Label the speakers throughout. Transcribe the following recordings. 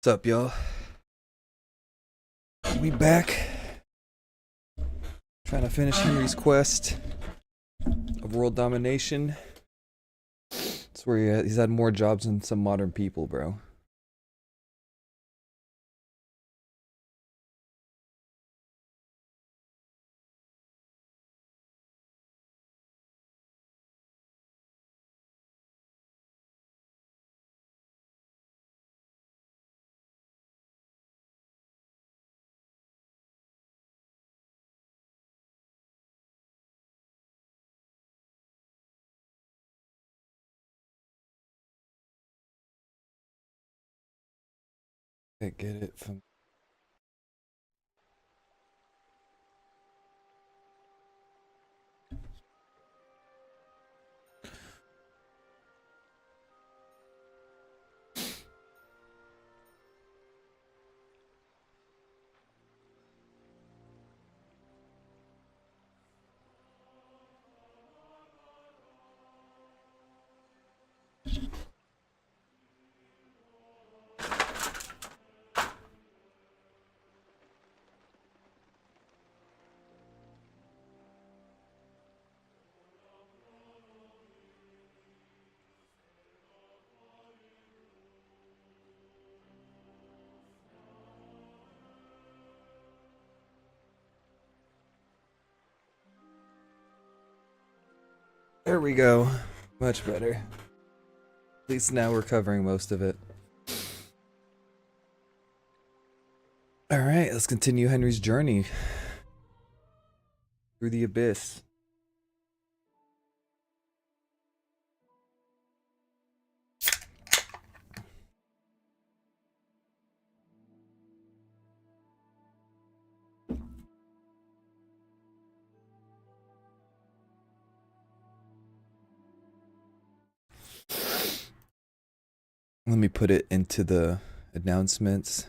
Speaker 1: What's up, y'all? We back. Trying to finish Henry's quest of world domination. It's where he's had more jobs than some modern people, bro. I get it from. There we go. Much better. At least now we're covering most of it. Alright, let's continue Henry's journey through the abyss. Let me put it into the announcements.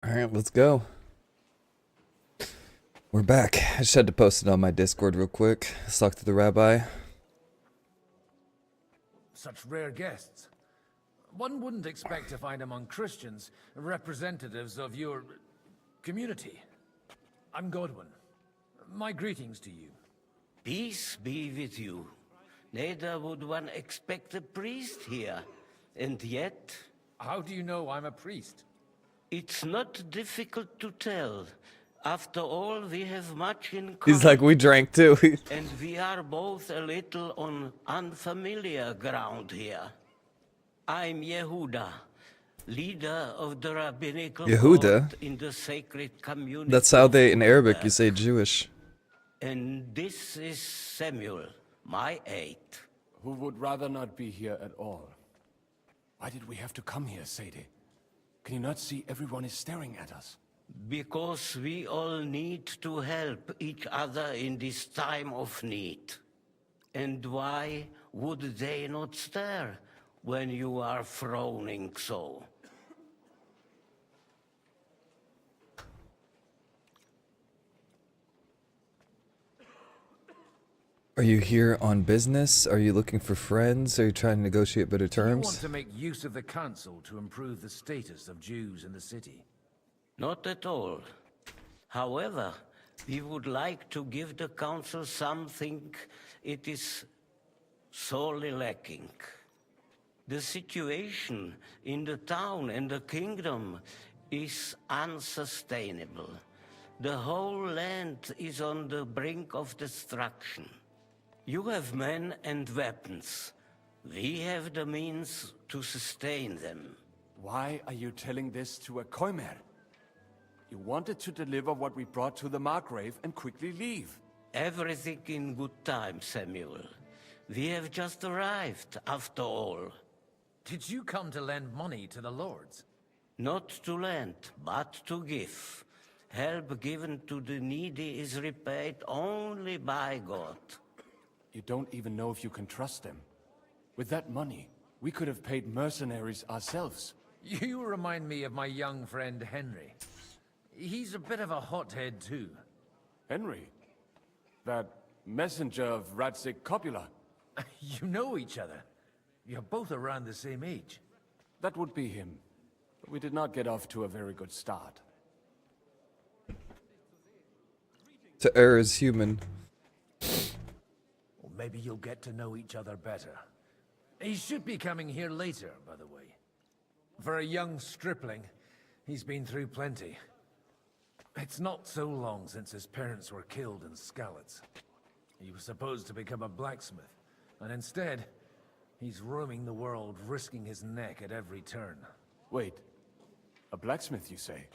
Speaker 1: Alright, let's go. We're back. I just had to post it on my Discord real quick. Let's talk to the rabbi.
Speaker 2: Such rare guests. One wouldn't expect to find among Christians representatives of your community. I'm Godwin. My greetings to you.
Speaker 3: Peace be with you. Neither would one expect a priest here. And yet,
Speaker 2: How do you know I'm a priest?
Speaker 3: it's not difficult to tell. After all, we have much in common.
Speaker 1: He's like, we drank too.
Speaker 3: And we are both a little on unfamiliar ground here. I'm Yehuda, leader of the rabbinical
Speaker 1: Yehuda?
Speaker 3: court in the sacred community.
Speaker 1: That's how they,
Speaker 3: of
Speaker 1: in Arabic,
Speaker 3: Order.
Speaker 1: you say Jewish.
Speaker 3: And this is Samuel, my aide.
Speaker 4: Who would rather not be here at all. Why did we have to come here, Sadie? Can you not see everyone is staring at us?
Speaker 3: Because we all need to help each other in this time of need. And why would they not stare when you are frowning so?
Speaker 1: Are you here on business? Are you looking for friends? Are you trying to negotiate better
Speaker 2: Do you want
Speaker 1: terms?
Speaker 2: to make use of the council to improve the status of Jews in the city?
Speaker 3: Not at all. However, we would like to give the council something it is sorely lacking. The situation in the town and the kingdom is unsustainable. The whole land is on the brink of destruction. You have men and weapons. We have the means to sustain them.
Speaker 4: Why are you telling this to a Koimer? You wanted to deliver what we brought to the Margrave and quickly leave.
Speaker 3: Everything in good time, Samuel. We have just arrived, after all.
Speaker 2: Did you come to lend money to the lords?
Speaker 3: Not to lend, but to give. Help given to the needy is repaid only by God.
Speaker 4: You don't even know if you can trust them. With that money, we could have paid mercenaries ourselves.
Speaker 2: You remind me of my young friend Henry. He's a bit of a hothead too.
Speaker 4: Henry? That messenger of Radzik Copula?
Speaker 2: You know each other. You're both around the same age.
Speaker 4: That would be him. But we did not get off to a very good start.
Speaker 1: To err is human.
Speaker 2: Or maybe you'll get to know each other better. He should be coming here later, by the way. For a young stripling, he's been through plenty. It's not so long since his parents were killed in Skalitz. He was supposed to become a blacksmith, and instead, he's roaming the world, risking his neck at every turn.
Speaker 4: Wait, a blacksmith, you say?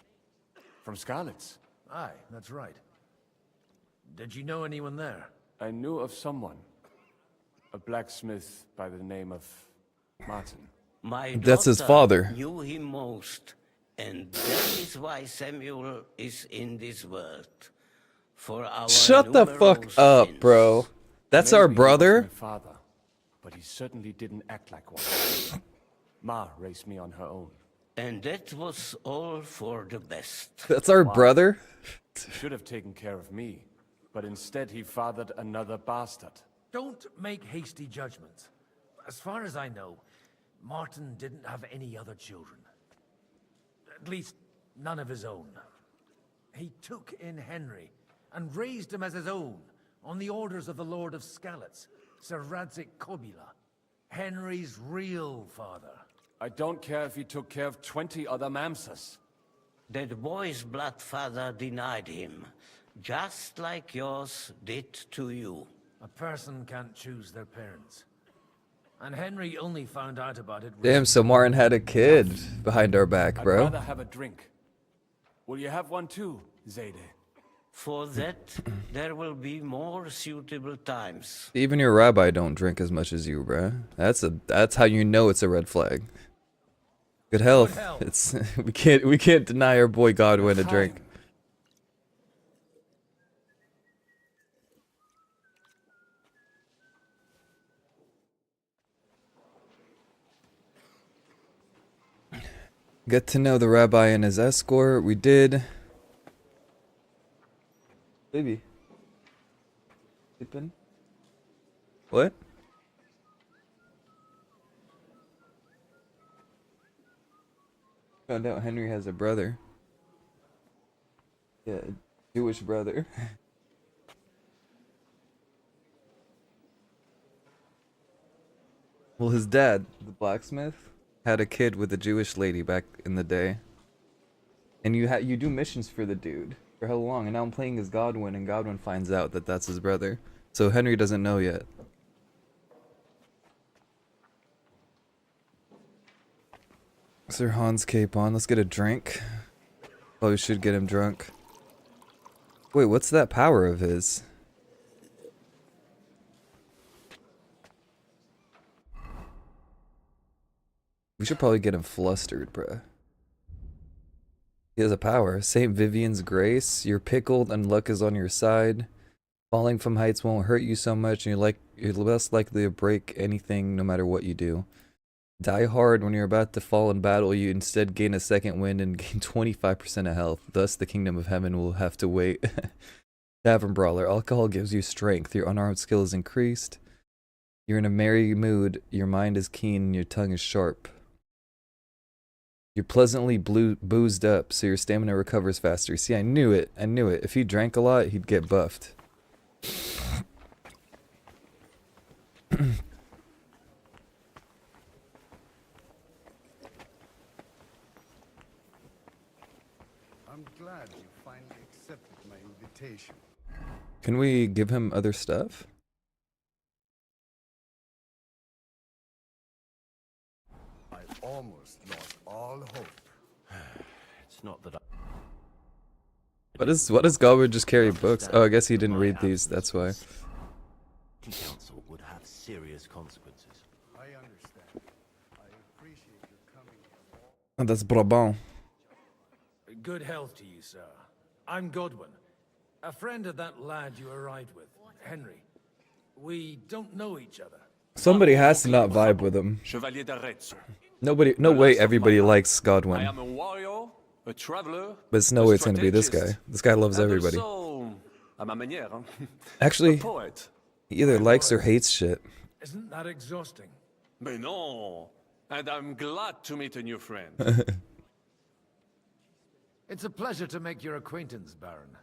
Speaker 4: From Skalitz?
Speaker 2: Aye, that's right. Did you know anyone there?
Speaker 4: I knew of someone. A blacksmith by the name of Martin.
Speaker 3: My
Speaker 1: That's his
Speaker 3: daughter
Speaker 1: father.
Speaker 3: knew him most, and that is why Samuel is in this world. For our
Speaker 1: Shut the fuck
Speaker 3: numerous
Speaker 1: up,
Speaker 3: sins.
Speaker 1: bro. That's our
Speaker 4: Maybe he was
Speaker 1: brother?
Speaker 4: my father, but he certainly didn't act like one. Ma raised me on her own.
Speaker 3: And that was all for the best.
Speaker 1: That's our brother?
Speaker 4: He should have taken care of me, but instead he fathered another bastard.
Speaker 2: Don't make hasty judgments. As far as I know, Martin didn't have any other children. At least, none of his own. He took in Henry and raised him as his own, on the orders of the Lord of Skalitz, Sir Radzik Copula, Henry's real father.
Speaker 4: I don't care if he took care of 20 other mamsas.
Speaker 3: That boy's blood father denied him, just like yours did to you.
Speaker 2: A person can't choose their parents. And Henry only found out about it...
Speaker 1: Damn, so Martin had a kid behind our back,
Speaker 4: I'd
Speaker 1: bro.
Speaker 4: rather have a drink. Will you have one too, Zayde?
Speaker 3: For that, there will be more suitable times.
Speaker 1: Even your rabbi don't drink as much as you, bro. That's how you know it's a red flag. Good health.
Speaker 2: Good health.
Speaker 1: It's we can't deny our boy Godwin a drink.
Speaker 4: Time.
Speaker 1: Get to know the rabbi and his escort. We did. Baby. Sleeping? What? Found out Henry has a brother. Yeah, a Jewish brother. Well, his dad, the blacksmith, had a kid with a Jewish lady back in the day. And you do missions for the dude for how long? And now I'm playing as Godwin, and Godwin finds out that that's his brother. So Henry doesn't know yet. Sir Hans cape on. Let's get a drink. Oh, we should get him drunk. Wait, what's that power of his? We should probably get him flustered, bruh. He has a power. St. Vivian's Grace. You're pickled and luck is on your side. Falling from heights won't hurt you so much, and you're less likely to break anything no matter what you do. Die hard when you're about to fall in battle, you instead gain a second wind and gain 25% of health. Thus, the kingdom of heaven will have to wait. Tavern Brawler. Alcohol gives you strength. Your unarmed skill is increased. You're in a merry mood. Your mind is keen and your tongue is sharp. You're pleasantly boozed up, so your stamina recovers faster. See, I knew it. I knew it. If he drank a lot, he'd get buffed.
Speaker 5: I'm glad you finally accepted my invitation.
Speaker 1: Can we give him other stuff?
Speaker 5: I almost lost all hope.
Speaker 6: It's not that I...
Speaker 1: What does Goblin just carry books? Oh, I guess he didn't read these, that's why.
Speaker 6: The council would have serious consequences.
Speaker 5: I understand. I appreciate your coming here.
Speaker 1: Oh, that's Brabant.
Speaker 2: Good health to you, sir. I'm Godwin, a friend of that lad you arrived with, Henry. We don't know each other.
Speaker 1: Somebody has to not vibe with him.
Speaker 4: Chevalier d'Arezzo.
Speaker 1: No way everybody likes
Speaker 4: I
Speaker 1: Godwin.
Speaker 4: am a warrior, a traveler.
Speaker 1: But it's no way it's gonna be this guy. This guy loves everybody.
Speaker 4: Also, à ma manière, hein?
Speaker 1: Actually,
Speaker 4: A poet.
Speaker 1: he either likes or hates shit.
Speaker 2: Isn't that exhausting?
Speaker 4: Mais non. And I'm glad to meet a new friend.
Speaker 2: It's a pleasure to make your acquaintance, Baron.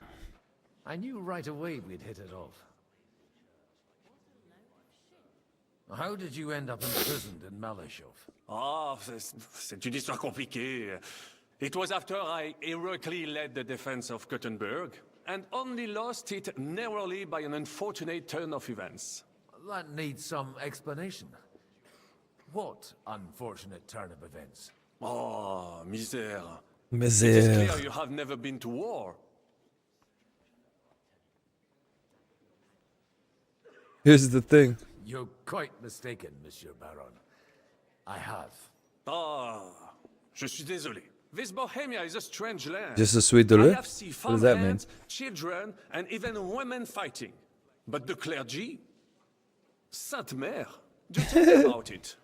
Speaker 2: I knew right away we'd hit it off. How did you end up imprisoned in Malashov?
Speaker 4: Ah, c'est une histoire compliquée. It was after I heroically led the defense of Gothenburg, and only lost it narrowly by an unfortunate turn of events.
Speaker 2: That needs some explanation. What unfortunate turn of events?
Speaker 4: Oh, misère. It is
Speaker 1: Misère.
Speaker 4: clear you have never been to war.
Speaker 1: Here's the thing.
Speaker 2: You're quite mistaken, Monsieur Baron. I have.
Speaker 4: Ah, je suis désolé. This Bohemia is a strange land.
Speaker 1: Just a sweet
Speaker 4: I
Speaker 1: delay?
Speaker 4: have seen
Speaker 1: What does that mean?
Speaker 4: farmhands, children, and even women fighting. But the clergy? Sainte Mère, do tell me about it.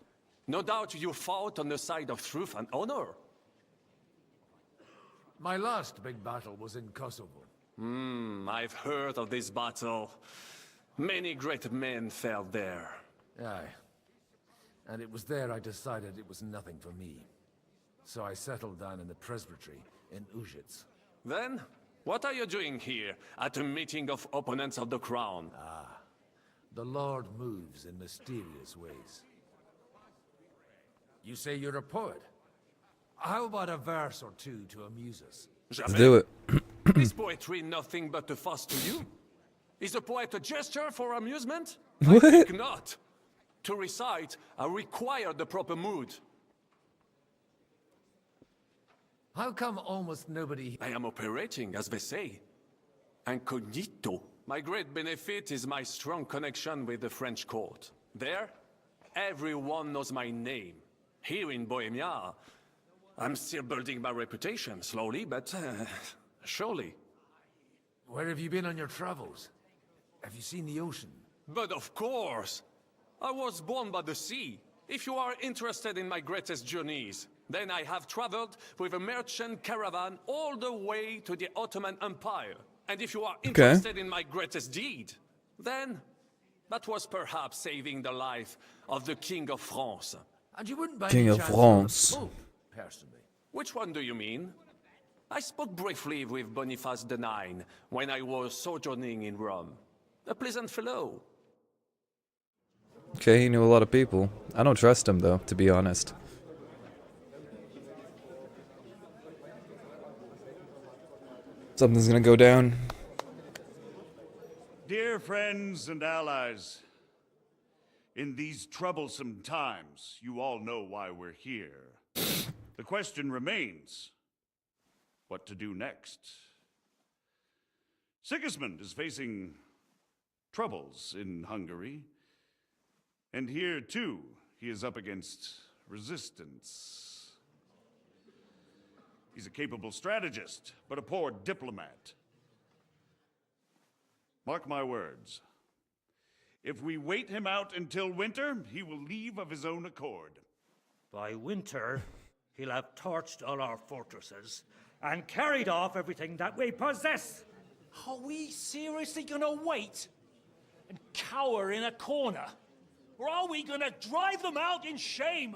Speaker 4: No doubt you fought on the side of truth and honor.
Speaker 2: My last big battle was in Kosovo.
Speaker 4: I've heard of this battle. Many great men fell there.
Speaker 2: Aye. And it was there I decided it was nothing for me. So I settled down in the presbytery in Ujits.
Speaker 4: Then, what are you doing here at a meeting of opponents of the crown?
Speaker 2: The Lord moves in mysterious ways. You say you're a poet? How about a verse or two to amuse us?
Speaker 1: Let's do it.
Speaker 4: Is poetry nothing but a fuss to you? Is a poet a gesture for amusement?
Speaker 1: What?
Speaker 4: I think not. To recite, I require the proper mood.
Speaker 2: How come almost nobody...
Speaker 4: I am operating, as they say. Incognito. My great benefit is my strong connection with the French court. There, everyone knows my name. Here in Bohemia, I'm still building my reputation, slowly, but surely.
Speaker 2: Where have you been on your travels? Have you seen the ocean?
Speaker 4: But of course! I was born by the sea. If you are interested in my greatest journeys, then I have traveled with a merchant caravan all the way to the Ottoman Empire. And if you are interested in my greatest deed, then that was perhaps saving the life of the King of France.
Speaker 2: And you wouldn't by
Speaker 1: King
Speaker 2: any
Speaker 1: of
Speaker 2: chance
Speaker 1: France.
Speaker 2: know the Pope, personally?
Speaker 4: Which one do you mean? I spoke briefly with Boniface IX when I was sojourning in Rome. A pleasant fellow.
Speaker 1: Okay, he knew a lot of people. I don't trust him, though, to be honest. Something's gonna go down.
Speaker 7: Dear friends and allies, in these troublesome times, you all know why we're here. The question remains, what to do next? Sigismund is facing troubles in Hungary. And here, too, he is up against resistance. He's a capable strategist, but a poor diplomat. Mark my words. If we wait him out until winter, he will leave of his own accord.
Speaker 8: By winter, he'll have torched all our fortresses and carried off everything that we possess.
Speaker 9: Are we seriously gonna wait and cower in a corner? Or are we gonna drive them out in shame?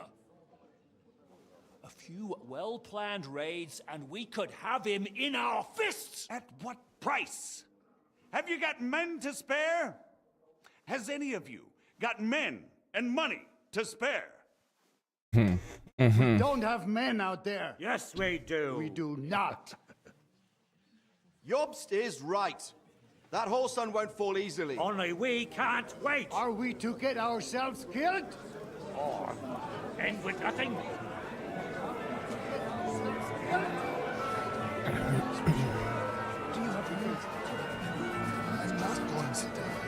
Speaker 9: A few well-planned raids and we could have him in our fists!
Speaker 7: At what price? Have you got men to spare? Has any of you got men and money to spare?
Speaker 5: We don't have men out there.
Speaker 8: Yes, we do.
Speaker 5: We do not.
Speaker 10: Jobst is right. That whole sun won't fall easily.
Speaker 8: Only we can't wait.
Speaker 5: Are we to get ourselves killed?
Speaker 8: Or end with nothing.
Speaker 5: Do you have faith? I'm not going to die.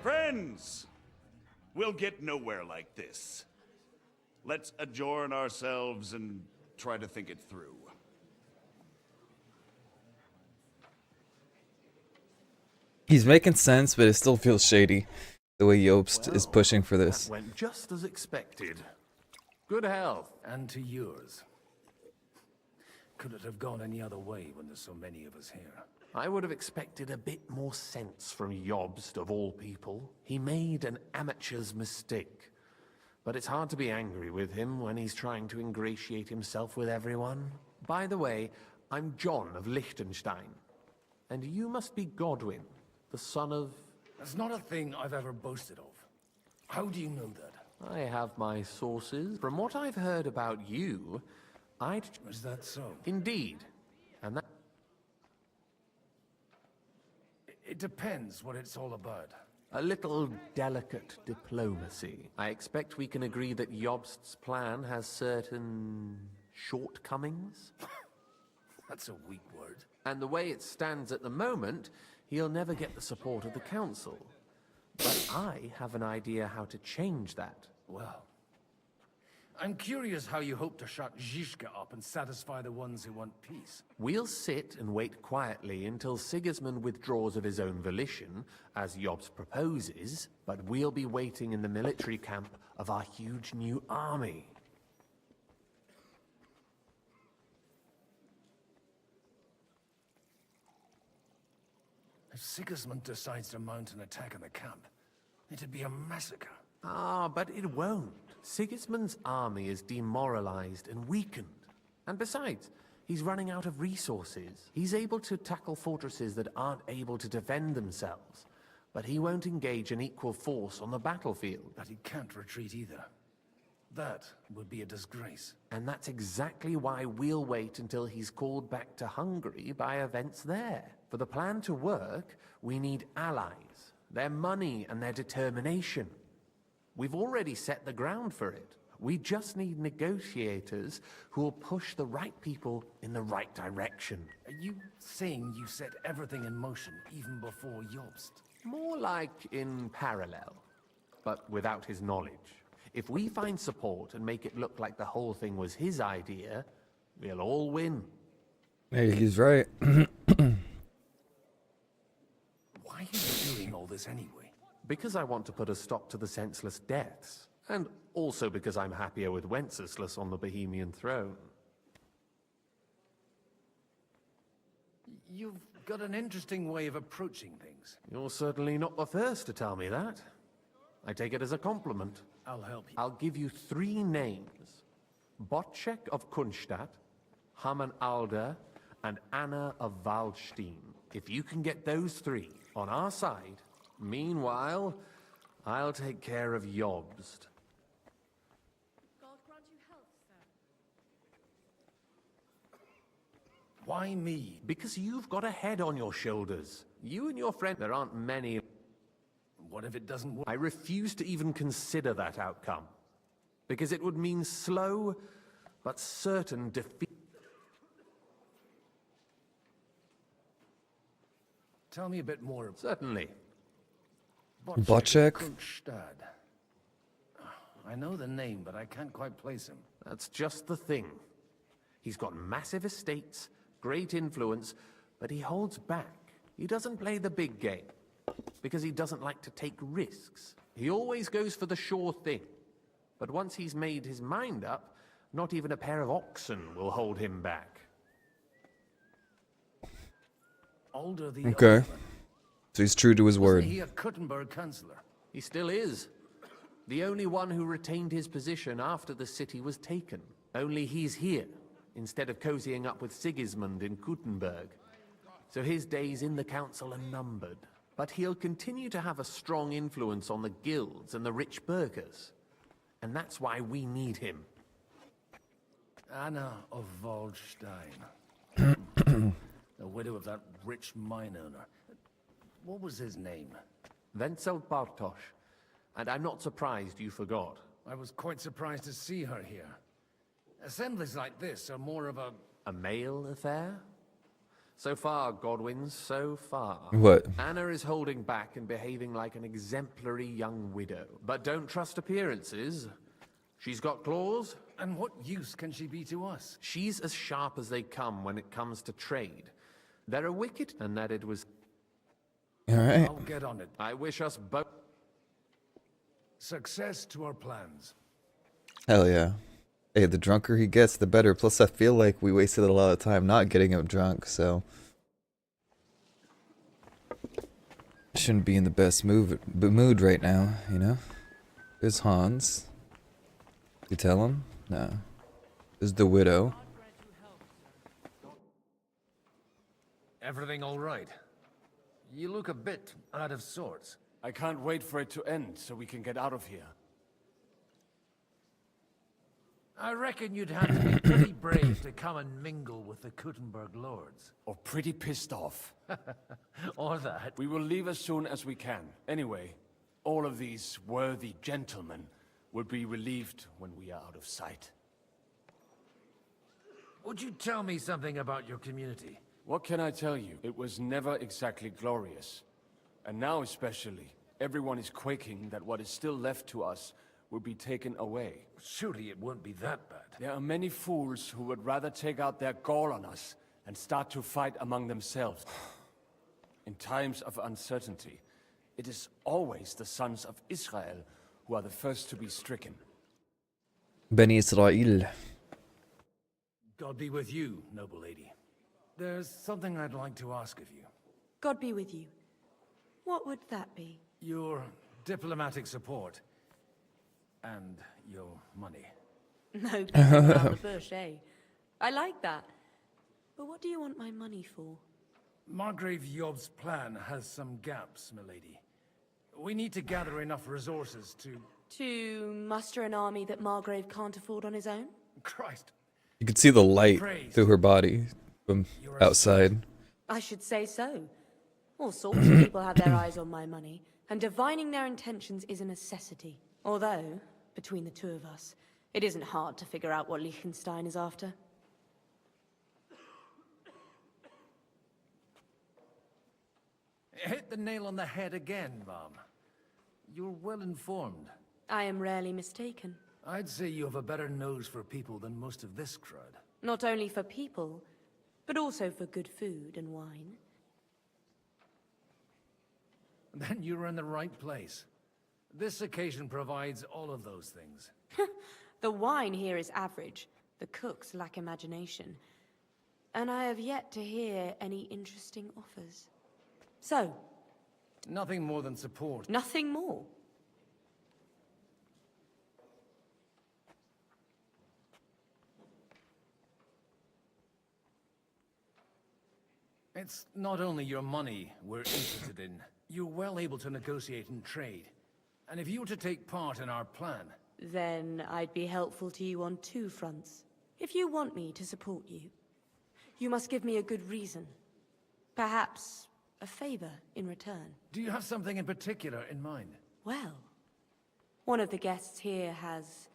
Speaker 7: Friends, we'll get nowhere like this. Let's adjourn ourselves and try to think it through.
Speaker 1: He's making sense, but it still feels shady. The way Jobst is pushing for this.
Speaker 6: That went just as expected. Good health.
Speaker 2: And to yours. Could it have gone any other way when there's so many of us here?
Speaker 6: I would have expected a bit more sense from Jobst, of all people. He made an amateur's mistake. But it's hard to be angry with him when he's trying to ingratiate himself with everyone. By the way, I'm John of Liechtenstein. And you must be Godwin, the son of...
Speaker 2: That's not a thing I've ever boasted of. How do you know that?
Speaker 6: I have my sources. From what I've heard about you, I'd...
Speaker 2: Is that so?
Speaker 6: Indeed. And that...
Speaker 2: It depends what it's all about.
Speaker 6: A little delicate diplomacy. I expect we can agree that Jobst's plan has certain... shortcomings?
Speaker 2: That's a weak word.
Speaker 6: And the way it stands at the moment, he'll never get the support of the council. But I have an idea how to change that.
Speaker 2: Well, I'm curious how you hope to shut Zizka up and satisfy the ones who want peace.
Speaker 6: We'll sit and wait quietly until Sigismund withdraws of his own volition, as Jobst proposes, but we'll be waiting in the military camp of our huge new army.
Speaker 2: If Sigismund decides to mount an attack on the camp, it'd be a massacre.
Speaker 6: Ah, but it won't. Sigismund's army is demoralized and weakened. And besides, he's running out of resources. He's able to tackle fortresses that aren't able to defend themselves, but he won't engage an equal force on the battlefield.
Speaker 2: But he can't retreat either. That would be a disgrace.
Speaker 6: And that's exactly why we'll wait until he's called back to Hungary by events there. For the plan to work, we need allies, their money and their determination. We've already set the ground for it. We just need negotiators who will push the right people in the right direction.
Speaker 2: Are you saying you set everything in motion even before Jobst?
Speaker 6: More like in parallel, but without his knowledge. If we find support and make it look like the whole thing was his idea, we'll all win.
Speaker 1: Hey, he's right.
Speaker 2: Why are you doing all this anyway?
Speaker 6: Because I want to put a stop to the senseless deaths. And also because I'm happier with Wenceslas on the Bohemian throne.
Speaker 2: You've got an interesting way of approaching things.
Speaker 6: You're certainly not the first to tell me that. I take it as a compliment.
Speaker 2: I'll help you.
Speaker 6: I'll give you 3 names. Botchek of Kunstadt, Hamann Alder, and Anna of Waldstein. If you can get those 3 on our side, meanwhile, I'll take care of Jobst.
Speaker 11: God grant you health, sir.
Speaker 2: Why me?
Speaker 6: Because you've got a head on your shoulders. You and your friend, there aren't many.
Speaker 2: What if it doesn't work?
Speaker 6: I refuse to even consider that outcome. Because it would mean slow, but certain defeat.
Speaker 2: Tell me a bit more.
Speaker 6: Certainly.
Speaker 1: Bocek?
Speaker 2: Kunstad. I know the name, but I can't quite place him.
Speaker 6: That's just the thing. He's got massive estates, great influence, but he holds back. He doesn't play the big game, because he doesn't like to take risks. He always goes for the sure thing. But once he's made his mind up, not even a pair of oxen will hold him back.
Speaker 2: Alder the
Speaker 1: Okay.
Speaker 2: Old.
Speaker 1: So he's true to his word.
Speaker 2: Wasn't he a Kuttenberg councillor?
Speaker 6: He still is. The only one who retained his position after the city was taken. Only he's here, instead of cozying up with Sigismund in Kuttenberg. So his days in the council are numbered. But he'll continue to have a strong influence on the guilds and the rich burghers. And that's why we need him.
Speaker 2: Anna of Waldstein. The widow of that rich mine owner. What was his name?
Speaker 6: Wenzel Bartosz. And I'm not surprised you forgot.
Speaker 2: I was quite surprised to see her here. Assemblies like this are more of a...
Speaker 6: A male affair? So far, Godwin, so far.
Speaker 1: What?
Speaker 6: Anna is holding back and behaving like an exemplary young widow. But don't trust appearances. She's got claws.
Speaker 2: And what use can she be to us?
Speaker 6: She's as sharp as they come when it comes to trade. They're a wicked, and that it was...
Speaker 1: Alright.
Speaker 2: I'll get on it.
Speaker 6: I wish us both...
Speaker 2: Success to our plans.
Speaker 1: Hell yeah. Hey, the drunker he gets, the better. Plus, I feel like we wasted a lot of time not getting him drunk, so... Shouldn't be in the best mood right now, you know? There's Hans. You tell him? No. There's the widow.
Speaker 2: Everything all right? You look a bit out of sorts.
Speaker 12: I can't wait for it to end so we can get out of here.
Speaker 2: I reckon you'd have to be pretty brave to come and mingle with the Kuttenberg lords.
Speaker 12: Or pretty pissed off.
Speaker 2: Or that.
Speaker 12: We will leave as soon as we can. Anyway, all of these worthy gentlemen will be relieved when we are out of sight.
Speaker 2: Would you tell me something about your community?
Speaker 12: What can I tell you? It was never exactly glorious. And now especially, everyone is quaking that what is still left to us will be taken away.
Speaker 2: Surely it won't be that bad.
Speaker 12: There are many fools who would rather take out their gall on us and start to fight among themselves. In times of uncertainty, it is always the sons of Israel who are the first to be stricken.
Speaker 1: Beni Israel.
Speaker 2: God be with you, noble lady. There's something I'd like to ask of you.
Speaker 11: God be with you. What would that be?
Speaker 2: Your diplomatic support. And your money.
Speaker 11: No beating around the bush, eh? I like that. But what do you want my money for?
Speaker 2: Margrave Yob's plan has some gaps, milady. We need to gather enough resources to...
Speaker 11: To muster an army that Margrave can't afford on his own?
Speaker 2: Christ.
Speaker 1: You could see the light through her body from outside.
Speaker 11: I should say so. All sorts of people have their eyes on my money, and divining their intentions is a necessity. Although, between the two of us, it isn't hard to figure out what Liechtenstein is after.
Speaker 2: Hit the nail on the head again, Mom. You're well informed.
Speaker 11: I am rarely mistaken.
Speaker 2: I'd say you have a better nose for people than most of this crowd.
Speaker 11: Not only for people, but also for good food and wine.
Speaker 2: Then you're in the right place. This occasion provides all of those things.
Speaker 11: The wine here is average. The cooks lack imagination. And I have yet to hear any interesting offers. So?
Speaker 2: Nothing more than support.
Speaker 11: Nothing more?
Speaker 2: It's not only your money we're interested in. You're well able to negotiate and trade. And if you were to take part in our plan...
Speaker 11: Then I'd be helpful to you on two fronts. If you want me to support you, you must give me a good reason. Perhaps a favor in return.
Speaker 2: Do you have something in particular in mind?
Speaker 11: Well, one of the guests here has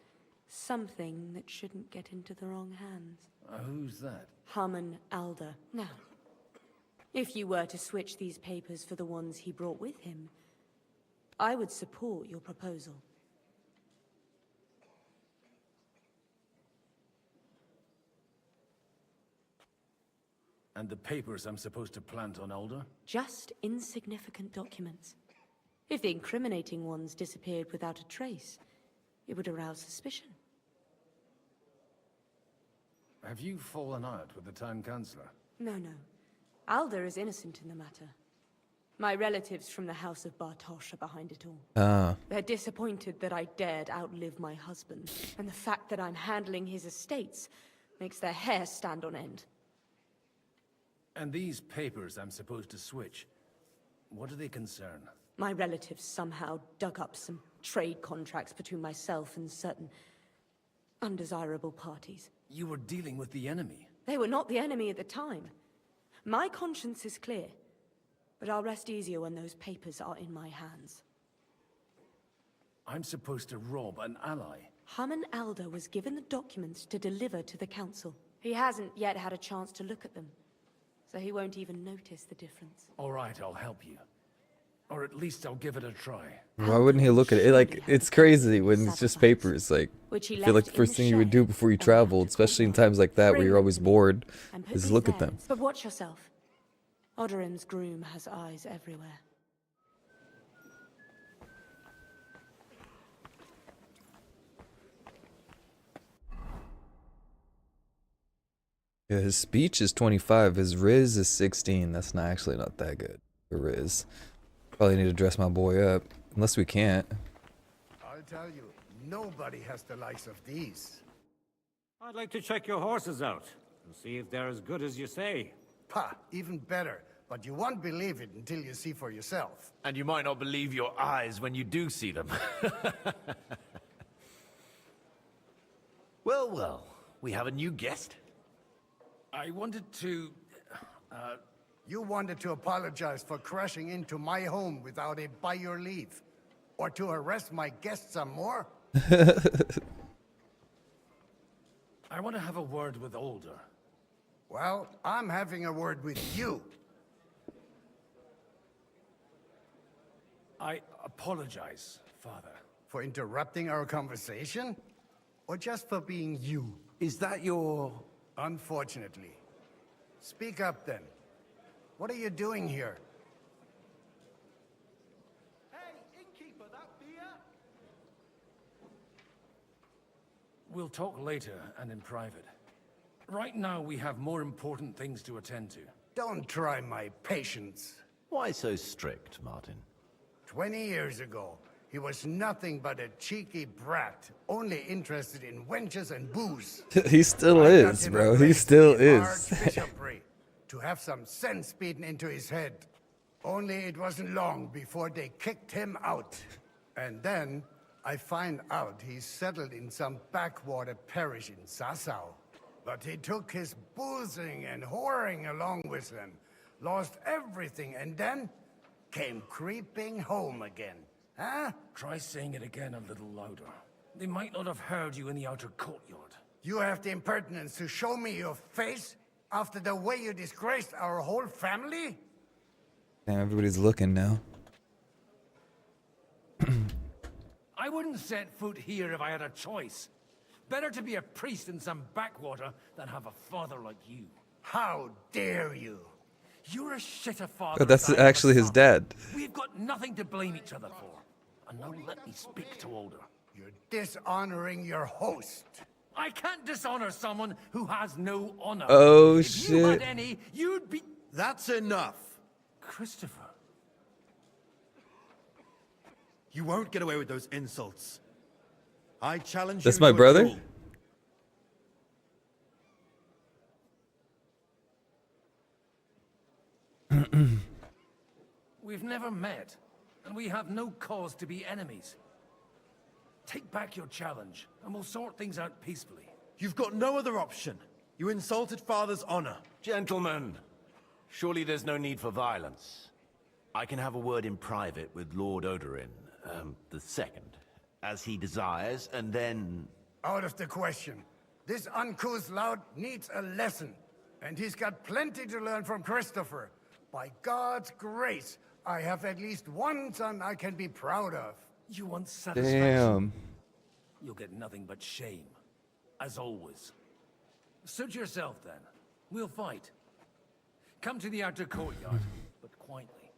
Speaker 11: something that shouldn't get into the wrong hands.
Speaker 2: Who's that?
Speaker 11: Harmon Alder. Now, If you were to switch these papers for the ones he brought with him, I would support your proposal.
Speaker 2: And the papers I'm supposed to plant on Alder?
Speaker 11: Just insignificant documents. If the incriminating ones disappeared without a trace, it would arouse suspicion.
Speaker 2: Have you fallen out with the Town Councillor?
Speaker 11: No. Alder is innocent in the matter. My relatives from the House of Bartosz are behind it all. They're disappointed that I dared outlive my husband, and the fact that I'm handling his estates makes their hair stand on end.
Speaker 2: And these papers I'm supposed to switch, what do they concern?
Speaker 11: My relatives somehow dug up some trade contracts between myself and certain undesirable parties.
Speaker 2: You were dealing with the enemy.
Speaker 11: They were not the enemy at the time. My conscience is clear, but I'll rest easier when those papers are in my hands.
Speaker 2: I'm supposed to rob an ally.
Speaker 11: Haman Alder was given the documents to deliver to the council. He hasn't yet had a chance to look at them, so he won't even notice the difference.
Speaker 2: All right, I'll help you. Or at least I'll give it a try.
Speaker 1: Why wouldn't he look at it? Like, it's crazy when it's just papers. Like, I feel like the first thing you would do before you traveled, especially in times like that where you're always bored, is look at them.
Speaker 11: But watch yourself. Odorim's groom has eyes everywhere.
Speaker 1: Yeah, his speech is 25. His Riz is 16. That's actually not that good for Riz. Probably need to dress my boy up. Unless we can't.
Speaker 5: I'll tell you, nobody has the likes of these.
Speaker 8: I'd like to check your horses out and see if they're as good as you say.
Speaker 5: Pah, even better. But you won't believe it until you see for yourself.
Speaker 13: And you might not believe your eyes when you do see them. Well, we have a new guest.
Speaker 2: I wanted to...
Speaker 5: You wanted to apologize for crashing into my home without it by your leave. Or to arrest my guests some more?
Speaker 2: I want to have a word with Alder.
Speaker 5: Well, I'm having a word with you.
Speaker 2: I apologize, Father.
Speaker 5: For interrupting our conversation? Or just for being you?
Speaker 13: Is that your...
Speaker 5: Unfortunately. Speak up then. What are you doing here?
Speaker 10: Hey, innkeeper, that beer?
Speaker 2: We'll talk later and in private. Right now we have more important things to attend to.
Speaker 5: Don't try my patience.
Speaker 13: Why so strict, Martin?
Speaker 5: 20 years ago, he was nothing but a cheeky brat, only interested in wenches and booze.
Speaker 1: He still is, bro. He still is.
Speaker 5: Archbishopric, to have some sense beaten into his head. Only it wasn't long before they kicked him out. And then I find out he's settled in some backwater parish in Sassau. But he took his boozing and whoring along with him, lost everything, and then came creeping home again. Huh?
Speaker 2: Try saying it again a little louder. They might not have heard you in the outer courtyard.
Speaker 5: You have the impertinence to show me your face after the way you disgraced our whole family?
Speaker 1: Damn, everybody's looking now.
Speaker 2: I wouldn't set foot here if I had a choice. Better to be a priest in some backwater than have a father like you.
Speaker 5: How dare you?
Speaker 2: You're a shitter father.
Speaker 1: Oh, that's actually his dad.
Speaker 2: We've got nothing to blame each other for. And now let me speak to Alder.
Speaker 5: You're dishonoring your host.
Speaker 2: I can't dishonor someone who has no honor.
Speaker 1: Oh,
Speaker 2: if you had
Speaker 1: shit.
Speaker 2: any, you'd be...
Speaker 10: That's enough.
Speaker 2: Christopher.
Speaker 10: You won't get away with those insults. I challenge
Speaker 1: That's
Speaker 10: you
Speaker 1: my
Speaker 10: to a
Speaker 1: brother?
Speaker 10: duel.
Speaker 2: We've never met, and we have no cause to be enemies. Take back your challenge, and we'll sort things out peacefully.
Speaker 10: You've got no other option. You insulted Father's honor.
Speaker 13: Gentlemen, surely there's no need for violence. I can have a word in private with Lord Odorin, the second, as he desires, and then...
Speaker 5: Out of the question. This uncouth lout needs a lesson. And he's got plenty to learn from Christopher. By God's grace, I have at least one son I can be proud of.
Speaker 2: You want satisfaction?
Speaker 1: Damn.
Speaker 2: You'll get nothing but shame. As always. Suit yourself, then. We'll fight. Come to the outer courtyard, but quietly.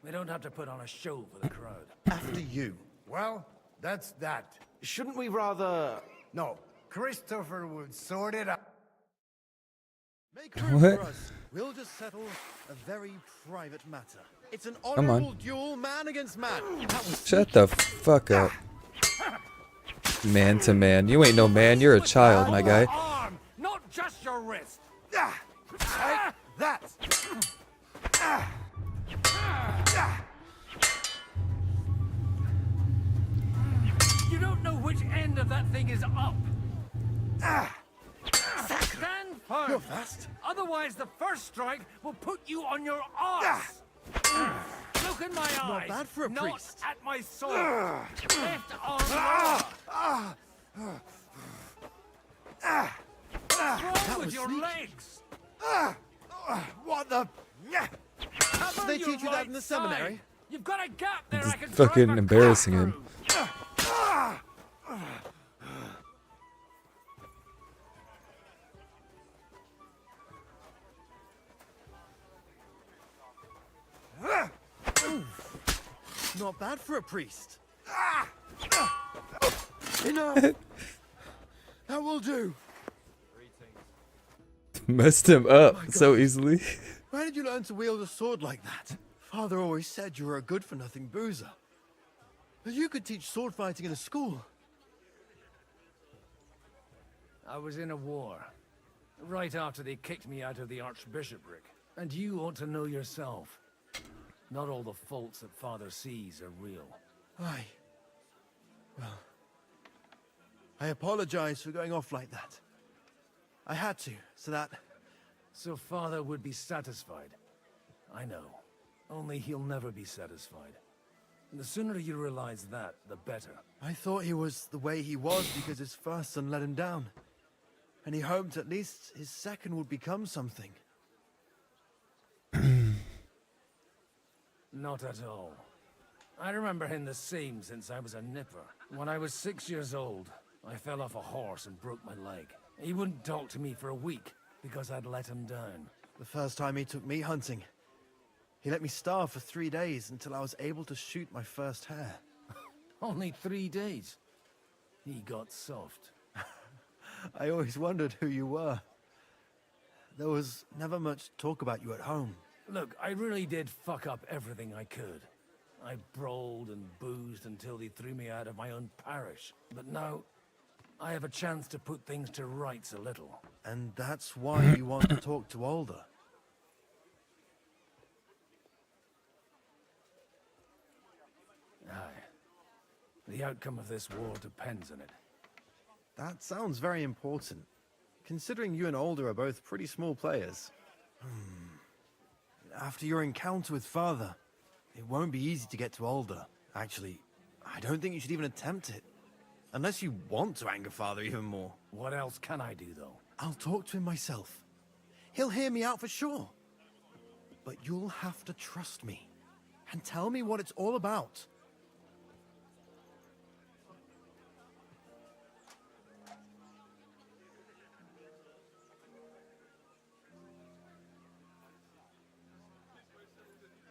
Speaker 2: We don't have to put on a show for the crowd.
Speaker 10: After you.
Speaker 5: Well, that's that.
Speaker 13: Shouldn't we rather...
Speaker 5: No, Christopher will sort it out.
Speaker 10: Make room
Speaker 1: What?
Speaker 10: for us. We'll just settle a very private matter. It's an
Speaker 1: Come on.
Speaker 10: honorable duel, man against man.
Speaker 1: Shut the fuck up. Man to man. You ain't no man, you're a child, my guy.
Speaker 2: Arm, not just your wrist.
Speaker 10: Take that.
Speaker 2: You don't know which end of that thing is up. Stand firm.
Speaker 10: You're fast.
Speaker 2: Otherwise, the first strike will put you on your arse. Look in my eyes.
Speaker 10: bad for a
Speaker 2: not
Speaker 10: priest.
Speaker 2: at my sword. Left arm lower. What's wrong with your legs?
Speaker 10: What the...
Speaker 2: Cover
Speaker 10: They
Speaker 2: your
Speaker 10: teach you that in the
Speaker 2: right
Speaker 10: seminary?
Speaker 2: side. You've got a gap there.
Speaker 1: Just
Speaker 2: I can
Speaker 1: fucking
Speaker 2: drive a
Speaker 1: embarrassing
Speaker 2: car
Speaker 1: him.
Speaker 2: through.
Speaker 10: Not bad for a priest. Enough. That will do.
Speaker 1: Messed him up so easily.
Speaker 10: Where did you learn to wield a sword like that? Father always said you were a good-for-nothing boozer. But you could teach sword fighting in a school.
Speaker 2: I was in a war. Right after they kicked me out of the archbishopric. And you ought to know yourself. Not all the faults that Father sees are real.
Speaker 10: Aye. Well, I apologize for going off like that. I had to, so that...
Speaker 2: So Father would be satisfied. I know. Only he'll never be satisfied. And the sooner you realize that, the better.
Speaker 10: I thought he was the way he was because his first son let him down. And he hoped at least his second would become something.
Speaker 2: Not at all. I remember him the same since I was a nipper. When I was 6 years old, I fell off a horse and broke my leg. He wouldn't talk to me for a week because I'd let him down.
Speaker 10: The first time he took me hunting, he let me starve for 3 days until I was able to shoot my first hare.
Speaker 2: Only 3 days. He got soft.
Speaker 10: I always wondered who you were. There was never much talk about you at home.
Speaker 2: Look, I really did fuck up everything I could. I brawled and boozed until they threw me out of my own parish. But now, I have a chance to put things to rights a little.
Speaker 10: And that's why you want to talk to Alder.
Speaker 2: Aye. The outcome of this war depends on it.
Speaker 10: That sounds very important, considering you and Alder are both pretty small players. After your encounter with Father, it won't be easy to get to Alder. Actually, I don't think you should even attempt it. Unless you want to anger Father even more.
Speaker 2: What else can I do, though?
Speaker 10: I'll talk to him myself. He'll hear me out for sure. But you'll have to trust me and tell me what it's all about.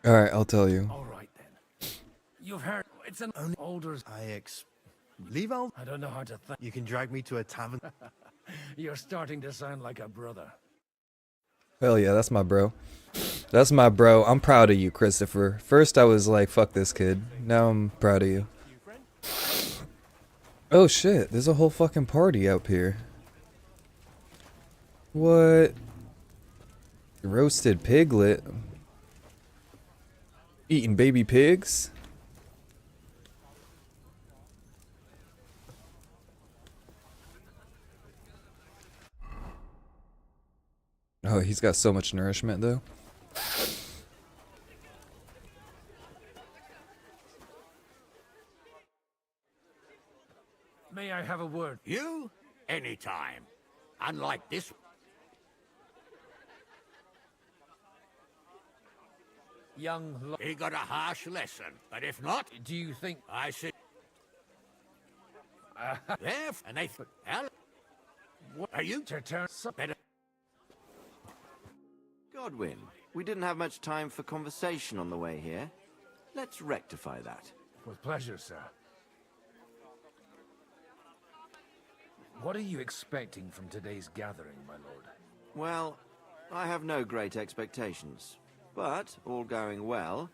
Speaker 1: Alright, I'll tell you.
Speaker 2: All right, then. You've heard... It's an older...
Speaker 10: Leave Al?
Speaker 2: I don't know how to think.
Speaker 10: You can drag me to a tavern.
Speaker 2: You're starting to sound like a brother.
Speaker 1: Hell yeah, that's my bro. That's my bro. I'm proud of you, Christopher. First I was like, fuck this kid. Now I'm proud of you. Oh shit, there's a whole fucking party up here. What? Roasted piglet? Eating baby pigs? Oh, he's got so much nourishment though.
Speaker 2: May I have a word?
Speaker 3: You? Anytime. Unlike this.
Speaker 2: He got a harsh lesson, but if not,
Speaker 9: Do you think...
Speaker 2: I should. There, and they. Hell, what are you to turn so better?
Speaker 14: Godwin, we didn't have much time for conversation on the way here. Let's rectify that.
Speaker 2: With pleasure, sir. What are you expecting from today's gathering, my lord?
Speaker 14: Well, I have no great expectations. But, all going well,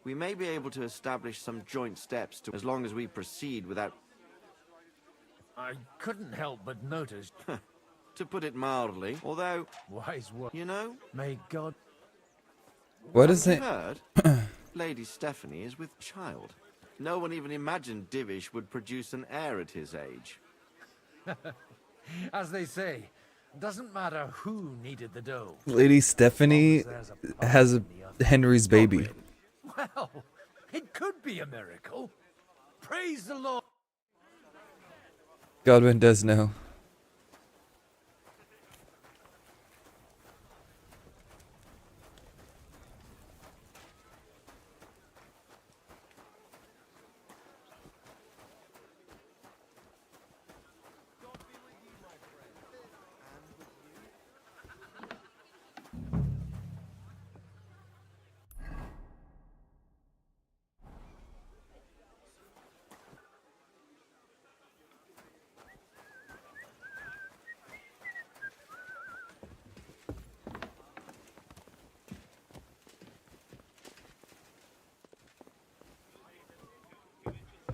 Speaker 14: we may be able to establish some joint steps to as long as we proceed without...
Speaker 2: I couldn't help but notice.
Speaker 14: To put it mildly, although...
Speaker 2: Wise word.
Speaker 14: You know...
Speaker 2: May God...
Speaker 1: What is it?
Speaker 14: Heard? Lady Stephanie is with child. No one even imagined Divish would produce an heir at his age.
Speaker 2: As they say, doesn't matter who needed the dough.
Speaker 1: Lady Stephanie has Henry's baby.
Speaker 2: Well, it could be a miracle. Praise the Lord.
Speaker 1: Godwin does know.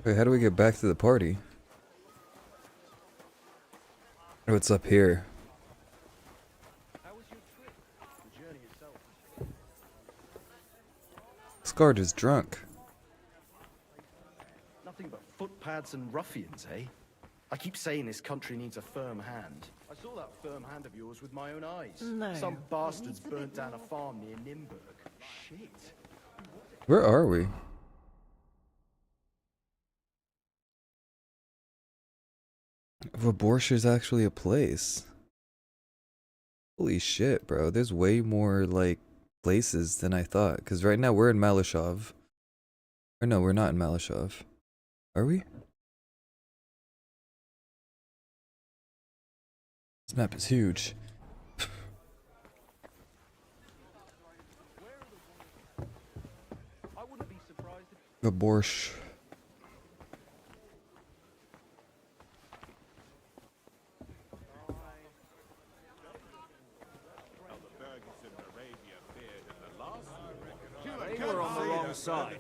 Speaker 1: Wait, how do we get back to the party? Oh, it's up here. Scarred is drunk.
Speaker 15: Nothing but footpads and ruffians, eh? I keep saying this country needs a firm hand. I saw that firm hand of yours with my own eyes.
Speaker 11: No,
Speaker 15: Some bastards burnt down a farm near Nimburg. Shit.
Speaker 1: Where are we? Vaborsh is actually a place. Holy shit, bro. There's way more, like, places than I thought. Because right now we're in Malashov. Or no, we're not in Malashov. Are we? This map is huge. Vaborsh.
Speaker 12: They were on the wrong side.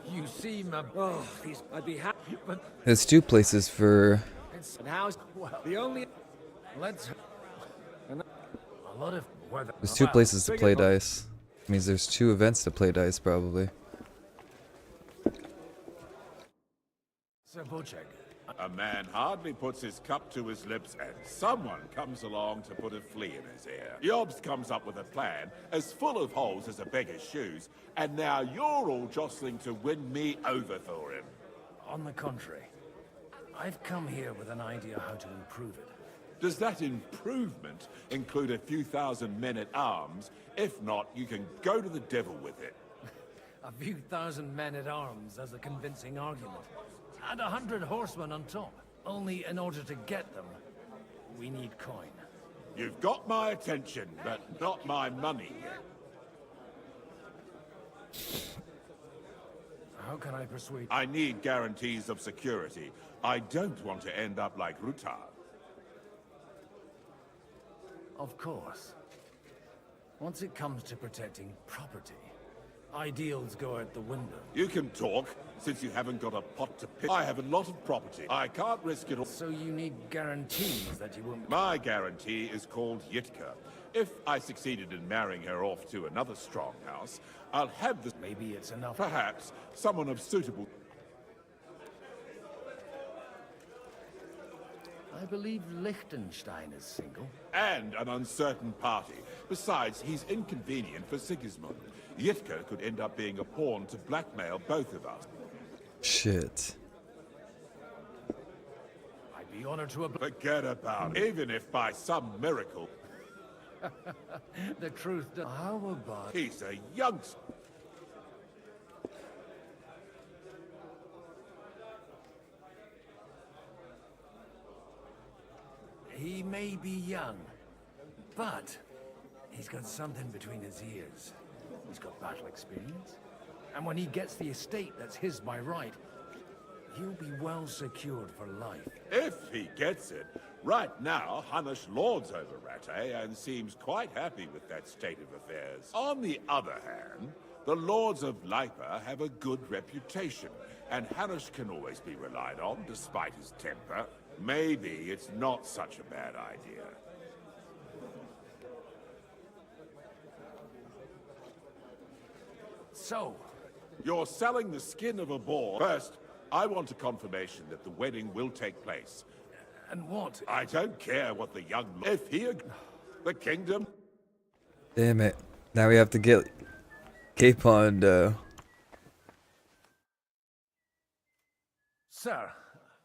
Speaker 2: You seem
Speaker 9: I'd be happy, but...
Speaker 1: There's two places for...
Speaker 9: And how's... Well, the only...
Speaker 2: Let's... A lot of weather.
Speaker 1: There's two places to play dice. Means there's two events to play dice, probably.
Speaker 2: Sir Bocek.
Speaker 7: A man hardly puts his cup to his lips and someone comes along to put a flea in his ear. Yobs comes up with a plan as full of holes as a beggar's shoes, and now you're all jostling to win me over for him.
Speaker 2: On the contrary, I've come here with an idea how to improve it.
Speaker 7: Does that improvement include a few thousand men at arms? If not, you can go to the devil with it.
Speaker 2: A few thousand men at arms as a convincing argument. And 100 horsemen on top. Only in order to get them, we need coin.
Speaker 7: You've got my attention, but not my money yet.
Speaker 2: How can I persuade...
Speaker 7: I need guarantees of security. I don't want to end up like Rutar.
Speaker 2: Of course. Once it comes to protecting property, ideals go out the window.
Speaker 7: You can talk, since you haven't got a pot to piss. I have a lot of property. I can't risk it all.
Speaker 2: So you need guarantees that you won't...
Speaker 7: My guarantee is called Yitka. If I succeeded in marrying her off to another strong house, I'll have this...
Speaker 2: Maybe it's enough.
Speaker 7: Perhaps someone of suitable...
Speaker 2: I believe Liechtenstein is single.
Speaker 7: And an uncertain party. Besides, he's inconvenient for Sigismund. Yitka could end up being a pawn to blackmail both of us.
Speaker 1: Shit.
Speaker 2: I'd be honored to...
Speaker 7: Forget about it. Even if by some miracle...
Speaker 2: The truth does. How about...
Speaker 16: He's a youngster.
Speaker 2: He may be young, but he's got something between his ears. He's got battle experience. And when he gets the estate that's his by right, he'll be well secured for life.
Speaker 16: If he gets it. Right now, Hanush lords over Rattay and seems quite happy with that state of affairs. On the other hand, the lords of Lipa have a good reputation, and Hanush can always be relied on despite his temper. Maybe it's not such a bad idea.
Speaker 2: So,
Speaker 16: you're selling the skin of a boar. First, I want a confirmation that the wedding will take place.
Speaker 2: And what?
Speaker 16: I don't care what the young... If he... The kingdom...
Speaker 1: Damn it. Now we have to get Capon,
Speaker 2: Sir,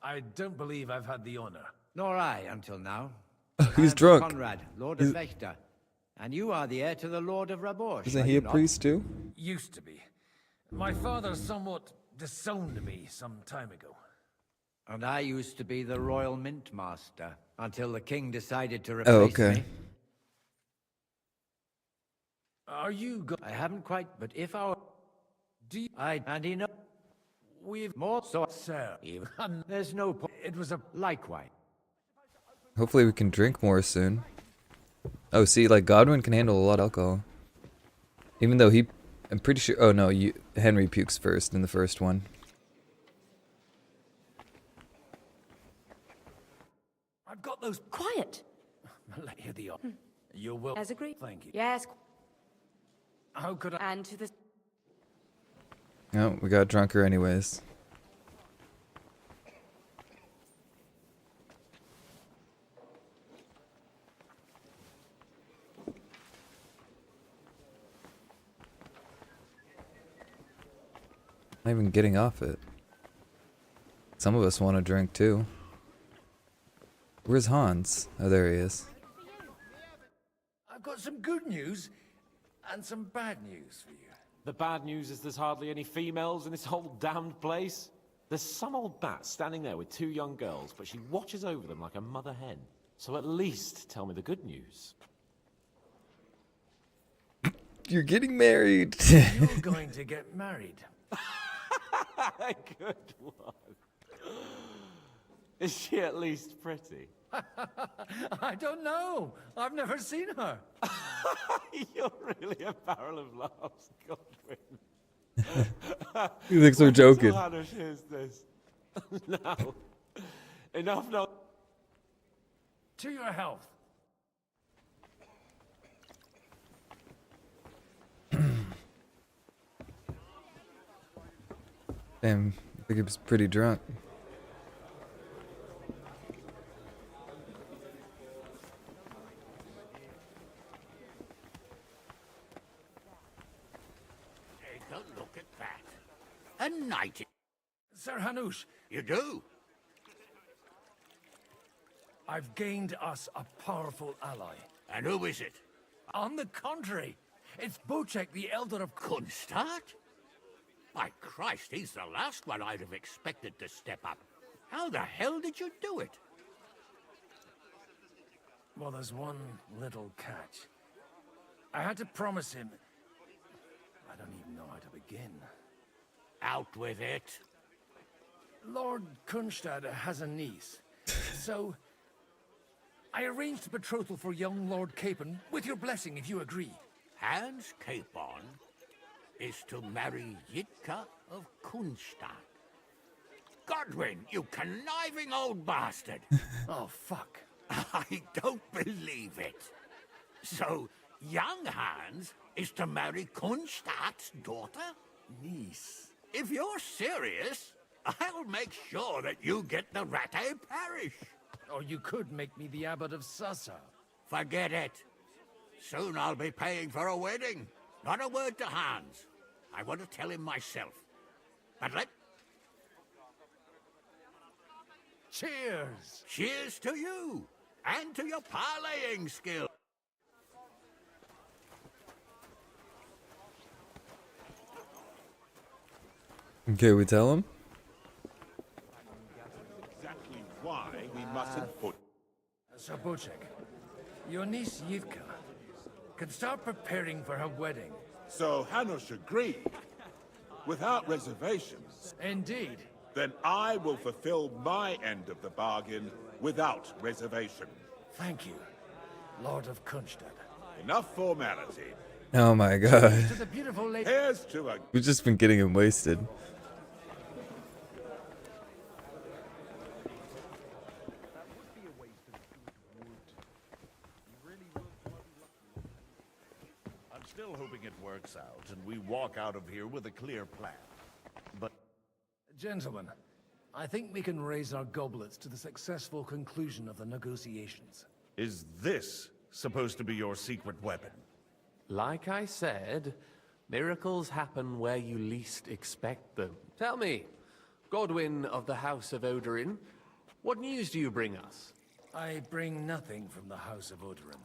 Speaker 2: I don't believe I've had the honor.
Speaker 17: Nor I, until now.
Speaker 1: He's
Speaker 17: I am
Speaker 1: drunk.
Speaker 17: Conrad, Lord of Vechta. And you are the heir to the Lord of Rabosh.
Speaker 1: Isn't
Speaker 17: are
Speaker 1: he
Speaker 17: you
Speaker 1: a
Speaker 17: not?
Speaker 1: priest too?
Speaker 2: Used to be. My father somewhat disowned me some time ago.
Speaker 17: And I used to be the royal mint master, until the king decided to replace
Speaker 1: Oh, okay.
Speaker 17: me.
Speaker 2: Are you
Speaker 17: I haven't quite, but if our...
Speaker 2: Do you...
Speaker 17: and he know... We've more so...
Speaker 2: Sir,
Speaker 17: Even... There's no point.
Speaker 2: it was a...
Speaker 17: Likewise.
Speaker 1: Hopefully we can drink more soon. Oh, see, like, Godwin can handle a lot of alcohol. Even though he... I'm pretty sure... Oh, no, Henry pukes first in the first one.
Speaker 2: I've got those...
Speaker 11: Quiet!
Speaker 2: I'll let you the honor. You will...
Speaker 11: As agreed.
Speaker 2: Thank you.
Speaker 11: Yes.
Speaker 2: How could I...
Speaker 11: And to the...
Speaker 1: Oh, we got drunker anyways. Not even getting off it. Some of us want to drink too. Where's Hans? Oh, there he is.
Speaker 2: I've got some good news and some bad news for you.
Speaker 18: The bad news is there's hardly any females in this whole damned place. There's some old bat standing there with two young girls, but she watches over them like a mother hen. So at least tell me the good news.
Speaker 1: You're getting married.
Speaker 2: You're going to get married.
Speaker 18: Good one. Is she at least pretty?
Speaker 2: I don't know. I've never seen her.
Speaker 18: You're really a barrel of laughs, Godwin.
Speaker 1: He thinks we're joking.
Speaker 18: Hanush hears this. Now, enough now.
Speaker 2: To your health.
Speaker 1: Damn, I think he was pretty drunk.
Speaker 19: Take a look at that. A knight.
Speaker 2: Sir Hanush.
Speaker 19: You do?
Speaker 2: I've gained us a powerful ally.
Speaker 19: And who is it?
Speaker 2: On the contrary, it's Bocek, the Elder of
Speaker 19: Kunstad? By Christ, he's the last one I'd have expected to step up. How the hell did you do it?
Speaker 2: Well, there's one little catch. I had to promise him... I don't even know how to begin.
Speaker 19: Out with it.
Speaker 2: Lord Kunstad has a niece, so... I arranged a betrothal for young Lord Capon, with your blessing if you agree.
Speaker 19: Hans Capon is to marry Yitka of Kunstad. Godwin, you conniving old bastard!
Speaker 2: Oh, fuck.
Speaker 19: I don't believe it. So, young Hans is to marry Kunstad's daughter?
Speaker 2: Niece.
Speaker 19: If you're serious, I'll make sure that you get the Rattay parish.
Speaker 2: Or you could make me the Abbot of Sassa.
Speaker 19: Forget it. Soon I'll be paying for a wedding. Not a word to Hans. I want to tell him myself. But let...
Speaker 2: Cheers!
Speaker 19: Cheers to you! And to your parleying skill!
Speaker 1: Okay, we tell him.
Speaker 16: Exactly why we mustn't put.
Speaker 2: Sir Bocek, your niece Yivka can start preparing for her wedding.
Speaker 16: So Hanush agreed, without reservations.
Speaker 2: Indeed.
Speaker 16: Then I will fulfill my end of the bargain without reservation.
Speaker 2: Thank you, Lord of Kunstad.
Speaker 16: Enough formality.
Speaker 1: Oh my god.
Speaker 2: To the beautiful lady.
Speaker 16: Here's to a...
Speaker 1: We've just been getting him wasted.
Speaker 7: I'm still hoping it works out and we walk out of here with a clear plan. But...
Speaker 2: Gentlemen, I think we can raise our goblets to the successful conclusion of the negotiations.
Speaker 7: Is this supposed to be your secret weapon?
Speaker 6: Like I said, miracles happen where you least expect them. Tell me, Godwin of the House of Odorin, what news do you bring us?
Speaker 2: I bring nothing from the House of Odorin.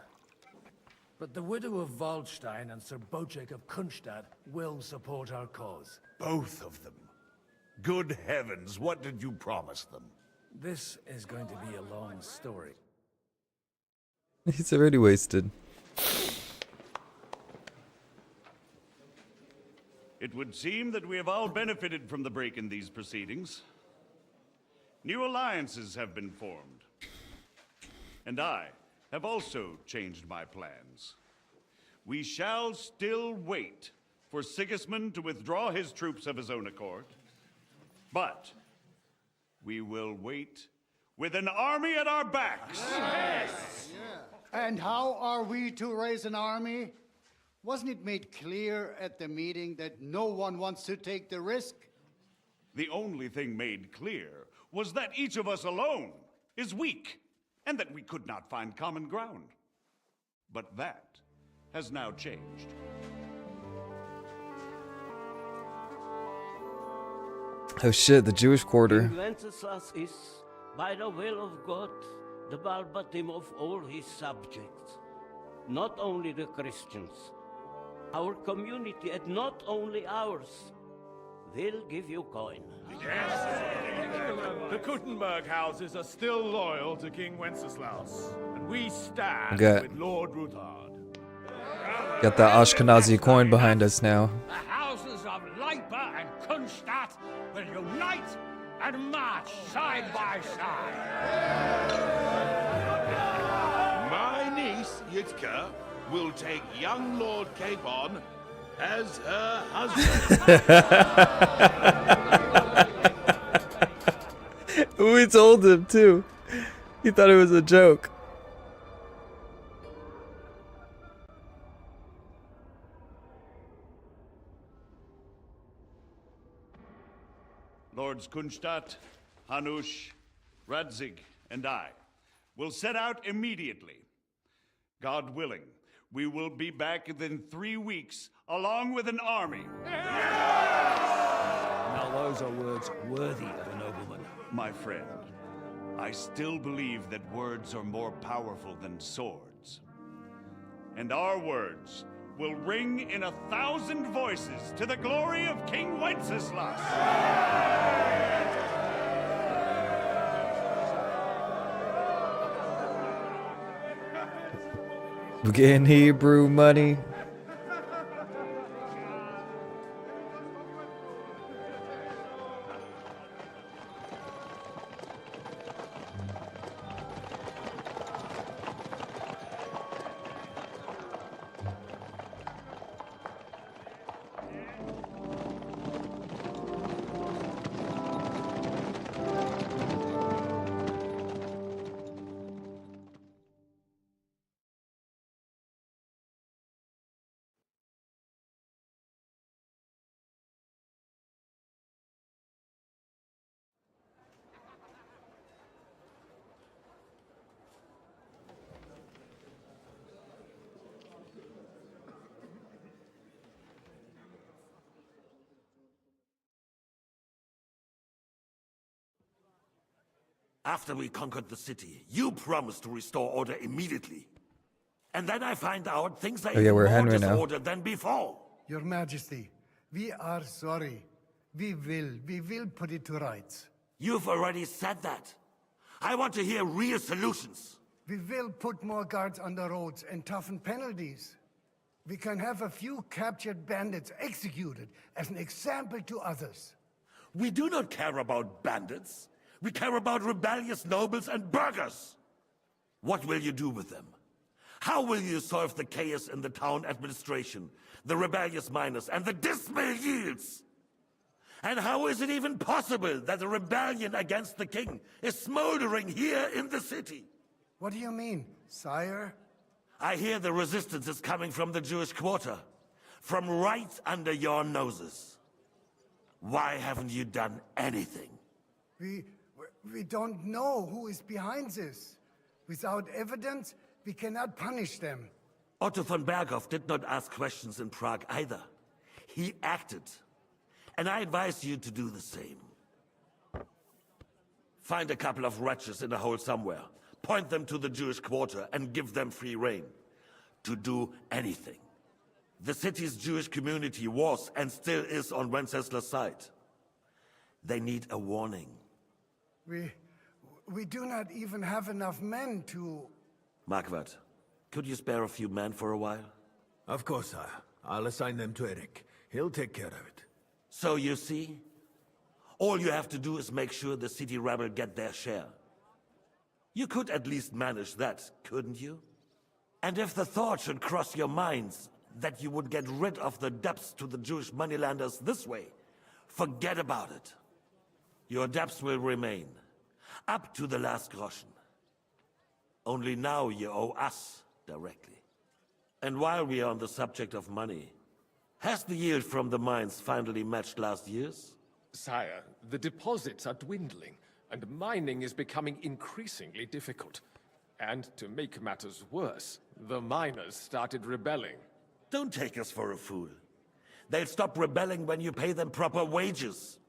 Speaker 2: But the widow of Waldstein and Sir Bocek of Kunstad will support our cause.
Speaker 7: Both of them. Good heavens, what did you promise them?
Speaker 2: This is going to be a long story.
Speaker 1: He's already wasted.
Speaker 7: It would seem that we have all benefited from the break in these proceedings. New alliances have been formed. And I have also changed my plans. We shall still wait for Sigismund to withdraw his troops of his own accord. But we will wait with an army at our backs.
Speaker 5: Yes. And how are we to raise an army? Wasn't it made clear at the meeting that no one wants to take the risk?
Speaker 7: The only thing made clear was that each of us alone is weak, and that we could not find common ground. But that has now changed.
Speaker 1: Oh shit, the Jewish quarter.
Speaker 3: King Wenceslas is, by the will of God, the Balbatim of all his subjects. Not only the Christians, our community, and not only ours. They'll give you coin.
Speaker 20: The Kuttenberg houses are still loyal to King Wenceslaus, and we stand
Speaker 1: Okay.
Speaker 20: with Lord Ruthard.
Speaker 1: Got that Ashkenazi coin behind us now.
Speaker 9: The houses of Leipa and Kunstadt will unite and march side by side.
Speaker 16: My niece, Yitka, will take young Lord Capon as her husband.
Speaker 1: We told him too. He thought it was a joke.
Speaker 7: Lords Kunstadt, Hanush, Radzig, and I will set out immediately. God willing, we will be back within 3 weeks, along with an army.
Speaker 9: Now those are words worthy of a nobleman.
Speaker 7: My friend, I still believe that words are more powerful than swords. And our words will ring in 1,000 voices to the glory of King Wenceslas.
Speaker 1: We're getting Hebrew money.
Speaker 21: After we conquered the city, you promised to restore order immediately. And then I find out things are
Speaker 1: Oh, yeah, we're
Speaker 21: even more
Speaker 1: Henry now.
Speaker 21: disordered than before.
Speaker 5: Your Majesty, we are sorry. We will put it to rights.
Speaker 21: You've already said that. I want to hear real solutions.
Speaker 5: We will put more guards on the roads and toughen penalties. We can have a few captured bandits executed as an example to others.
Speaker 21: We do not care about bandits. We care about rebellious nobles and burghers. What will you do with them? How will you solve the chaos in the town administration, the rebellious miners, and the dismal yields? And how is it even possible that a rebellion against the king is smoldering here in the city?
Speaker 5: What do you mean, sire?
Speaker 21: I hear the resistance is coming from the Jewish quarter, from right under your noses. Why haven't you done anything?
Speaker 5: We don't know who is behind this. Without evidence, we cannot punish them.
Speaker 21: Otto von Berghoff did not ask questions in Prague either. He acted. And I advise you to do the same. Find a couple of wretches in a hole somewhere, point them to the Jewish quarter, and give them free rein to do anything. The city's Jewish community was and still is on Wencesla's side. They need a warning.
Speaker 5: We do not even have enough men to...
Speaker 21: Marquardt, could you spare a few men for a while?
Speaker 13: Of course, sire. I'll assign them to Eric. He'll take care of it.
Speaker 21: So you see, all you have to do is make sure the city rebel get their share. You could at least manage that, couldn't you? And if the thought should cross your minds that you would get rid of the debts to the Jewish moneylenders this way, forget about it. Your debts will remain, up to the last groschen. Only now you owe us directly. And while we are on the subject of money, has the yield from the mines finally matched last year's?
Speaker 4: Sire, the deposits are dwindling, and mining is becoming increasingly difficult. And to make matters worse, the miners started rebelling.
Speaker 21: Don't take us for a fool. They'll stop rebelling when you pay them proper wages.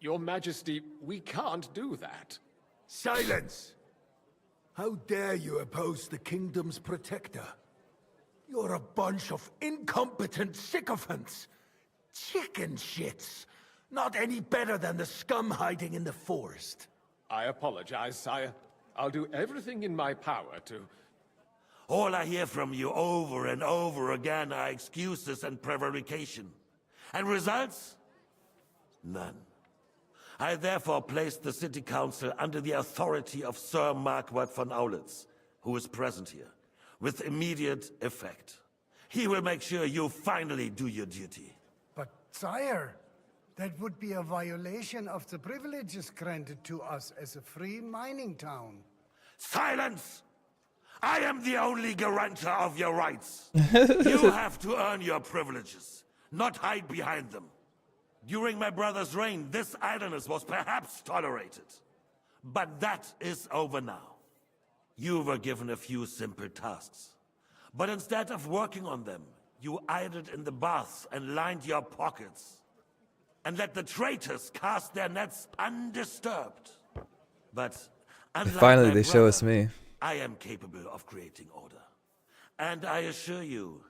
Speaker 4: Your Majesty, we can't do that.
Speaker 22: Silence! How dare you oppose the kingdom's protector? You're a bunch of incompetent sycophants. Chicken shits. Not any better than the scum hiding in the forest.
Speaker 4: I apologize, sire. I'll do everything in my power to...
Speaker 21: All I hear from you over and over again are excuses and prevarication. And results? None. I therefore placed the city council under the authority of Sir Marquardt von Aulitz, who is present here, with immediate effect. He will make sure you finally do your duty.
Speaker 5: But, sire, that would be a violation of the privileges granted to us as a free mining town.
Speaker 21: Silence! I am the only guarantor of your rights. You have to earn your privileges, not hide behind them. During my brother's reign, this idleness was perhaps tolerated. But that is over now. You were given a few simple tasks. But instead of working on them, you idled in the baths and lined your pockets. And let the traitors cast their nets undisturbed. But unlike
Speaker 1: Finally,
Speaker 21: my
Speaker 1: they show us
Speaker 21: brother,
Speaker 1: me.
Speaker 21: I am capable of creating order. And I assure you,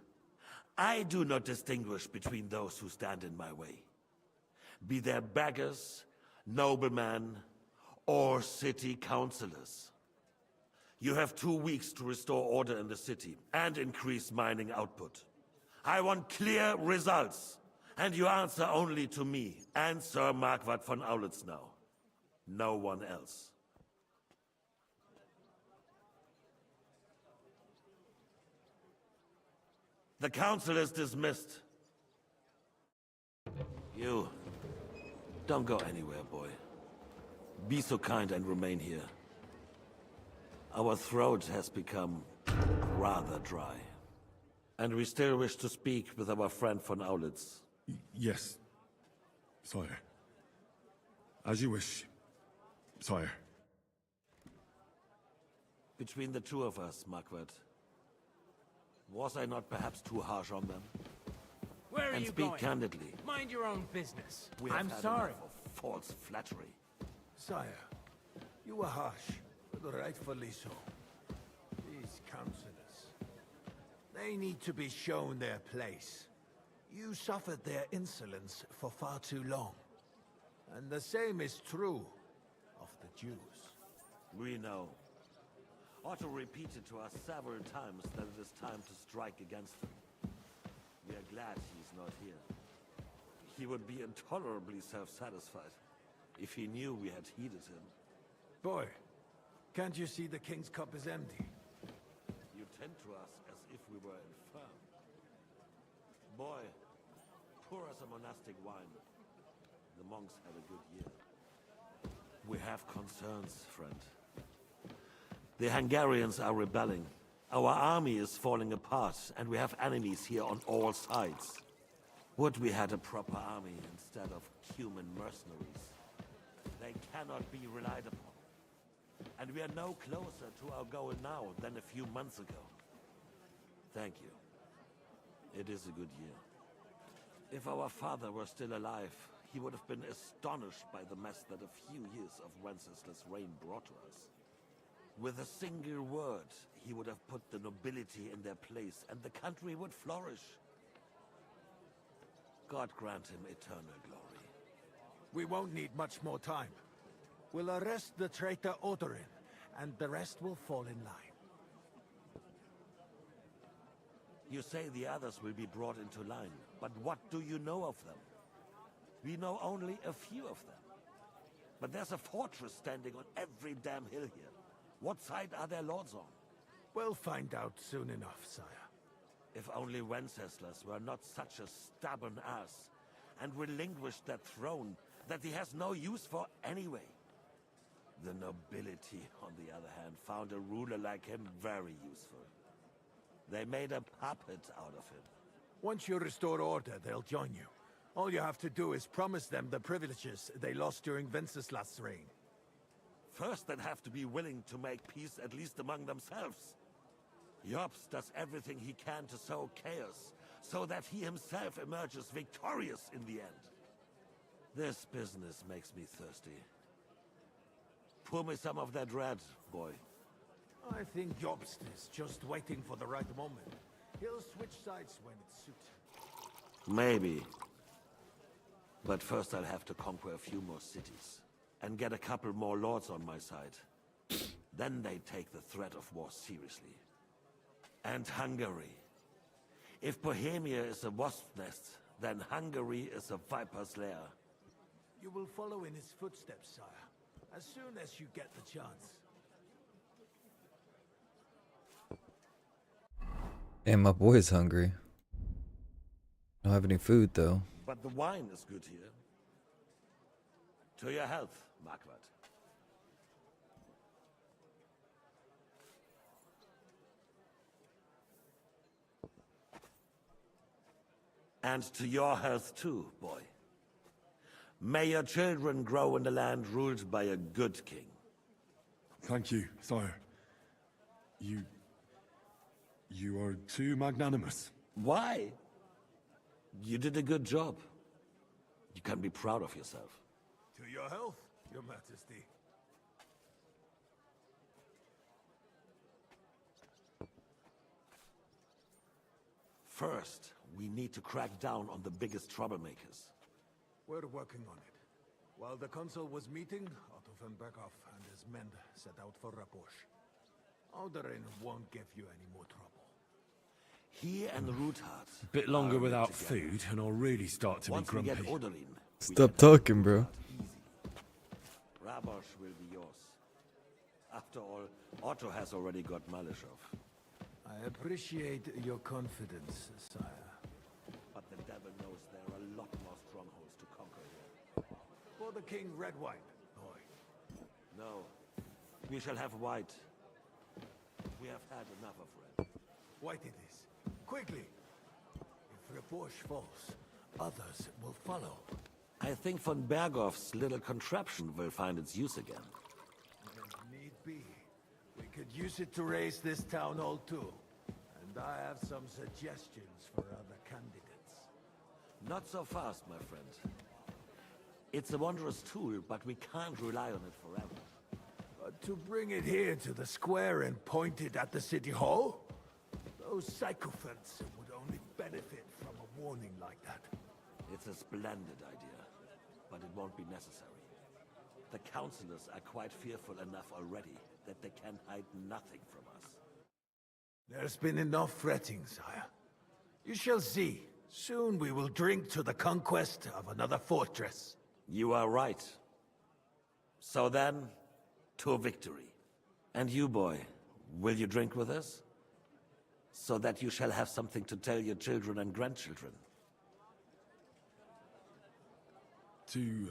Speaker 21: I do not distinguish between those who stand in my way. Be they beggars, noblemen, or city councillors. You have 2 weeks to restore order in the city and increase mining output. I want clear results, and you answer only to me and Sir Marquardt von Aulitz now. No one else. The council is dismissed. You, don't go anywhere, boy. Be so kind and remain here. Our throat has become rather dry. And we still wish to speak with our friend von Aulitz.
Speaker 23: Yes, sire. As you wish, sire.
Speaker 21: Between the two of us, Marquardt, was I not perhaps too harsh on them?
Speaker 9: Where are
Speaker 21: and
Speaker 9: you
Speaker 21: speak
Speaker 9: going?
Speaker 21: candidly.
Speaker 9: Mind your own business.
Speaker 21: We have
Speaker 9: I'm
Speaker 21: had
Speaker 9: sorry.
Speaker 21: enough of false flattery.
Speaker 22: Sire, you were harsh, but rightfully so. These councillors, they need to be shown their place. You suffered their insolence for far too long.
Speaker 19: And the same is true of the Jews.
Speaker 21: We know. Otto repeated to us several times that it is time to strike against them. We are glad he's not here. He would be intolerably self-satisfied if he knew we had heeded him.
Speaker 19: Boy, can't you see the king's cup is empty?
Speaker 21: You tend to us as if we were infirm. Boy, pour us a monastic wine. The monks had a good year. We have concerns, friend. The Hungarians are rebelling. Our army is falling apart, and we have enemies here on all sides. Would we had a proper army instead of human mercenaries? They cannot be relied upon. And we are no closer to our goal now than a few months ago. Thank you. It is a good year. If our father were still alive, he would have been astonished by the mess that a few years of Wenceslas' reign brought to us. With a single word, he would have put the nobility in their place, and the country would flourish. God grant him eternal glory.
Speaker 19: We won't need much more time. We'll arrest the traitor Odorin, and the rest will fall in line.
Speaker 21: You say the others will be brought into line, but what do you know of them? We know only a few of them. But there's a fortress standing on every damn hill here. What side are their lords on?
Speaker 19: We'll find out soon enough, sire.
Speaker 21: If only Wenceslas were not such a stubborn ass, and relinquished that throne that he has no use for anyway. The nobility, on the other hand, found a ruler like him very useful. They made a puppet out of him.
Speaker 19: Once you restore order, they'll join you. All you have to do is promise them the privileges they lost during Wenceslas' reign.
Speaker 21: First, they'd have to be willing to make peace at least among themselves. Jobst does everything he can to sow chaos, so that he himself emerges victorious in the end. This business makes me thirsty. Pour me some of that red, boy.
Speaker 19: I think Jobst is just waiting for the right moment. He'll switch sides when it suits him.
Speaker 21: Maybe. But first I'll have to conquer a few more cities. And get a couple more lords on my side. Then they take the threat of war seriously. And Hungary. If Bohemia is a wasp's nest, then Hungary is a viper's lair.
Speaker 19: You will follow in his footsteps, sire, as soon as you get the chance.
Speaker 1: And my boy's hungry. Don't have any food though.
Speaker 21: But the wine is good here. To your health, Marquardt. And to your health too, boy. May your children grow in a land ruled by a good king.
Speaker 23: Thank you, sire. You are too magnanimous.
Speaker 21: Why? You did a good job. You can be proud of yourself.
Speaker 19: To your health, your majesty.
Speaker 21: First, we need to crack down on the biggest troublemakers.
Speaker 19: We're working on it. While the consul was meeting, Otto von Berghoff and his men set out for Raposh. Odorin won't give you any more trouble.
Speaker 21: He and Ruthard.
Speaker 12: A bit longer
Speaker 21: are
Speaker 12: without
Speaker 21: together.
Speaker 12: food, and I'll really start to
Speaker 21: Once
Speaker 12: be grumpy.
Speaker 21: we get Odorin,
Speaker 1: Stop talking, bro.
Speaker 21: Rabosh will be yours. After all, Otto has already got Malishov.
Speaker 19: I appreciate your confidence, sire.
Speaker 21: But the devil knows there are a lot more strongholds to conquer here.
Speaker 19: For the king, red wine, boy.
Speaker 21: No, we shall have white. We have had enough of red.
Speaker 19: White it is. Quickly! If Raposh falls, others will follow.
Speaker 21: I think von Berghoff's little contraption will find its use again.
Speaker 19: If need be, we could use it to raise this town hall too. And I have some suggestions for other candidates.
Speaker 21: Not so fast, my friend. It's a wondrous tool, but we can't rely on it forever.
Speaker 19: But to bring it here to the square and point it at the city hall? Those sycophants would only benefit from a warning like that.
Speaker 21: It's a splendid idea. but it won't be necessary. The councillors are quite fearful enough already that they can hide nothing from us.
Speaker 19: There's been enough fretting, sire. You shall see. Soon we will drink to the conquest of another fortress.
Speaker 21: You are right. So then, to victory. And you, boy, will you drink with us? So that you shall have something to tell your children and grandchildren.
Speaker 23: To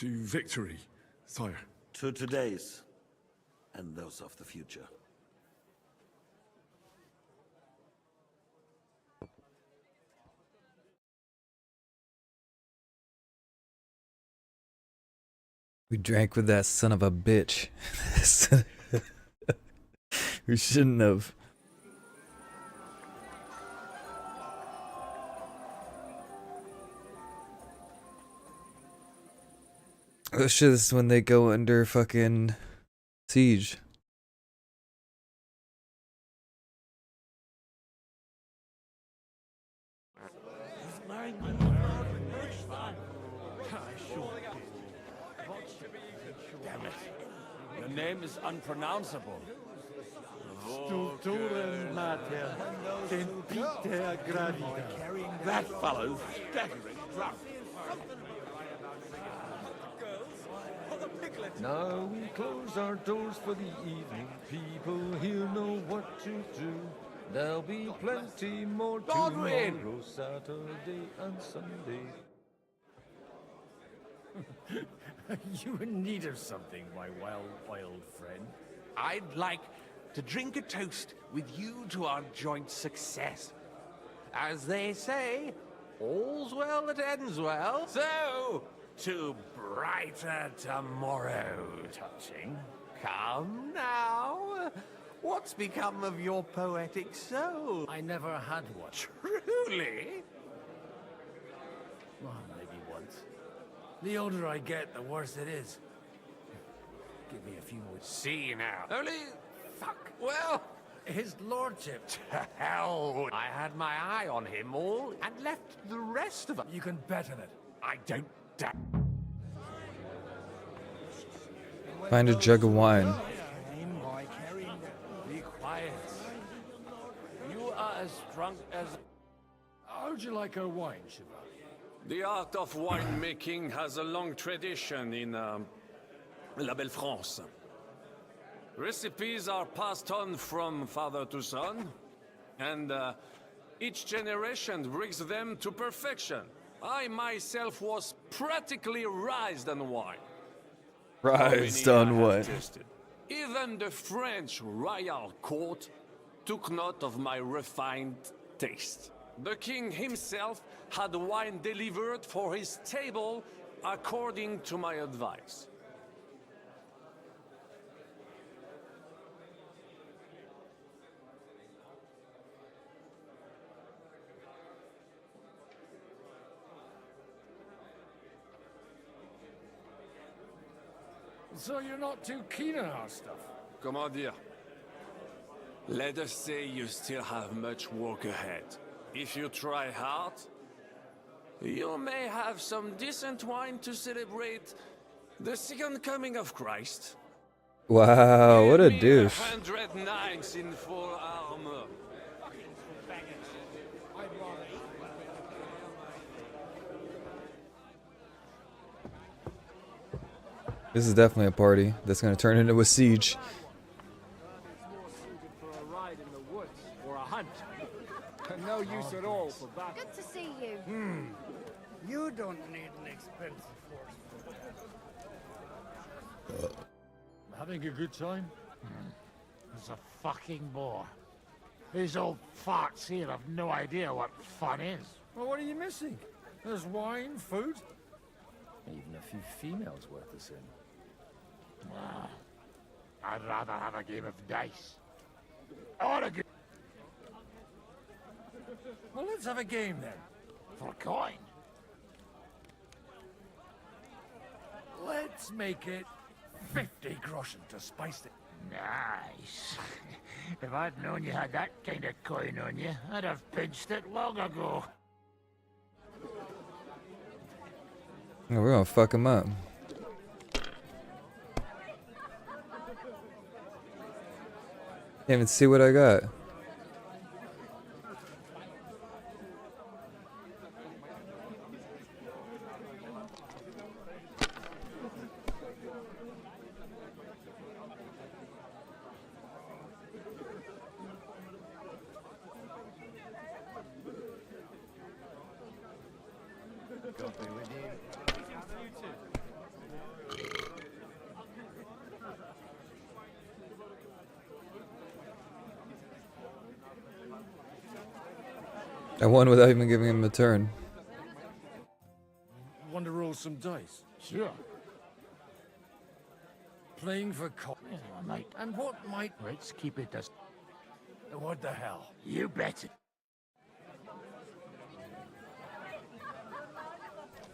Speaker 23: victory, sire.
Speaker 21: To today's, and those of the future.
Speaker 1: We drank with that son of a bitch. We shouldn't have. This is when they go under fucking siege.
Speaker 12: Damn it. Your name is unpronounceable.
Speaker 16: That fellow's staggering drunk.
Speaker 8: Now we close our doors for the evening. People here know what to do. There'll be plenty more
Speaker 12: Godwin!
Speaker 8: tomorrow, Saturday and Sunday.
Speaker 2: You in need of something, my wild friend?
Speaker 6: I'd like to drink a toast with you to our joint success. As they say, all's well that ends well. So, to brighter tomorrow. Touching. Come now. What's become of your poetic soul?
Speaker 2: I never had one.
Speaker 6: Truly?
Speaker 2: Well, maybe once. The older I get, the worse it is. Give me a few words.
Speaker 6: See now. Only, fuck, well...
Speaker 2: His lordship.
Speaker 6: To hell. I had my eye on him all and left the rest of them.
Speaker 2: You can bet on it.
Speaker 6: I don't doubt.
Speaker 1: Find a jug of wine.
Speaker 2: Be quiet.
Speaker 12: You are as drunk as...
Speaker 2: How'd you like our wine, Shiva?
Speaker 20: The art of winemaking has a long tradition in La Belle France. Recipes are passed on from father to son, and each generation brings them to perfection. I myself was practically raised on wine.
Speaker 1: Raised
Speaker 20: How many
Speaker 1: on
Speaker 20: I have
Speaker 1: what?
Speaker 20: tasted. Even the French royal court took note of my refined taste. The king himself had wine delivered for his table according to my advice.
Speaker 2: So you're not too keen on our stuff?
Speaker 20: Comment dire? Let us say you still have much work ahead. If you try hard, you may have some decent wine to celebrate the second coming of Christ.
Speaker 1: Wow, what a
Speaker 20: Give me
Speaker 1: douche.
Speaker 20: 100 knights in full armor.
Speaker 1: This is definitely a party that's gonna turn into a siege.
Speaker 9: For a ride in the woods or a hunt. And no use at all for battle.
Speaker 10: Good to see you.
Speaker 5: You don't need an expensive horse.
Speaker 2: Having a good time?
Speaker 9: It's a fucking bore. These old farts here have no idea what fun is.
Speaker 2: Well, what are you missing? There's wine, food.
Speaker 9: Even a few females worth the sin. I'd rather have a game of dice. Or a game.
Speaker 2: Well, let's have a game then.
Speaker 9: For coin.
Speaker 2: Let's make it 50 groschen to spice it.
Speaker 9: Nice. If I'd known you had that kind of coin on you, I'd have pinched it long ago.
Speaker 1: Oh, we're gonna fuck him up. Can't even see what I got. I won without even giving him a turn.
Speaker 2: Want to roll some dice?
Speaker 9: Sure.
Speaker 2: Playing for
Speaker 9: Yeah, mate.
Speaker 2: And what might...
Speaker 9: Let's keep it as...
Speaker 2: What the hell?
Speaker 9: You bet it.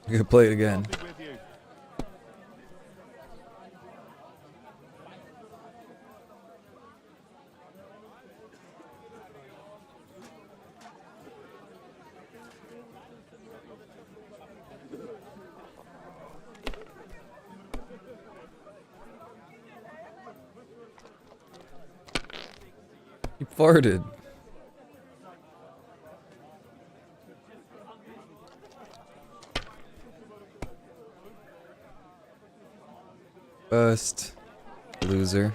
Speaker 1: You can play it again. He farted. Bust. Loser.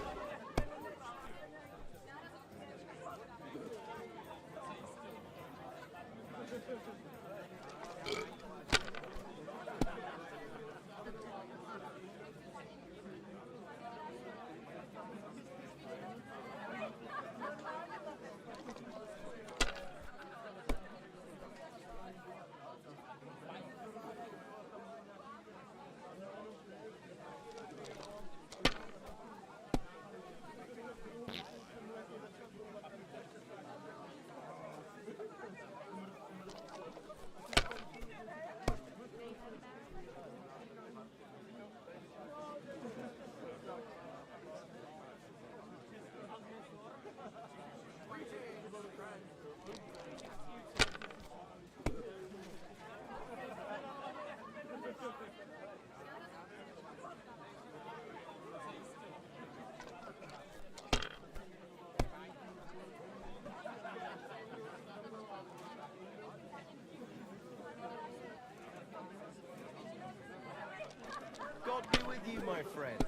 Speaker 12: God be with you, my friend.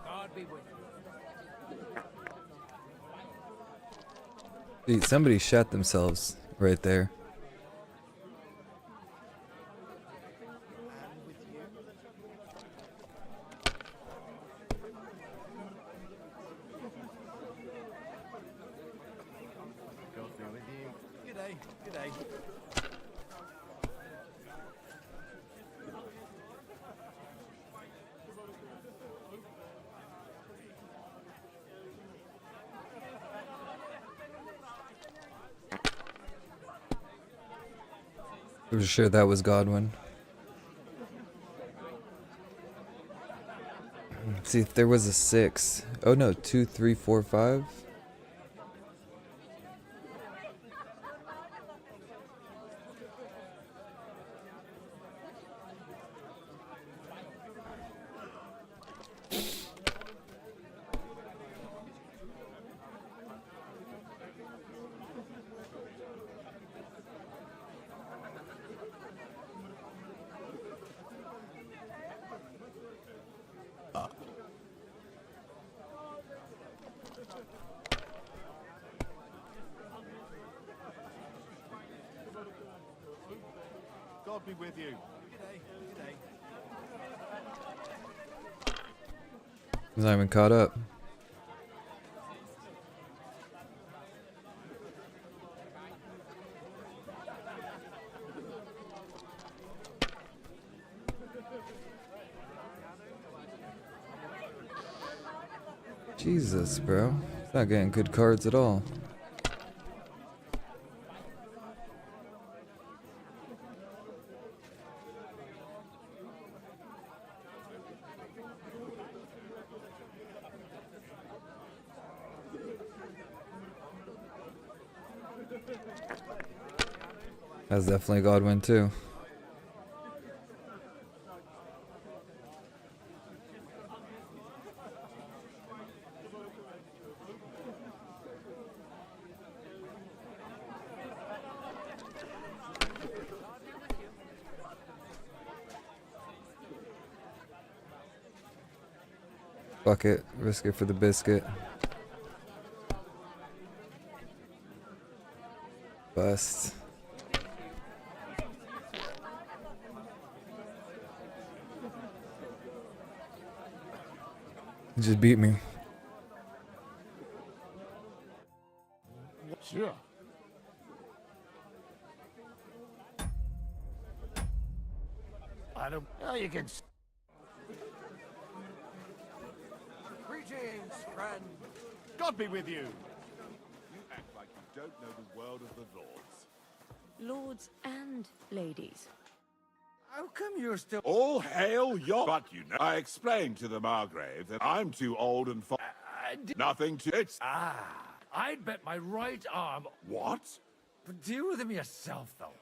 Speaker 2: God be with you.
Speaker 1: Dude, somebody shot themselves right there.
Speaker 12: God be with you. G'day, g'day.
Speaker 1: I'm sure that was Godwin. Let's see if there was a 6. Oh no, 2, 3, 4, 5.
Speaker 12: God be with you. G'day, g'day.
Speaker 1: He's not even caught up. Jesus, bro. He's not getting good cards at all. That's definitely Godwin too. Fuck it. Risk it for the biscuit. Bust. You just beat me.
Speaker 2: Sure. I don't. Oh, you can.
Speaker 16: Greetings, friend. God be with you. You act like you don't know the world of the lords.
Speaker 11: Lords and ladies.
Speaker 2: How come you're still?
Speaker 16: All hail your... But you know, I explained to the Margrave that I'm too old and nothing to... It's...
Speaker 2: I'd bet my right arm.
Speaker 16: What?
Speaker 2: But deal with him yourself, though.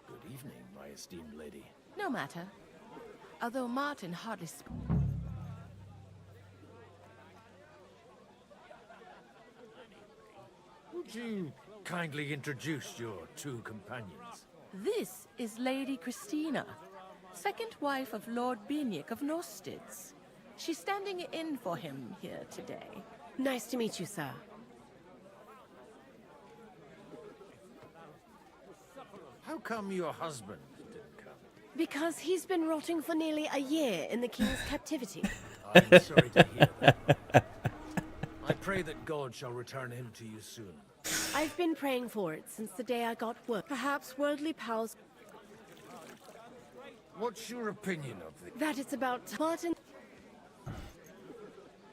Speaker 2: Good evening, my esteemed lady.
Speaker 10: No matter. Although Martin hardly
Speaker 2: Would you kindly introduce your two companions?
Speaker 10: This is Lady Christina, second wife of Lord Binic of Norsteds. She's standing in for him here today.
Speaker 14: Nice to meet you, sir.
Speaker 2: How come your husband didn't come?
Speaker 14: Because he's been rotting for nearly a year in the king's captivity.
Speaker 2: I'm sorry to hear that. I pray that God shall return him to you soon.
Speaker 14: I've been praying for it since the day I got word. Perhaps worldly powers...
Speaker 2: What's your opinion of the...
Speaker 14: That it's about Martin...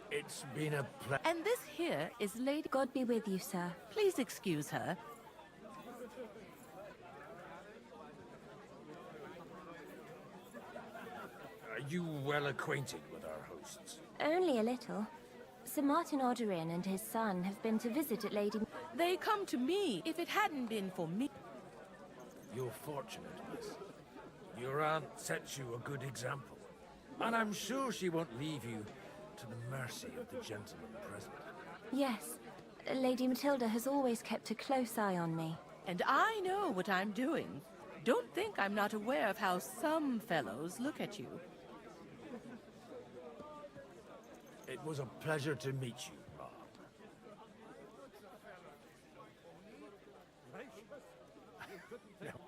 Speaker 2: It's been a pleasure.
Speaker 10: And this here is Lady...
Speaker 11: God be with you, sir.
Speaker 10: Please excuse her.
Speaker 2: Are you well acquainted with our hosts?
Speaker 11: Only a little. Sir Martin Oderin and his son have been to visit at Lady...
Speaker 10: They come to me. If it hadn't been for me...
Speaker 2: You're fortunate, miss. Your aunt sets you a good example. And I'm sure she won't leave you to the mercy of the gentleman present.
Speaker 11: Yes. Lady Matilda has always kept a close eye on me.
Speaker 10: And I know what I'm doing. Don't think I'm not aware of how some fellows look at you.
Speaker 2: It was a pleasure to meet you, Mom.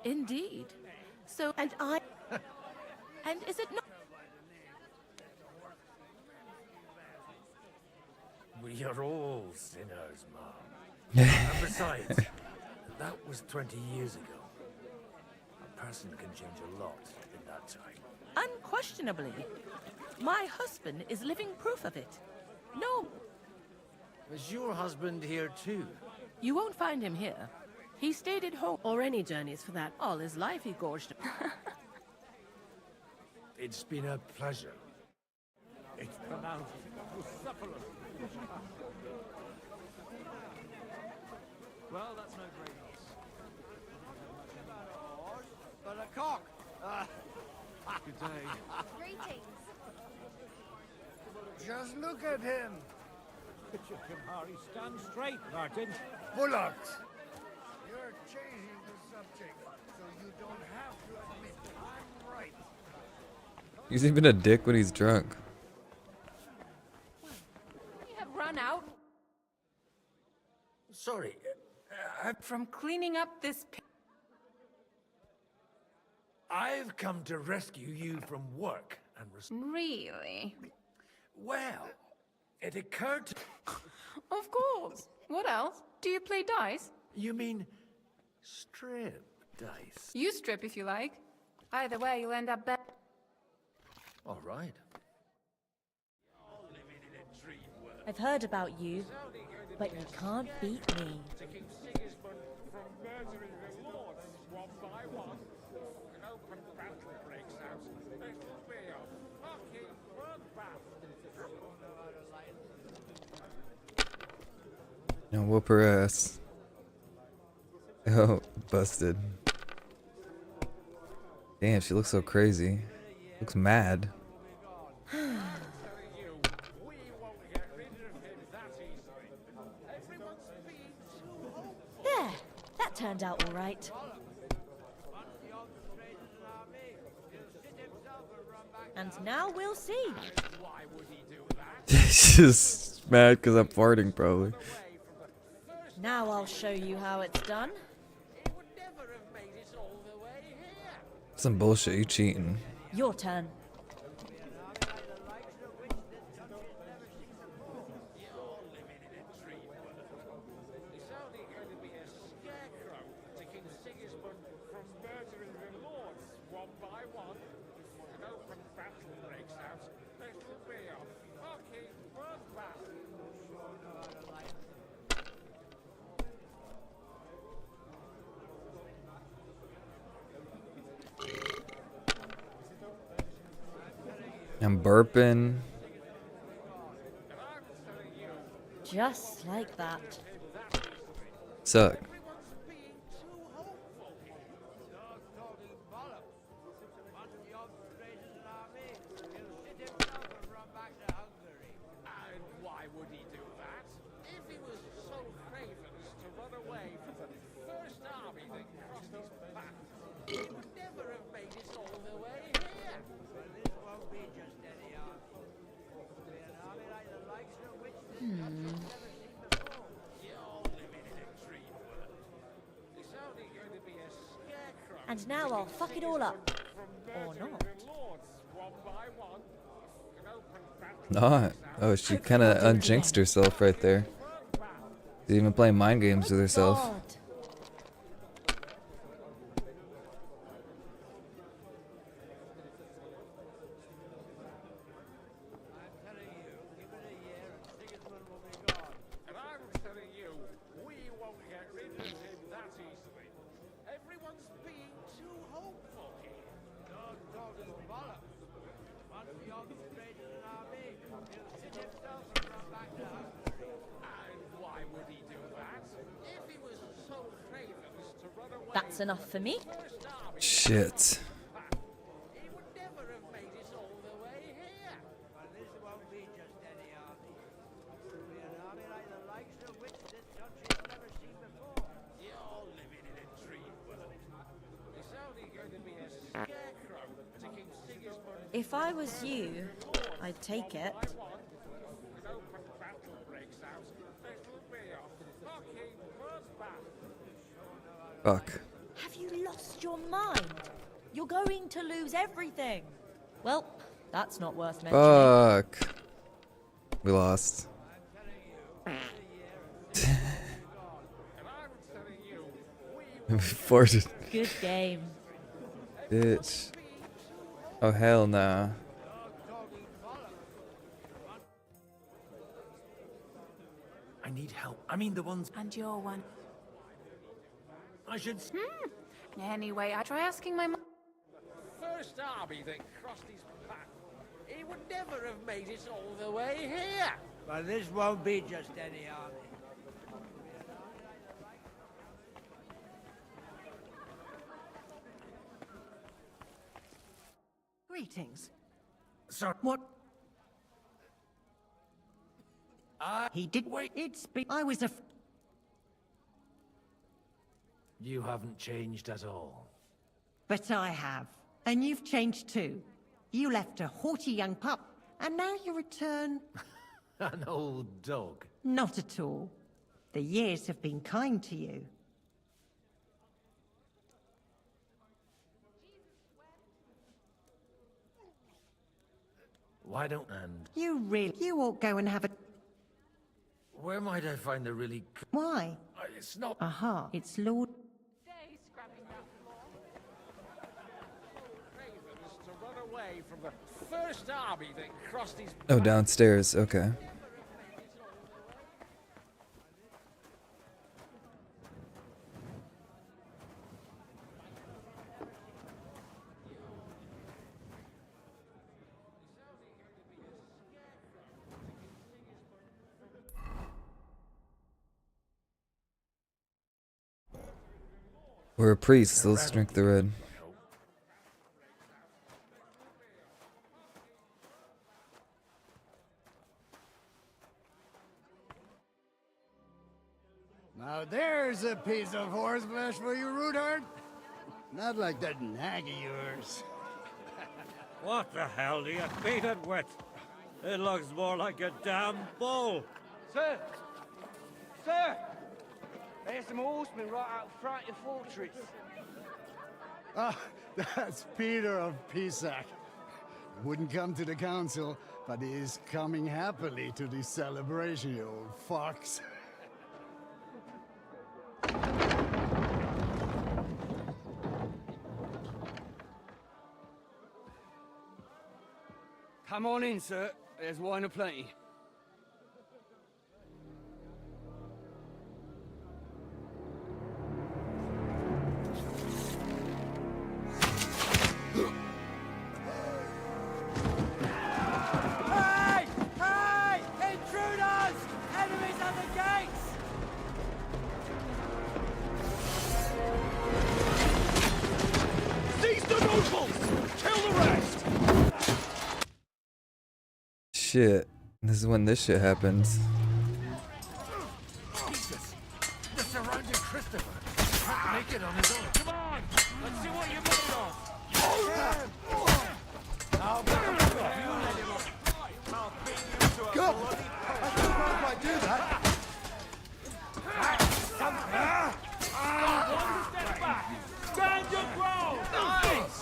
Speaker 10: Indeed. So, and I... And is it not...
Speaker 2: We are all sinners, Mom. And besides, that was 20 years ago. A person can change a lot in that time.
Speaker 10: Unquestionably. My husband is living proof of it. No.
Speaker 2: Is your husband here too?
Speaker 10: You won't find him here. He stayed at home.
Speaker 14: Or any journeys for that.
Speaker 10: All his life he gorged.
Speaker 2: It's been a pleasure.
Speaker 19: It's pronounced
Speaker 12: Well, that's no great news. But a cock!
Speaker 19: Good day.
Speaker 14: Greetings.
Speaker 5: Just look at him.
Speaker 9: Harry, stand straight, Martin.
Speaker 5: Bullocks. You're changing the subject, so you don't have to admit I'm right.
Speaker 1: He's even a dick when he's drunk.
Speaker 10: We have run out.
Speaker 2: Sorry,
Speaker 10: From cleaning up this...
Speaker 2: I've come to rescue you from work and
Speaker 15: Really?
Speaker 2: Well, it occurred to...
Speaker 15: Of course. What else? Do you play dice?
Speaker 2: You mean strip dice?
Speaker 15: You strip if you like. Either way, you'll end up back.
Speaker 2: All right.
Speaker 17: I've heard about you, but you can't beat me.
Speaker 1: Now whoop her ass. Oh, busted. Damn, she looks so crazy. Looks mad.
Speaker 17: There, that turned out all right. And now we'll see.
Speaker 1: She's just mad because I'm farting, probably.
Speaker 17: Now I'll show you how it's done.
Speaker 1: Some bullshit, you cheating.
Speaker 17: Your turn.
Speaker 1: I'm burping.
Speaker 17: Just like that.
Speaker 1: Suck.
Speaker 2: Why would he do that? If he was so craven as to run away from the first army that crossed his path, he would never have made it all the way here. This won't be just any army. It'll be an army like the likes of which this country's never seen before. You're living in a dream world. It's only going to be a scarecrow.
Speaker 17: And now I'll fuck it all up. Or not.
Speaker 1: Not. Oh, she kind of unjinxed herself right there. She's even playing mind games with herself.
Speaker 17: God.
Speaker 2: And I'm telling you, we won't get rid of him that easily. Everyone's being too hopeful here. Don't talk as bollocks. Once the orchestrated an army, he'll sit himself and run back to Hungary. And why would he do that? If he was so craven as to run away...
Speaker 17: That's enough for me.
Speaker 1: Shit.
Speaker 2: He would never have made it all the way here. But this won't be just any army. It'll be an army like the likes of which this country's never seen before. You're living in a dream world. It's only going to be a scarecrow to King Sigismund.
Speaker 17: If I was you, I'd take it.
Speaker 2: An open battle breaks out. It'll be a fucking bloodbath.
Speaker 1: Fuck.
Speaker 17: Have you lost your mind? You're going to lose everything. Well, that's not worth mentioning.
Speaker 1: Fuck. We lost. We farted.
Speaker 17: Good game.
Speaker 1: Bitch. Oh, hell nah.
Speaker 2: I need help. I mean the ones...
Speaker 15: And you're one.
Speaker 2: I should...
Speaker 15: Anyway, I try asking my mom.
Speaker 2: First army that crossed his path. He would never have made it all the way here. But this won't be just any army.
Speaker 18: Greetings.
Speaker 2: Sir,
Speaker 18: What? He did. Wait. It's been. I was a.
Speaker 2: You haven't changed at all.
Speaker 18: But I have. And you've changed too. You left a haughty young pup, and now you return.
Speaker 2: An old dog.
Speaker 18: Not at all. The years have been kind to you.
Speaker 2: Why don't... And
Speaker 18: You won't go and have a...
Speaker 2: where might I find a really...
Speaker 18: Why?
Speaker 2: It's not...
Speaker 18: Aha, it's Lord...
Speaker 8: To run away from the first army that crossed his...
Speaker 1: Oh, downstairs. Okay. We're a priest. Let's drink the red.
Speaker 5: Now there's a piece of horseflesh for you, Rootard. Not like that nag of yours.
Speaker 8: What the hell do you beat it with? It looks more like a damn bull.
Speaker 3: Sir! Sir! There's some horsemen right out front of the fortress.
Speaker 5: Ah, that's Peter of Pisac. Wouldn't come to the council, but he is coming happily to the celebration, you old fox.
Speaker 3: Come on in, sir. There's wine aplenty.
Speaker 8: Hey! Hey! Intruders! Enemies at the gates!
Speaker 4: Seize the nobles! Kill the rest!
Speaker 1: Shit. This is when this shit happens.
Speaker 2: Jesus! They're surrounding Christopher. Can't make it on his own. Come on! Let's see what you're made of!
Speaker 8: I'll get him. You let him off. I'll beat you to a
Speaker 5: Go!
Speaker 8: bloody
Speaker 5: I still can't quite do that.
Speaker 8: One step back. Stand your ground. Nice.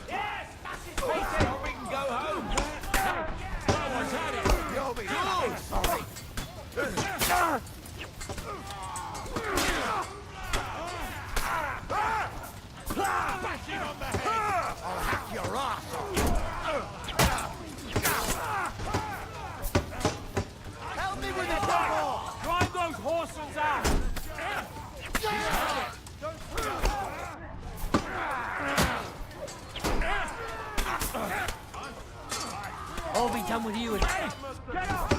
Speaker 8: Yes, that's it. Face it, or we can go home. No one's had it. You'll be sorry. Bashing on the head. I'll hack your ass off. Help me with it, Bravo! Drive those horses out!
Speaker 3: I'll be done with you in...
Speaker 8: Get up!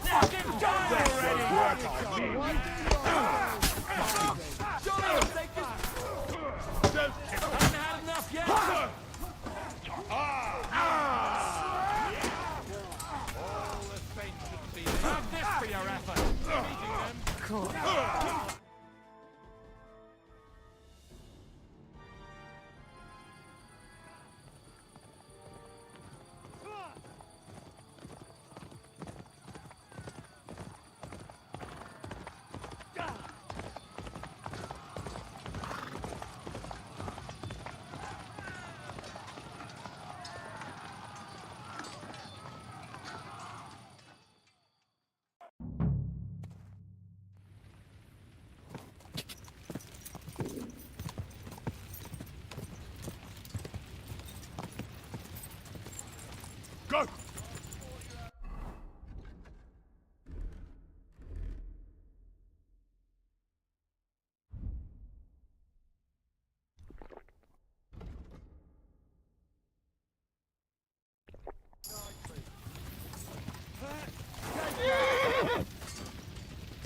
Speaker 8: Fucking die already! Haven't had enough yet? Have this for your effort. Beating them. Cool.
Speaker 4: Go!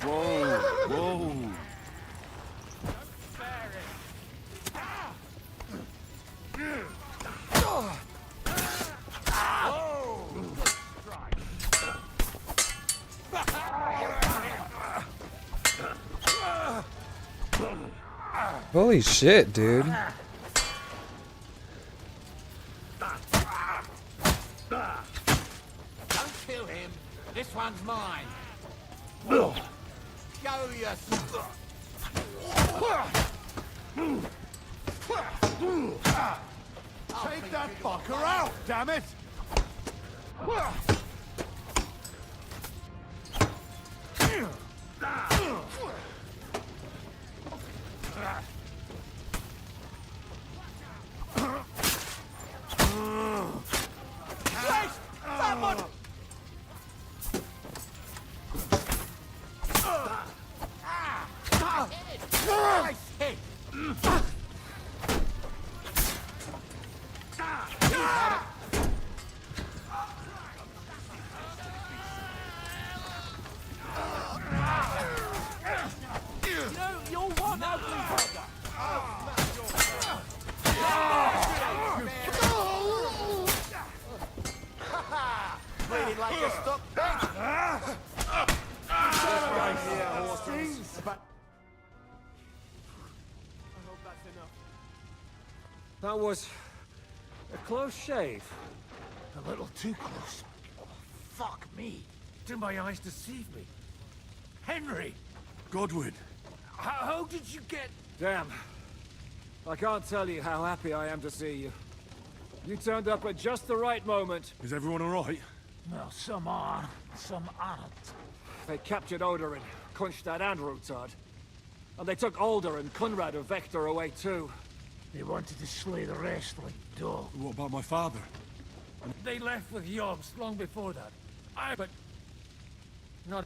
Speaker 21: Whoa, whoa.
Speaker 1: Holy shit, dude.
Speaker 3: Go, you
Speaker 19: Take that fucker out, damn it!
Speaker 3: Someone! Nice hit!
Speaker 9: You're one ugly bugger.
Speaker 3: Bleeding like a stuck pig!
Speaker 19: Stings, but...
Speaker 2: That was a close shave.
Speaker 3: A little too close. Oh, fuck me. Did my eyes deceive me? Henry!
Speaker 23: Godwin!
Speaker 3: How did you get...
Speaker 2: Damn. I can't tell you how happy I am to see you. You turned up at just the right moment.
Speaker 23: Is everyone alright?
Speaker 3: Well, some are, some aren't.
Speaker 2: They captured Odorin, Kunstad and Rutard. And they took Alder and Kunrad of Vector away too.
Speaker 3: They wanted to slay the rest like dogs.
Speaker 23: What about my father?
Speaker 2: They left with Yobs long before that. But... not...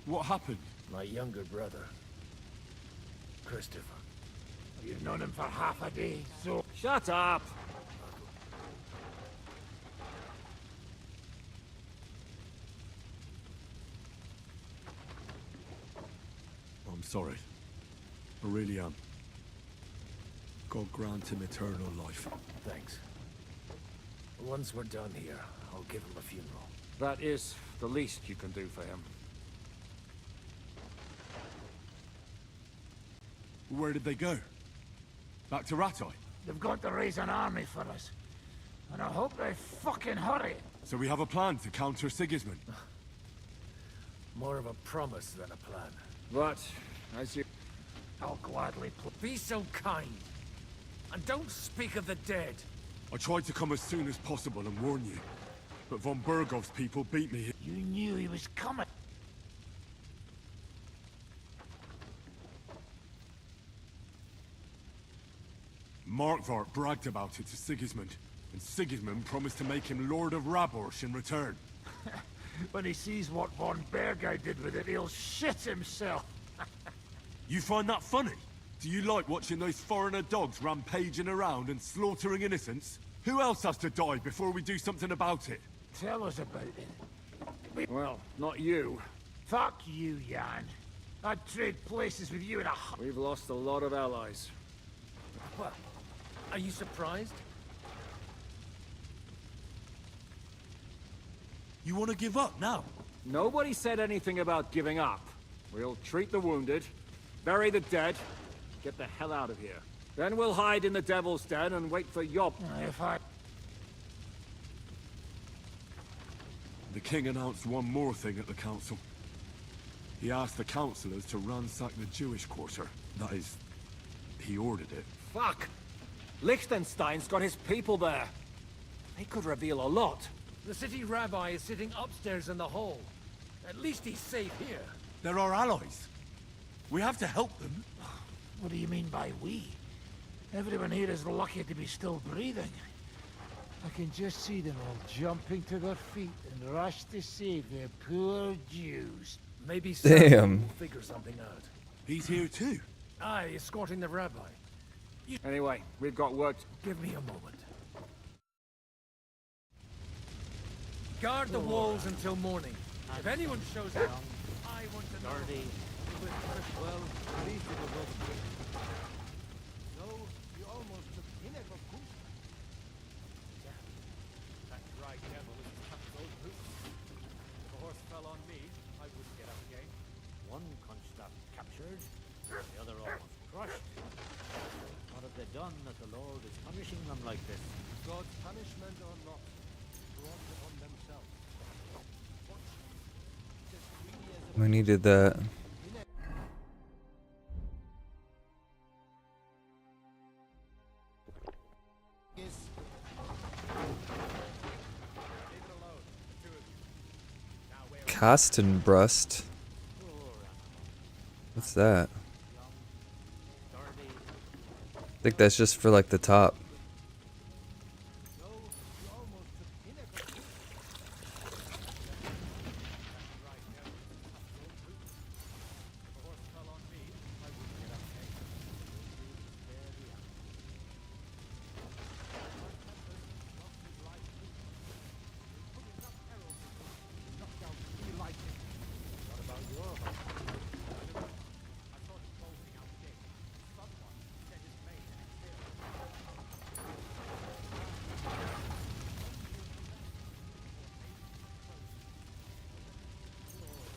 Speaker 23: What happened?
Speaker 3: My younger brother, Christopher. You've known him for half a day, so...
Speaker 2: Shut up!
Speaker 23: I'm sorry. I really am. God grant him eternal life.
Speaker 2: Thanks. Once we're done here, I'll give him a funeral. That is the least you can do for him.
Speaker 23: Where did they go? Back to Rattay?
Speaker 3: They've got to raise an army for us. And I hope they fucking hurry.
Speaker 23: So we have a plan to counter Sigismund?
Speaker 2: More of a promise than a plan. But, as you...
Speaker 3: I'll gladly
Speaker 2: Be so kind. And don't speak of the dead.
Speaker 23: I tried to come as soon as possible and warn you. But von Bergov's people beat me here.
Speaker 3: You knew he was coming.
Speaker 23: Markvart bragged about it to Sigismund, and Sigismund promised to make him Lord of Raborsh in return.
Speaker 3: When he sees what von Bergau did with it, he'll shit himself.
Speaker 23: You find that funny? Do you like watching those foreigner dogs rampaging around and slaughtering innocents? Who else has to die before we do something about it?
Speaker 3: Tell us about it.
Speaker 2: Well, not you.
Speaker 3: Fuck you, Jan. I'd trade places with you in a...
Speaker 2: We've lost a lot of allies.
Speaker 3: What? Are you surprised?
Speaker 23: You want to give up now?
Speaker 2: Nobody said anything about giving up. We'll treat the wounded, bury the dead, get the hell out of here. Then we'll hide in the Devil's Den and wait for Yob.
Speaker 3: If I...
Speaker 23: The king announced one more thing at the council. He asked the councillors to ransack the Jewish quarter. That is, he ordered it.
Speaker 2: Fuck! Liechtenstein's got his people there. They could reveal a lot.
Speaker 3: The city rabbi is sitting upstairs in the hall. At least he's safe here.
Speaker 23: They're our allies. We have to help them.
Speaker 3: What do you mean by we? Everyone here is lucky to be still breathing. I can just see them all jumping to their feet and rush to save their poor Jews. Maybe
Speaker 1: Damn.
Speaker 3: will figure something out.
Speaker 23: He's here too.
Speaker 3: Aye, escorting the rabbi.
Speaker 2: Anyway, we've got work.
Speaker 3: Give me a moment. Guard the walls until morning. If anyone shows up, I want to know.
Speaker 8: Well, at least it was over quick.
Speaker 19: No, you almost took Hinnek of Kus.
Speaker 8: That dry devil is tough old hoot. If a horse fell on me, I wouldn't get up again. One Kunstad captured, the other almost crushed. What have they done that the Lord is punishing them like this?
Speaker 19: God's punishment or not, brought upon themselves.
Speaker 1: We needed that. Kastenbrust. What's that? I think that's just for like the top.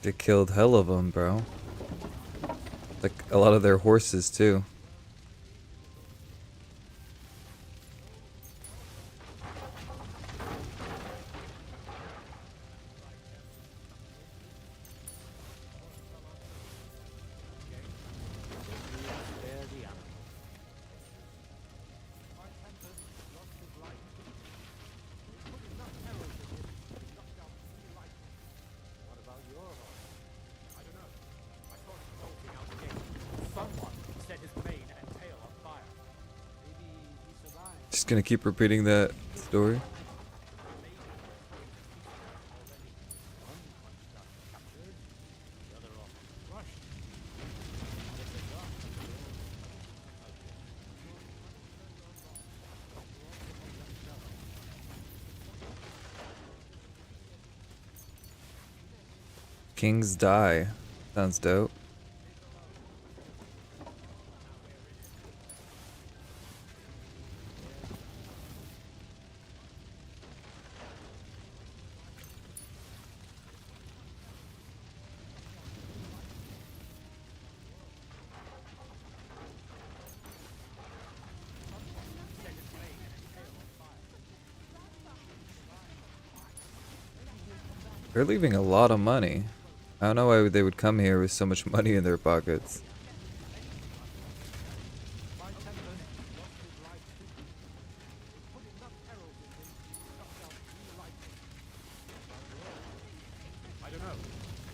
Speaker 1: They killed hell of them, bro. Like a lot of their horses too. Just gonna keep repeating that story. Kings die. Sounds dope. They're leaving a lot of money. I don't know why they would come here with so much money in their pockets.
Speaker 8: I don't know.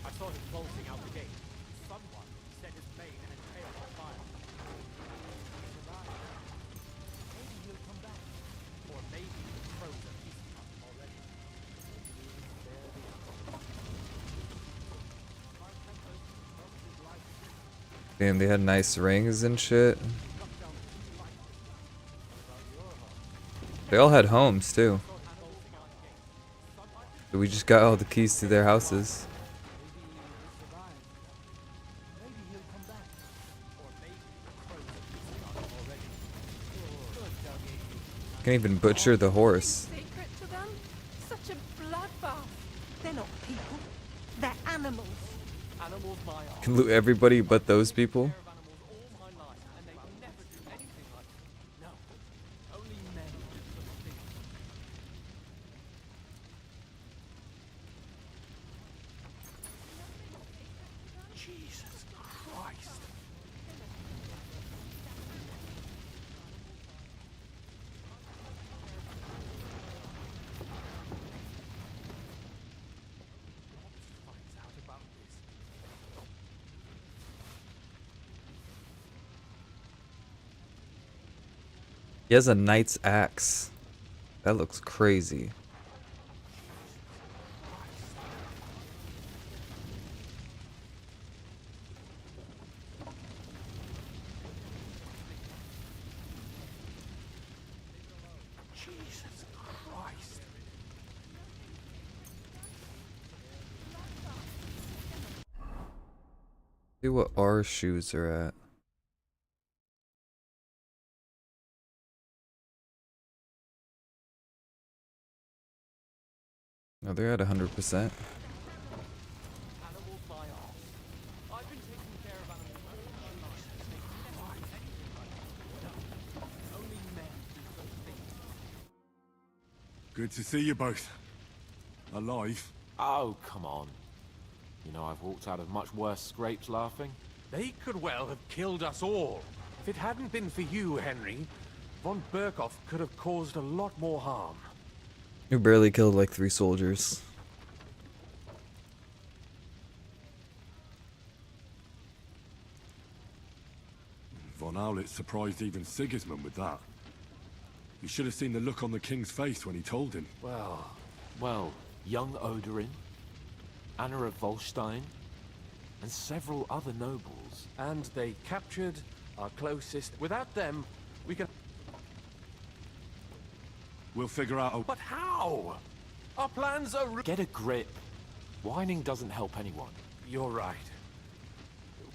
Speaker 8: I saw him bolting out the gate. Someone set his mane and tail on fire. Maybe he'll come back. Or maybe the crows are eating us already.
Speaker 1: Damn, they had nice rings and shit. They all had homes too. So we just got all the keys to their houses. Can't even butcher the horse.
Speaker 14: Sacred to them? Such a bloodbath.
Speaker 18: They're not people. They're animals.
Speaker 8: Animals my arm.
Speaker 1: Can loot everybody but those people.
Speaker 8: Jesus Christ.
Speaker 1: He has a knight's axe. That looks crazy.
Speaker 8: Jesus Christ.
Speaker 1: See what our shoes are at. Oh, they're at 100%.
Speaker 8: Animals my arm. I've been taking care of animals all my life. Only men do such things.
Speaker 23: Good to see you both. Alive.
Speaker 6: Oh, come on.
Speaker 7: You know, I've walked out of much worse scrapes laughing.
Speaker 6: They could well have killed us all. If it hadn't been for you, Henry, von Berkhoff could have caused a lot more harm.
Speaker 1: You barely killed like 3 soldiers.
Speaker 23: Von Aulitz surprised even Sigismund with that. You should have seen the look on the king's face when he told him.
Speaker 7: Well, young Odorin, Anna of Volstein, and several other nobles.
Speaker 6: And they captured our closest. Without them, we can...
Speaker 23: We'll figure out a...
Speaker 6: But how? Our plans are...
Speaker 7: Get a grip. Whining doesn't help anyone.
Speaker 6: You're right.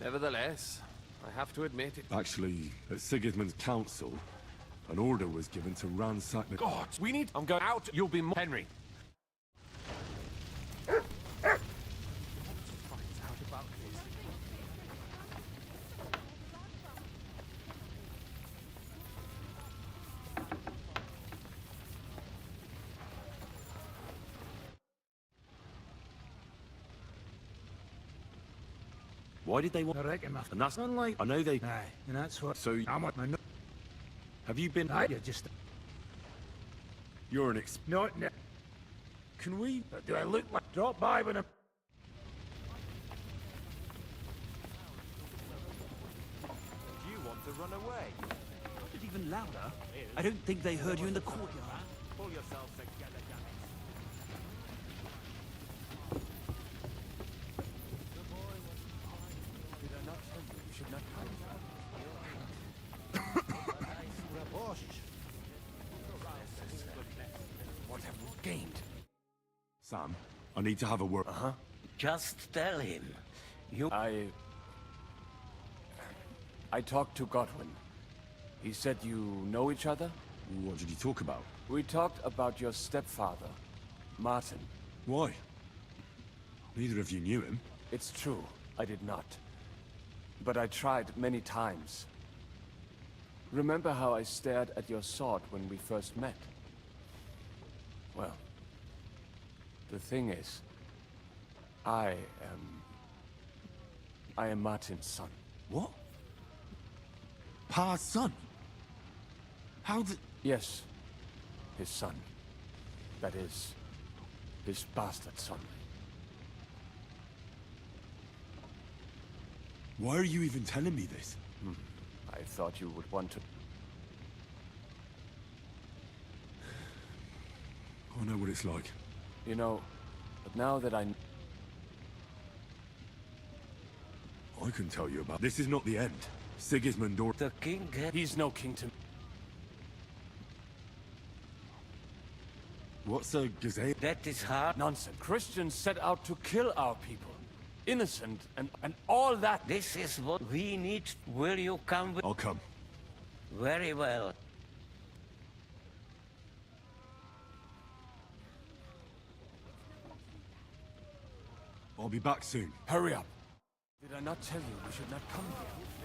Speaker 6: Nevertheless, I have to admit it...
Speaker 23: Actually, at Sigismund's council, an order was given to ransack the...
Speaker 6: God, we need... I'm going out. You'll be more... Henry.
Speaker 12: Why did they want...
Speaker 3: I reckon
Speaker 12: And that's
Speaker 3: unlike...
Speaker 12: I know they...
Speaker 3: Aye, and that's what...
Speaker 12: So...
Speaker 3: I'm what...
Speaker 12: Have you been...
Speaker 3: Aye, you're just...
Speaker 23: You're an
Speaker 3: Not... Can we... Do I look like... Drop by when I'm...
Speaker 12: Do you want to run away? Not even louder. I don't think they heard you in the courtyard. Pull yourself together, damn it. Did I not tell you you should not come?
Speaker 3: What have we gained?
Speaker 23: Sam, I need to have a word.
Speaker 21: Just tell him. You...
Speaker 12: I talked to Godwin. He said you know each other?
Speaker 23: What did you talk about?
Speaker 12: We talked about your stepfather, Martin.
Speaker 23: Why? Neither of you knew him.
Speaker 12: It's true, I did not. But I tried many times. Remember how I stared at your sword when we first met? Well, the thing is, I am Martin's son.
Speaker 23: What? Pa's son? How did...
Speaker 12: Yes, his son. That is, his bastard son.
Speaker 23: Why are you even telling me this?
Speaker 12: I thought you would want to...
Speaker 23: I know what it's like.
Speaker 12: You know, but now that I
Speaker 23: can tell you about... This is not the end. Sigismund or...
Speaker 21: The king...
Speaker 12: He's no king to me.
Speaker 23: What's a gazelle?
Speaker 21: That is hard.
Speaker 12: Nonsense. Christians set out to kill our people. Innocent and all that.
Speaker 21: This is what we need. Will you come with...
Speaker 23: I'll come.
Speaker 21: Very well.
Speaker 23: I'll be back soon.
Speaker 12: Hurry up. Did I not tell you we should not come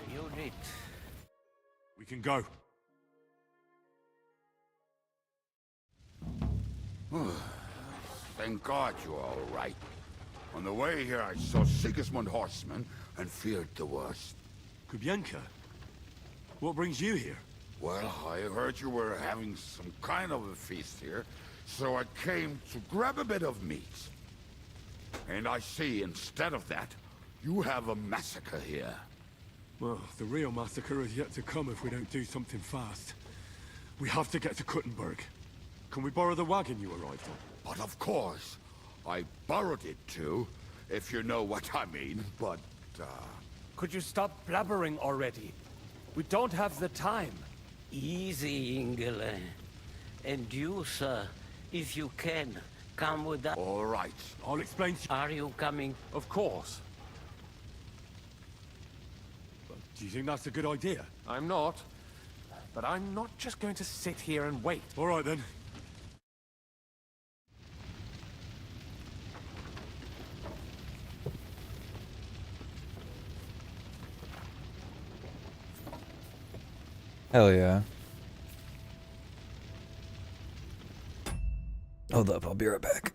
Speaker 12: here?
Speaker 21: You need...
Speaker 23: We can go.
Speaker 13: Thank God you're all right. On the way here, I saw Sigismund horsemen and feared the worst.
Speaker 23: Kubienka? What brings you here?
Speaker 13: Well, I heard you were having some kind of a feast here, so I came to grab a bit of meat. And I see, instead of that, you have a massacre here.
Speaker 23: Well, the real massacre is yet to come if we don't do something fast. We have to get to Kuttenberg. Can we borrow the wagon you arrived on?
Speaker 13: But of course. I borrowed it too, if you know what I mean, but,
Speaker 12: Could you stop blabbering already? We don't have the time.
Speaker 21: Easy, Ingele. And you, sir, if you can, come with us.
Speaker 13: All right.
Speaker 23: I'll explain to you.
Speaker 21: Are you coming?
Speaker 12: Of course.
Speaker 23: Do you think that's a good idea?
Speaker 6: I'm not. But I'm not just going to sit here and wait.
Speaker 23: All right, then.
Speaker 1: Hell yeah. Hold up, I'll be right back.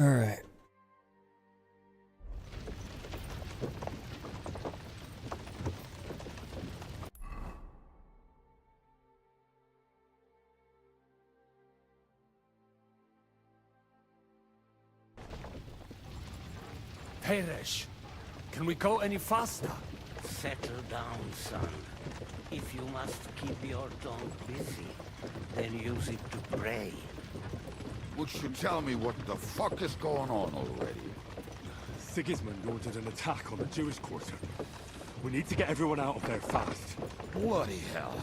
Speaker 1: Alright.
Speaker 12: Peresh, can we go any faster?
Speaker 16: Settle down, son. If you must keep your tongue busy, then use it to pray.
Speaker 13: Would you tell me what the fuck is going on already?
Speaker 23: Sigismund ordered an attack on the Jewish quarter. We need to get everyone out of there fast.
Speaker 13: Bloody hell.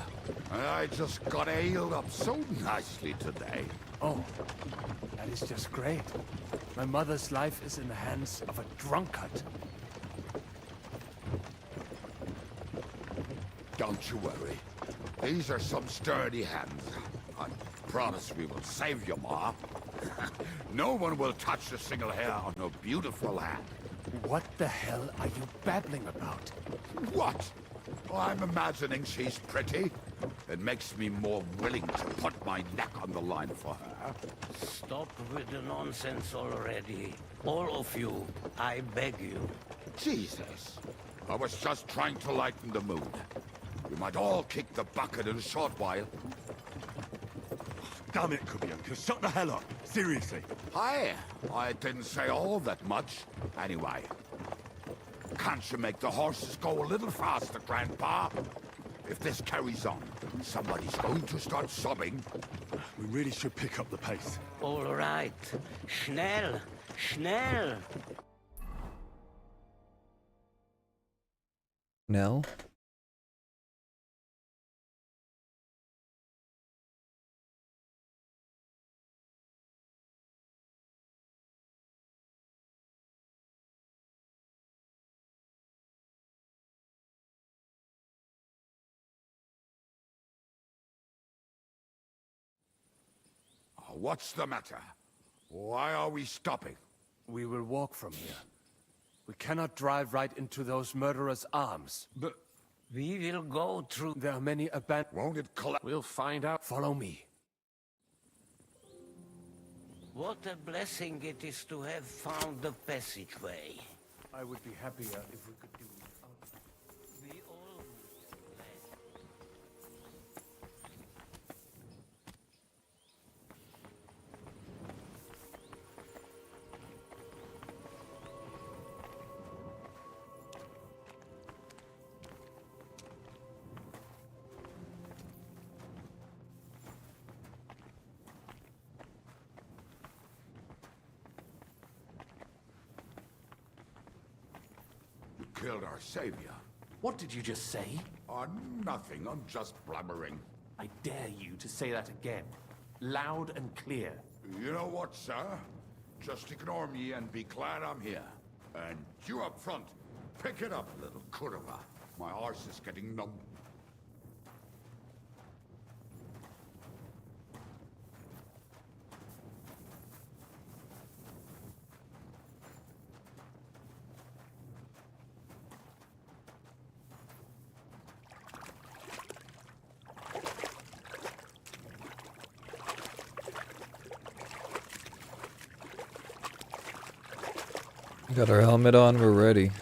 Speaker 13: I just got ailed up so nicely today.
Speaker 12: Oh, that is just great. My mother's life is in the hands of a drunkard.
Speaker 13: Don't you worry. These are some sturdy hands. I promise we will save you, Ma. No one will touch a single hair on your beautiful hand.
Speaker 12: What the hell are you babbling about?
Speaker 13: What? Oh, I'm imagining she's pretty. It makes me more willing to put my neck on the line for her.
Speaker 16: Stop with the nonsense already. All of you, I beg you.
Speaker 13: Jesus. I was just trying to lighten the mood. We might all kick the bucket in a short while.
Speaker 23: Damn it, Kubianka, shut the hell up. Seriously.
Speaker 13: Hi. I didn't say all that much. Anyway. Can't you make the horses go a little faster, Grandpa? If this carries on, somebody's going to start sobbing.
Speaker 23: We really should pick up the pace.
Speaker 16: All right. Schnell! Schnell!
Speaker 1: Nell?
Speaker 13: What's the matter? Why are we stopping?
Speaker 12: We will walk from here. We cannot drive right into those murderers' arms.
Speaker 16: But we will go through.
Speaker 12: There are many abandoned.
Speaker 13: Won't it collapse?
Speaker 4: We'll find out.
Speaker 12: Follow me.
Speaker 16: What a blessing it is to have found the passageway.
Speaker 12: I would be happier if we could do without.
Speaker 16: We all would.
Speaker 13: Killed our savior.
Speaker 6: What did you just say?
Speaker 13: Nothing. I'm just blabbering.
Speaker 6: I dare you to say that again. Loud and clear.
Speaker 13: You know what, sir? Just ignore me and be glad I'm here. And you up front, pick it up, little kurva. My arse is getting numb.
Speaker 1: Got our helmet on, we're ready.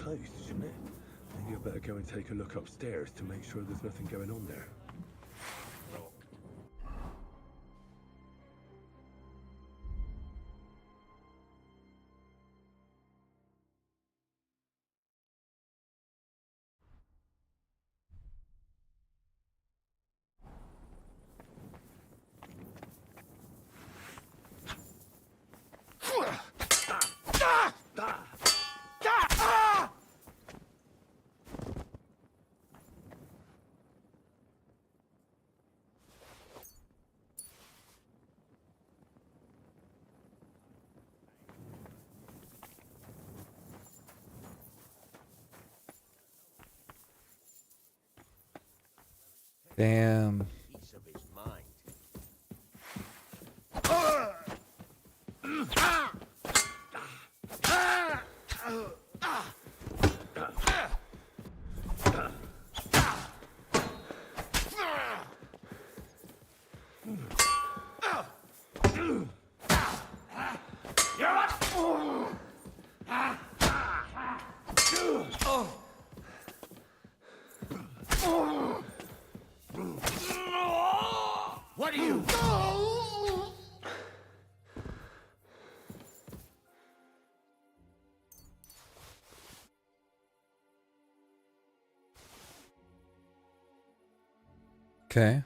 Speaker 23: closed, shouldn't it? Maybe I better go and take a look upstairs to make sure there's nothing going on there.
Speaker 1: Damn.
Speaker 21: Piece of his mind.
Speaker 9: What are you?
Speaker 1: Okay.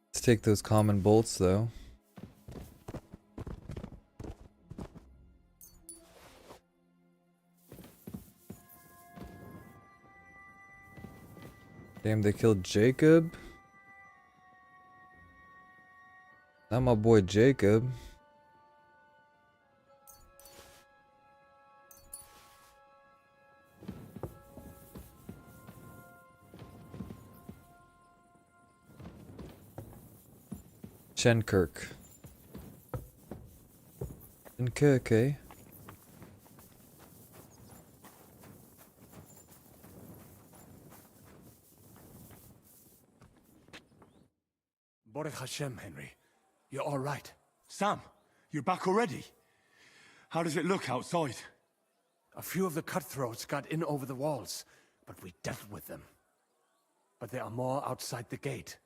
Speaker 1: Let's take those common bolts though. Damn, they killed Jacob? Not my boy Jacob. Shenkirk. Shenkirk, eh?
Speaker 12: Baruch Hashem, Henry. You're all right.
Speaker 23: Sam, you're back already? How does it look outside?
Speaker 12: A few of the cutthroats got in over the walls, but we dealt with them. But there are more outside the gate.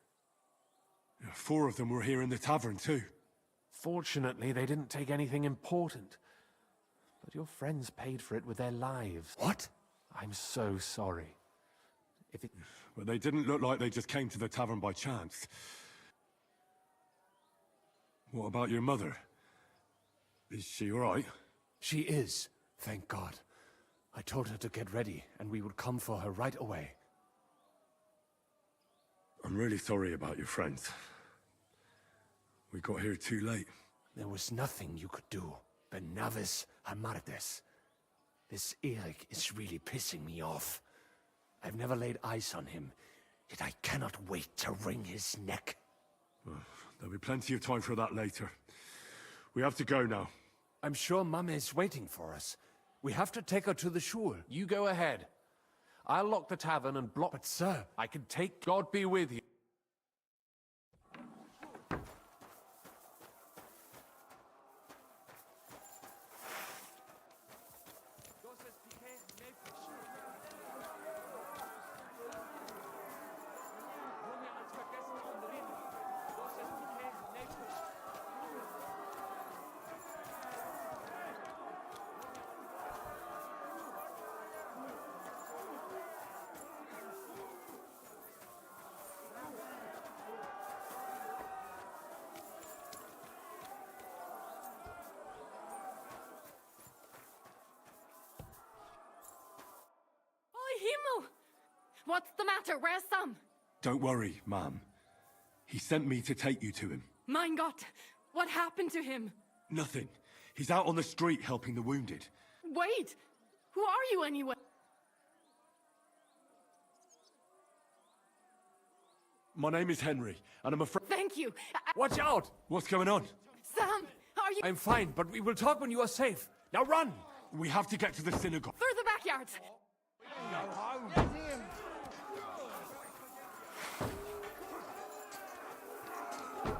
Speaker 23: 4 of them were here in the tavern too.
Speaker 6: Fortunately, they didn't take anything important. But your friends paid for it with their lives.
Speaker 12: What?
Speaker 6: I'm so sorry. If it...
Speaker 23: But they didn't look like they just came to the tavern by chance. What about your mother? Is she alright?
Speaker 12: She is, thank God. I told her to get ready, and we would come for her right away.
Speaker 23: I'm really sorry about your friends. We got here too late.
Speaker 12: There was nothing you could do. Benavis Hamartes. This Eric is really pissing me off. I've never laid eyes on him, yet I cannot wait to wring his neck.
Speaker 23: There'll be plenty of time for that later. We have to go now.
Speaker 12: I'm sure Mama is waiting for us. We have to take her to the shul.
Speaker 6: You go ahead. I'll lock the tavern and block...
Speaker 12: But sir...
Speaker 6: I can take... God be with you.
Speaker 15: Himmel! What's the matter? Where's Sam?
Speaker 23: Don't worry, ma'am. He sent me to take you to him.
Speaker 15: Mein Gott! What happened to him?
Speaker 23: Nothing. He's out on the street helping the wounded.
Speaker 15: Wait! Who are you anyway?
Speaker 23: My name is Henry, and I'm afraid...
Speaker 15: Thank you!
Speaker 12: Watch out!
Speaker 23: What's going on?
Speaker 15: Sam! Are you...
Speaker 12: I'm fine, but we will talk when you are safe. Now run!
Speaker 23: We have to get to the synagogue.
Speaker 15: Through the backyard!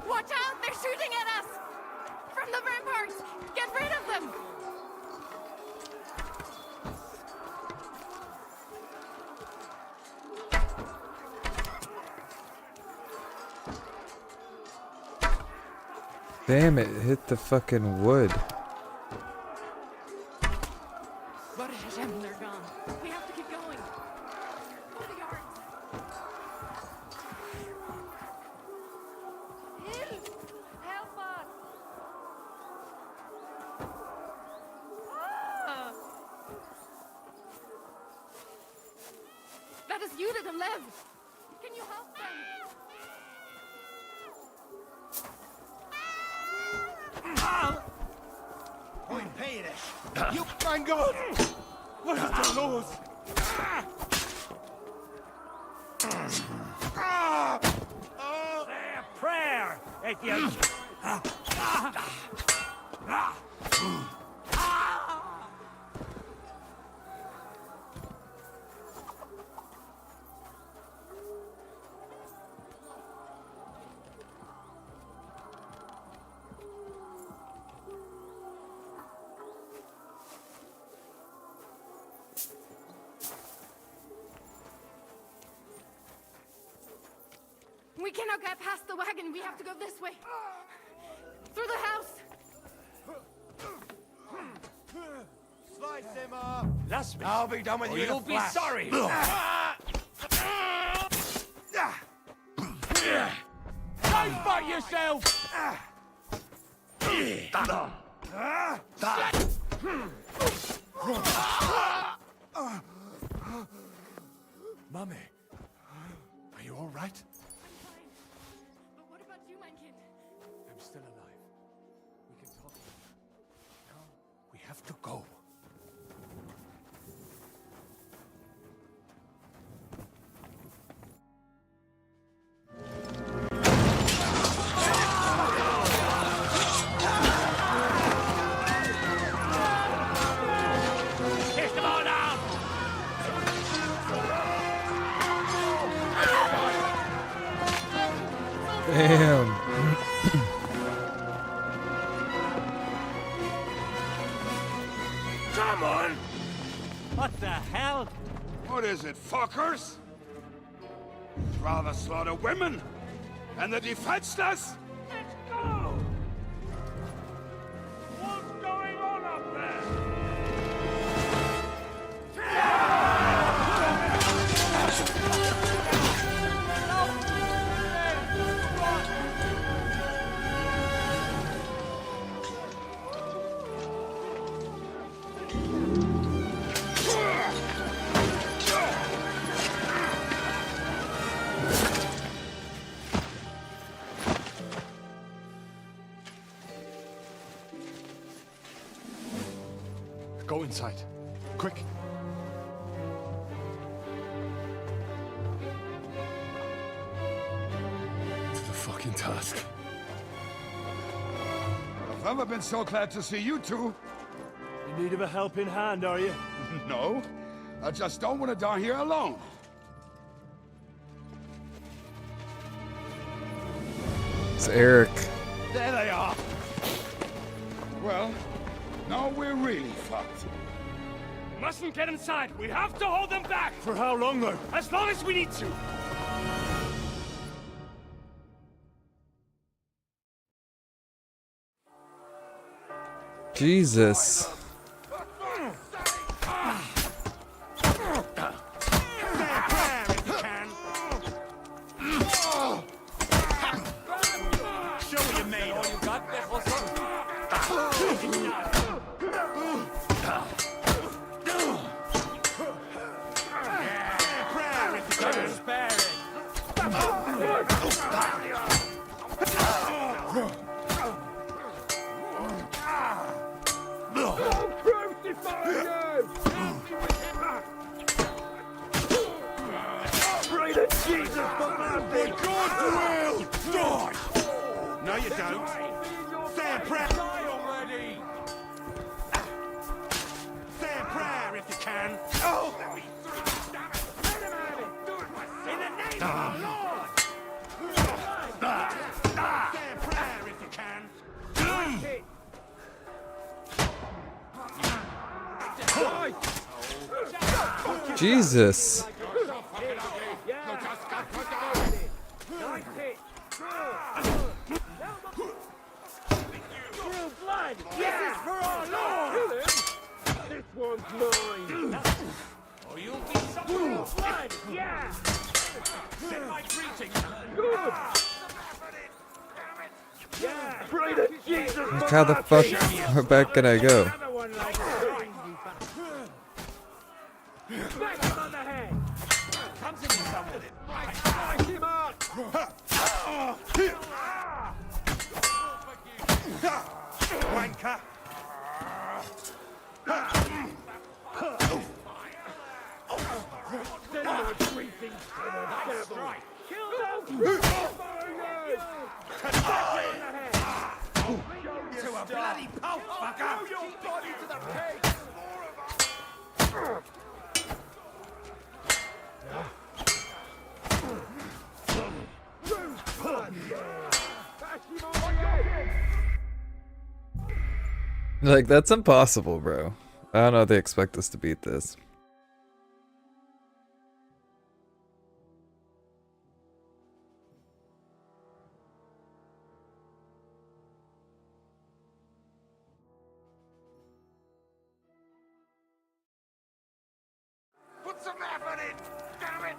Speaker 15: Watch out! They're shooting at us! From the ramparts! Get rid of them!
Speaker 1: Damn, it hit the fucking wood.
Speaker 15: What is him? They're gone. We have to keep going. Go the yard. Hill! Help us! Ah! That is you to live. Can you help them?
Speaker 3: Oi, pay this! You thank God! What is the laws?
Speaker 9: Say a prayer if you...
Speaker 15: We cannot get past the wagon. We have to go this way. Through the house.
Speaker 3: Slice him up!
Speaker 9: That's me.
Speaker 3: I'll be done with
Speaker 9: Or
Speaker 3: you in a
Speaker 9: you'll be
Speaker 3: flash.
Speaker 9: sorry.
Speaker 3: Don't fight yourself! Mummy, are you all right?
Speaker 15: But what about you, mein Kind?
Speaker 3: I'm still alive. We can talk. Now, we have to go.
Speaker 9: Kiss them all down!
Speaker 1: Damn.
Speaker 9: Come on! What the hell?
Speaker 13: What is it, fuckers? Rather slaughter women and the defenseless?
Speaker 9: Let's go! What's going on up there?
Speaker 19: Go inside. Quick. To the fucking task.
Speaker 13: I've never been so glad to see you two.
Speaker 9: In need of a helping hand, are you?
Speaker 13: No, I just don't want to die here alone.
Speaker 1: It's Eric.
Speaker 3: There they are!
Speaker 13: Well, now we're really fucked.
Speaker 9: Mustn't get inside. We have to hold them back.
Speaker 3: For how long, though?
Speaker 9: As long as we need to.
Speaker 1: Jesus.
Speaker 9: Show what you made. All you got,
Speaker 3: No, you don't. Say a prayer. Die already. Say a prayer if you can. Oh! In the name of the Lord! Say a prayer if you can.
Speaker 1: Jesus.
Speaker 8: blood! Yeah! This is for our Lord! This one's mine! Or you'll be suffering blood! Yeah! Send my greetings! Good! Yeah! Pray that Jesus
Speaker 1: Like, how the fuck where back can I go?
Speaker 8: Smack him on the head! Come to me, someone! Smash him up! Wanker! Send my greetings to the devil! Kill those creatures for you! Smack him on the head! To a bloody pulp, fucker! Throw your body to the pigs!
Speaker 1: Like, that's impossible, bro. I don't know how they expect us to beat this.
Speaker 8: Put some effort in! Damn it!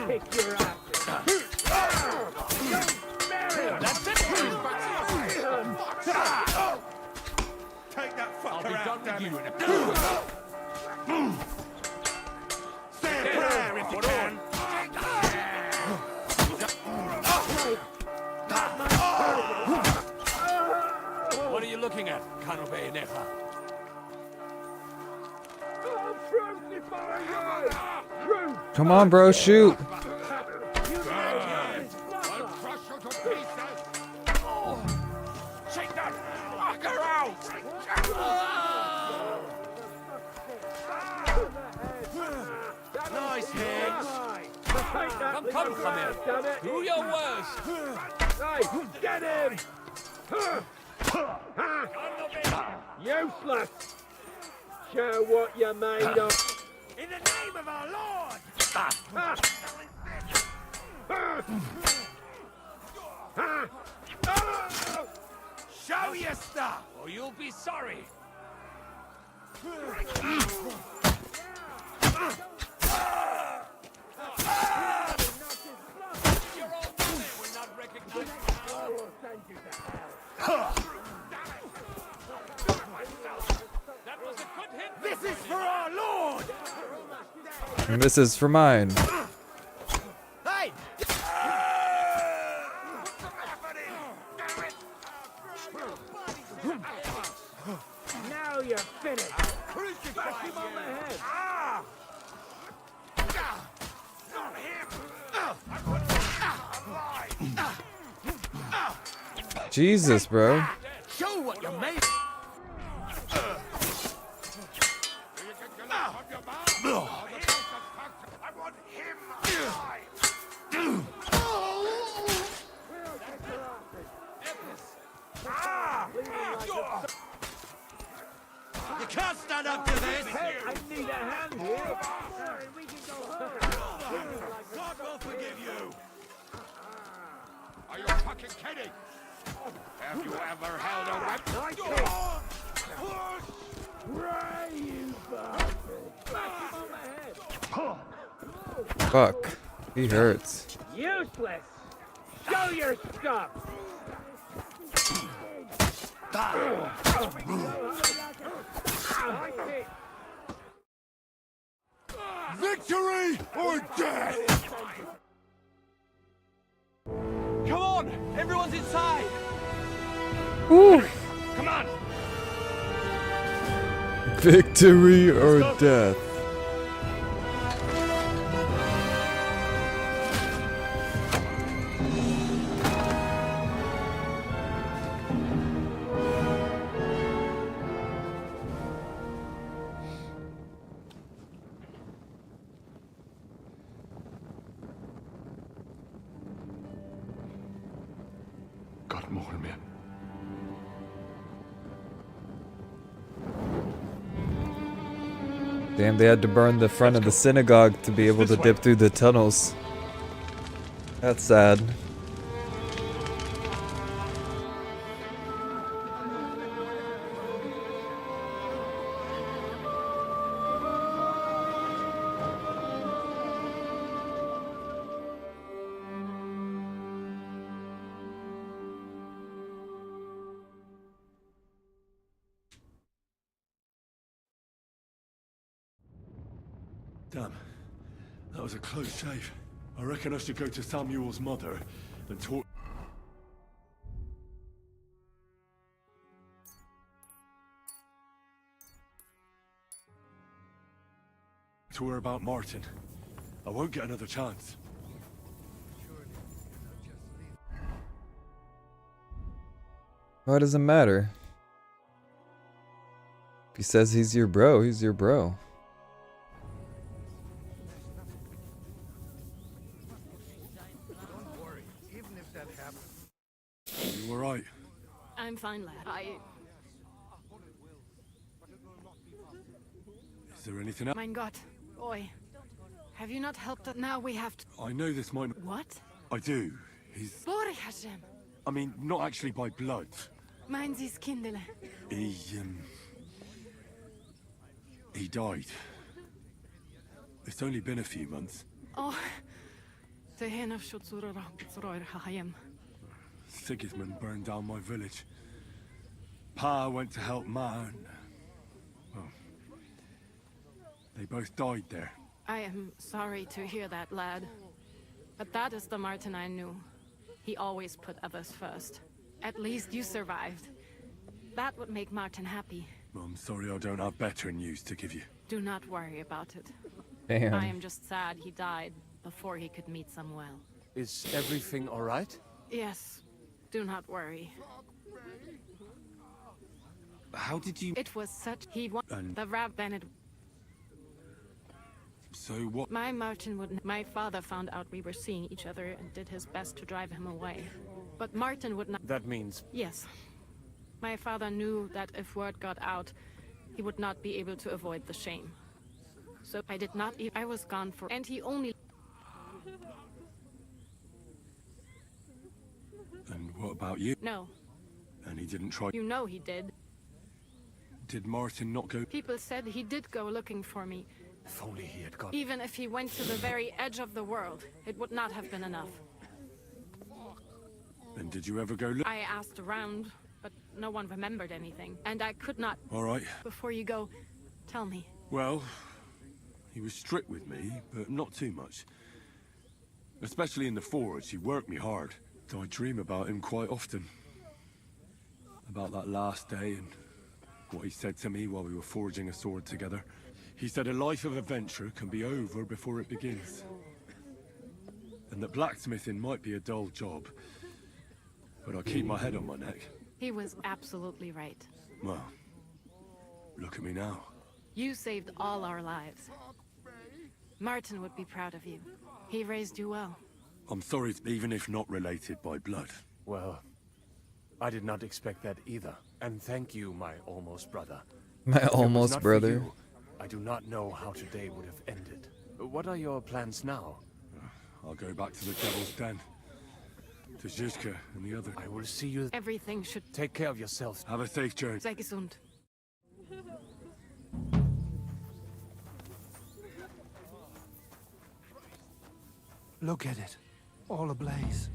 Speaker 8: Kick your ass! That's it! Take that fucker out, damn it! Say a prayer if you can! What are you looking at, Canobe Nefa?
Speaker 1: Come on, bro, shoot.
Speaker 8: Take that fucker out! Nice hits! Come here! Do your worst! Hey, get him! Useless! Show what you're made of! In the name of our Lord! Show your stuff, or you'll be sorry! You're all we're not recognized. That was a good hit. This is for our Lord!
Speaker 1: And this is for mine.
Speaker 8: Hey! Now you're finished. Smash him on the head. Not him.
Speaker 1: Jesus, bro.
Speaker 8: Show what you made. I want him alive. You can't stand up to this. I need a hand here. Sorry, we can go home. God will forgive you.
Speaker 13: Are you fucking kidding? Have you ever held a weapon?
Speaker 8: Ray, you bastard! Smash him on the head!
Speaker 1: Fuck. He hurts.
Speaker 8: Useless! Show your stuff!
Speaker 13: Victory or death?
Speaker 8: Come on! Everyone's inside!
Speaker 1: Woo.
Speaker 8: Come on!
Speaker 1: Victory or death?
Speaker 23: Gott mogen mir.
Speaker 1: Damn, they had to burn the front of the synagogue to be able to dip through the tunnels. That's sad.
Speaker 23: Damn. That was a close shave. I reckon I should go to Samuel's mother and talk to her about Martin. I won't get another chance.
Speaker 1: Why does it matter? If he says he's your bro, he's your bro.
Speaker 5: Don't worry, even if that happens.
Speaker 23: You alright?
Speaker 15: I'm fine, lad.
Speaker 23: Is there anything else?
Speaker 15: Mein Gott, Oi. Have you not helped us? Now we have to...
Speaker 23: I know this might...
Speaker 15: What?
Speaker 23: I do. He's...
Speaker 15: Borich Hashem.
Speaker 23: I mean, not actually by blood.
Speaker 15: Mein Sie's Kindele.
Speaker 23: He died. It's only been a few months.
Speaker 15: Oh. Tehenaf Shutzurara, Zroir Hahayim.
Speaker 23: Sigismund burned down my village. Pa went to help Ma and... Well... They both died there.
Speaker 15: I am sorry to hear that, lad. But that is the Martin I knew. He always put others first. At least you survived. That would make Martin happy.
Speaker 23: I'm sorry I don't have better news to give you.
Speaker 15: Do not worry about it.
Speaker 1: Damn.
Speaker 15: I am just sad he died before he could meet Samuel.
Speaker 12: Is everything all right?
Speaker 15: Yes. Do not worry.
Speaker 23: How did you...
Speaker 15: It was such... He
Speaker 23: And-
Speaker 15: the Rab Bennett...
Speaker 23: So what...
Speaker 15: My Martin would... My father found out we were seeing each other and did his best to drive him away. But Martin would not...
Speaker 12: That means...
Speaker 15: Yes. My father knew that if word got out, he would not be able to avoid the shame. So I did not I was gone for... And he only...
Speaker 23: And what about you?
Speaker 15: No.
Speaker 23: And he didn't try...
Speaker 15: You know he did.
Speaker 23: Did Martin not go...
Speaker 15: People said he did go looking for me.
Speaker 12: If only he had got...
Speaker 15: Even if he went to the very edge of the world, it would not have been enough.
Speaker 23: And did you ever go look...
Speaker 15: I asked around, but no one remembered anything. And I could not...
Speaker 23: All right.
Speaker 15: Before you go, tell me.
Speaker 23: Well, he was strict with me, but not too much. Especially in the forge, he worked me hard. So I dream about him quite often. About that last day and what he said to me while we were forging a sword together. He said a life of adventure can be over before it begins. And that blacksmithing might be a dull job, but I keep my head on my neck.
Speaker 15: He was absolutely right.
Speaker 23: Well, look at me now.
Speaker 15: You saved all our lives. Martin would be proud of you. He raised you well.
Speaker 23: I'm sorry, even if not related by blood.
Speaker 12: Well, I did not expect that either. And thank you, my almost brother.
Speaker 1: My
Speaker 12: If it was
Speaker 1: almost
Speaker 12: not for
Speaker 1: brother.
Speaker 12: you, I do not know how today would have ended. What are your plans now?
Speaker 23: I'll go back to the Devil's Den. To Zizka and the other.
Speaker 12: I will see you...
Speaker 15: Everything should...
Speaker 12: Take care of yourself.
Speaker 23: Have a safe journey.
Speaker 15: Sei gesund.
Speaker 19: Look at it. All ablaze.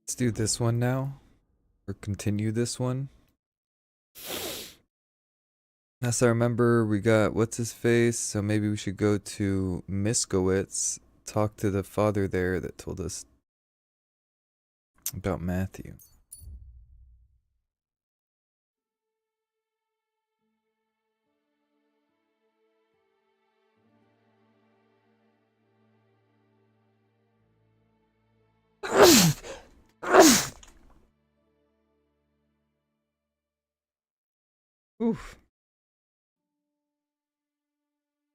Speaker 1: Let's do this one now. or continue this one. As I remember, we got what's his face, so maybe we should go to Miskowitz, talk to the father there that told us about Matthew. Oof.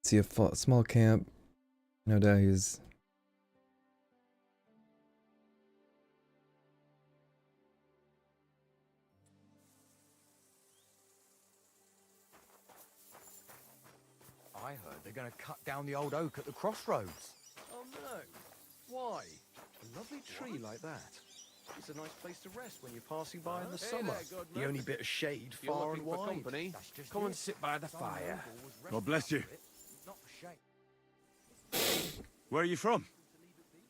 Speaker 1: See a small camp. No doubt he's.
Speaker 11: I heard they're going to cut down the old oak at the crossroads.
Speaker 20: Oh no. Why? A lovely tree like that. It's a nice place to rest when you're passing by in the summer. The only bit of shade
Speaker 6: You're
Speaker 20: far
Speaker 6: looking
Speaker 20: and
Speaker 6: for
Speaker 20: wide.
Speaker 6: company? Come and sit by the fire.
Speaker 23: God bless you. Where are you from?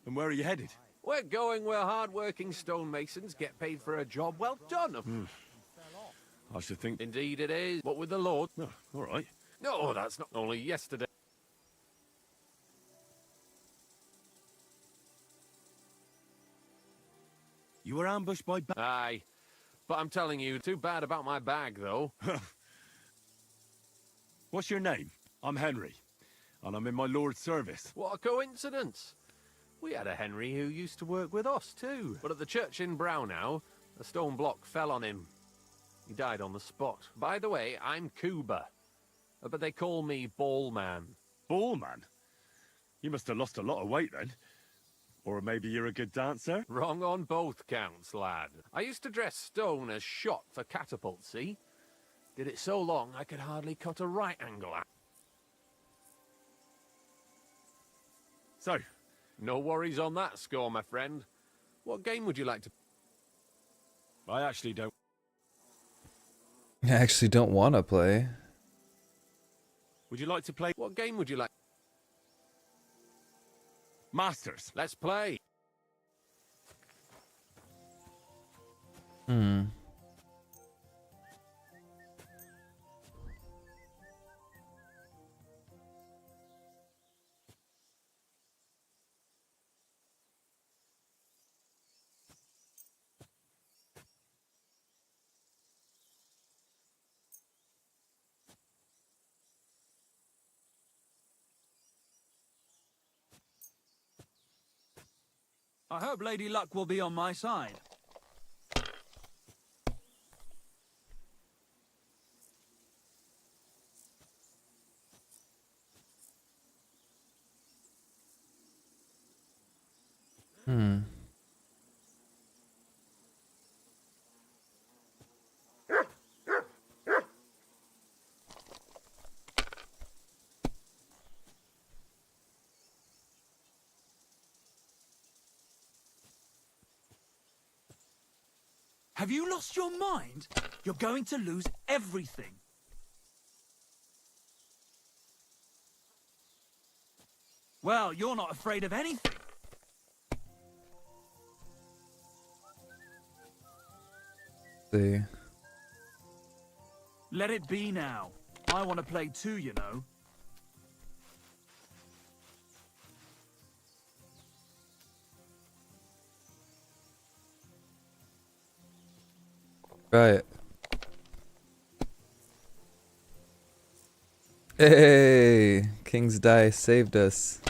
Speaker 23: And where are you headed?
Speaker 6: We're going where hard-working stonemasons get paid for a job well done.
Speaker 23: I should think.
Speaker 6: Indeed it is. What with the Lord?
Speaker 23: Oh, all right.
Speaker 6: No, that's not only yesterday.
Speaker 23: You were ambushed by
Speaker 6: Aye. But I'm telling you, too bad about my bag, though.
Speaker 23: What's your name? I'm Henry, and I'm in my lord's service.
Speaker 6: What a coincidence. We had a Henry who used to work with us, too. But at the church in Brownhow, a stone block fell on him. He died on the spot. By the way, I'm Cuba. But they call me Ballman.
Speaker 23: Ballman? You must have lost a lot of weight then. Or maybe you're a good dancer?
Speaker 6: Wrong on both counts, lad. I used to dress stone as shot for catapult, see? Did it so long I could hardly cut a right angle out.
Speaker 23: So?
Speaker 6: No worries on that score, my friend. What game would you like to...
Speaker 23: I actually don't...
Speaker 1: I actually don't want to play.
Speaker 23: Would you like to play?
Speaker 6: What game would you like?
Speaker 23: Masters.
Speaker 6: Let's play.
Speaker 22: I hope Lady Luck will be on my side. Have you lost your mind? You're going to lose everything. Well, you're not afraid of anything.
Speaker 1: See.
Speaker 22: Let it be now. I want to play too, you know.
Speaker 1: Right. Hey, King's Die saved us.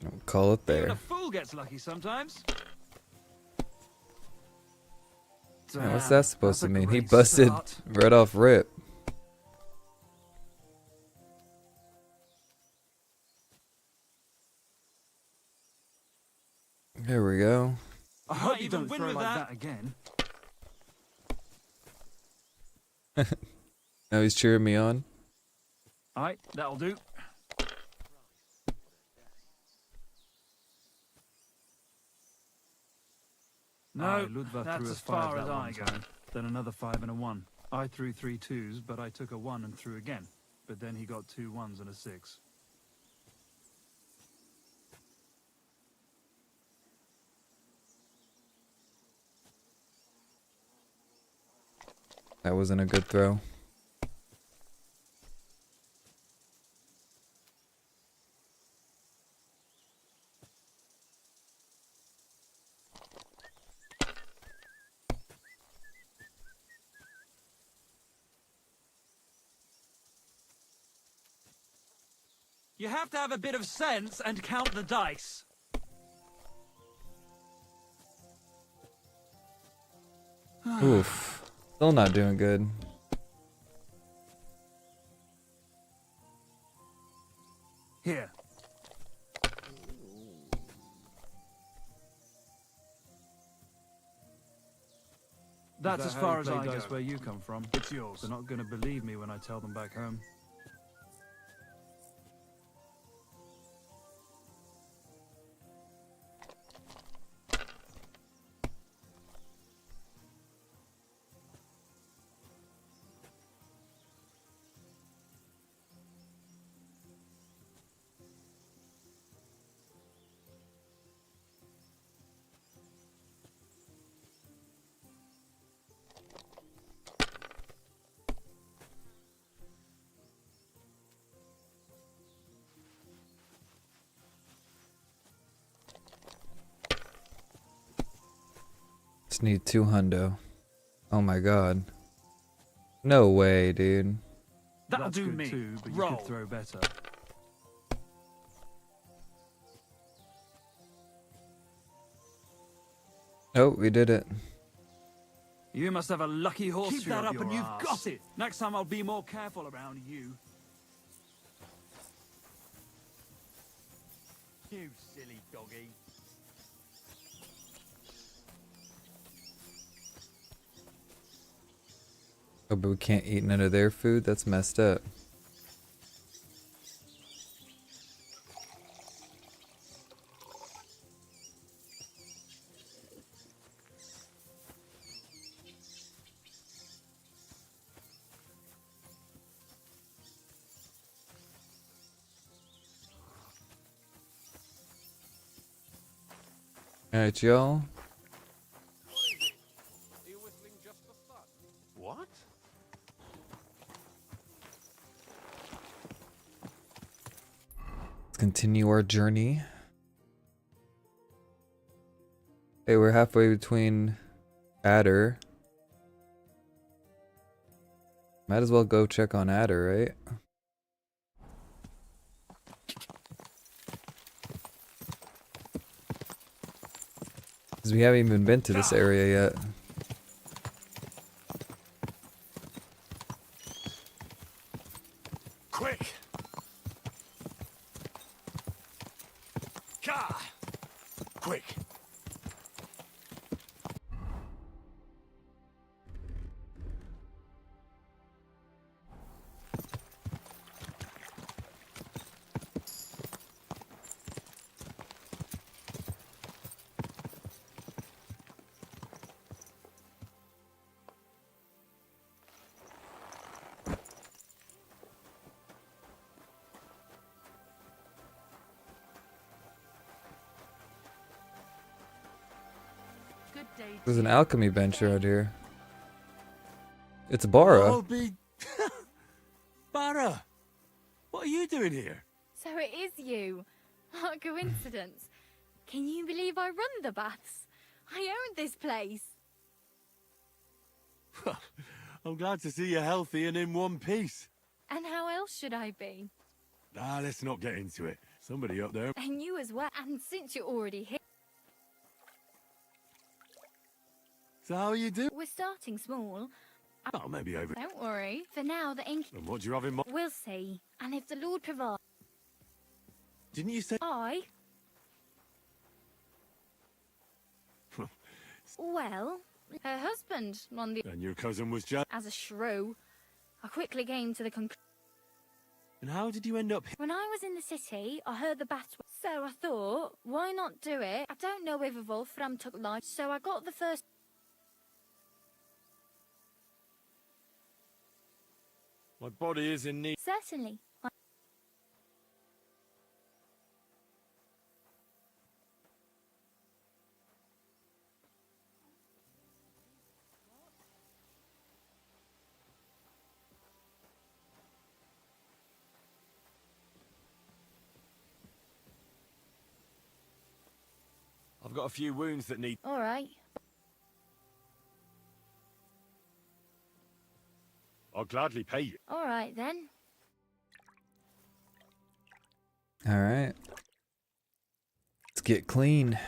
Speaker 1: Don't call it there.
Speaker 22: Even a fool gets lucky sometimes.
Speaker 1: Man, what's that supposed to mean? He busted right off rip. There we go.
Speaker 22: I hope you don't throw like that again.
Speaker 1: Now he's cheering me on.
Speaker 22: Alright, that'll do.
Speaker 2: No, that's as far as I go. Then another 5 and a 1. I threw 3 2s, but I took a 1 and threw again. But then he got 2 1s and a 6.
Speaker 1: That wasn't a good throw.
Speaker 22: You have to have a bit of sense and count the dice.
Speaker 1: Oof. Still not doing good.
Speaker 2: Here. That's as far as I go. Where you come from. It's yours. They're not going to believe me when I tell them back home.
Speaker 1: Just need 2 hundo. Oh my god. No way, dude.
Speaker 22: That'll
Speaker 2: That's
Speaker 22: do
Speaker 2: good
Speaker 22: me.
Speaker 2: too, but
Speaker 22: Roll.
Speaker 2: you could throw better.
Speaker 1: Oh, we did it.
Speaker 2: You must have a lucky horseshoe.
Speaker 22: Keep that up and you've
Speaker 2: ass.
Speaker 22: got it.
Speaker 2: Next time I'll be more careful around you.
Speaker 11: You silly doggy.
Speaker 1: Oh, but we can't eat none of their food? That's messed up. Alright, y'all.
Speaker 11: What?
Speaker 1: Let's continue our journey. Hey, we're halfway between Adder. Might as well go check on Adder, right? Because we haven't even been to this area yet.
Speaker 12: Quick! Ka! Quick!
Speaker 1: There's an alchemy bench out here. It's Bara.
Speaker 12: Bara! What are you doing here?
Speaker 10: So it is you. What a coincidence. Can you believe I run the baths? I own this place.
Speaker 23: I'm glad to see you healthy and in one piece.
Speaker 10: And how else should I be?
Speaker 23: Ah, let's not get into it. Somebody up there.
Speaker 10: And you as well. And since you're already here,
Speaker 23: So how are you doing?
Speaker 10: we're starting small.
Speaker 23: Oh, maybe over.
Speaker 10: Don't worry. For now, the ink.
Speaker 23: And what do you have in mind?
Speaker 10: We'll see. And if the Lord provides,
Speaker 23: Didn't you say?
Speaker 10: Well, her husband on the
Speaker 23: And your cousin was just.
Speaker 10: as a shrew. I quickly came to the conclusion.
Speaker 7: And how did you end up here?
Speaker 10: When I was in the city, I heard the bats. So I thought, why not do it? I don't know if Wolfram took life, so I got the first.
Speaker 7: My body is in need.
Speaker 10: Certainly.
Speaker 7: I've got a few wounds that need...
Speaker 10: All right.
Speaker 7: I'll gladly pay you.
Speaker 10: All right then.
Speaker 1: All right. Let's get clean.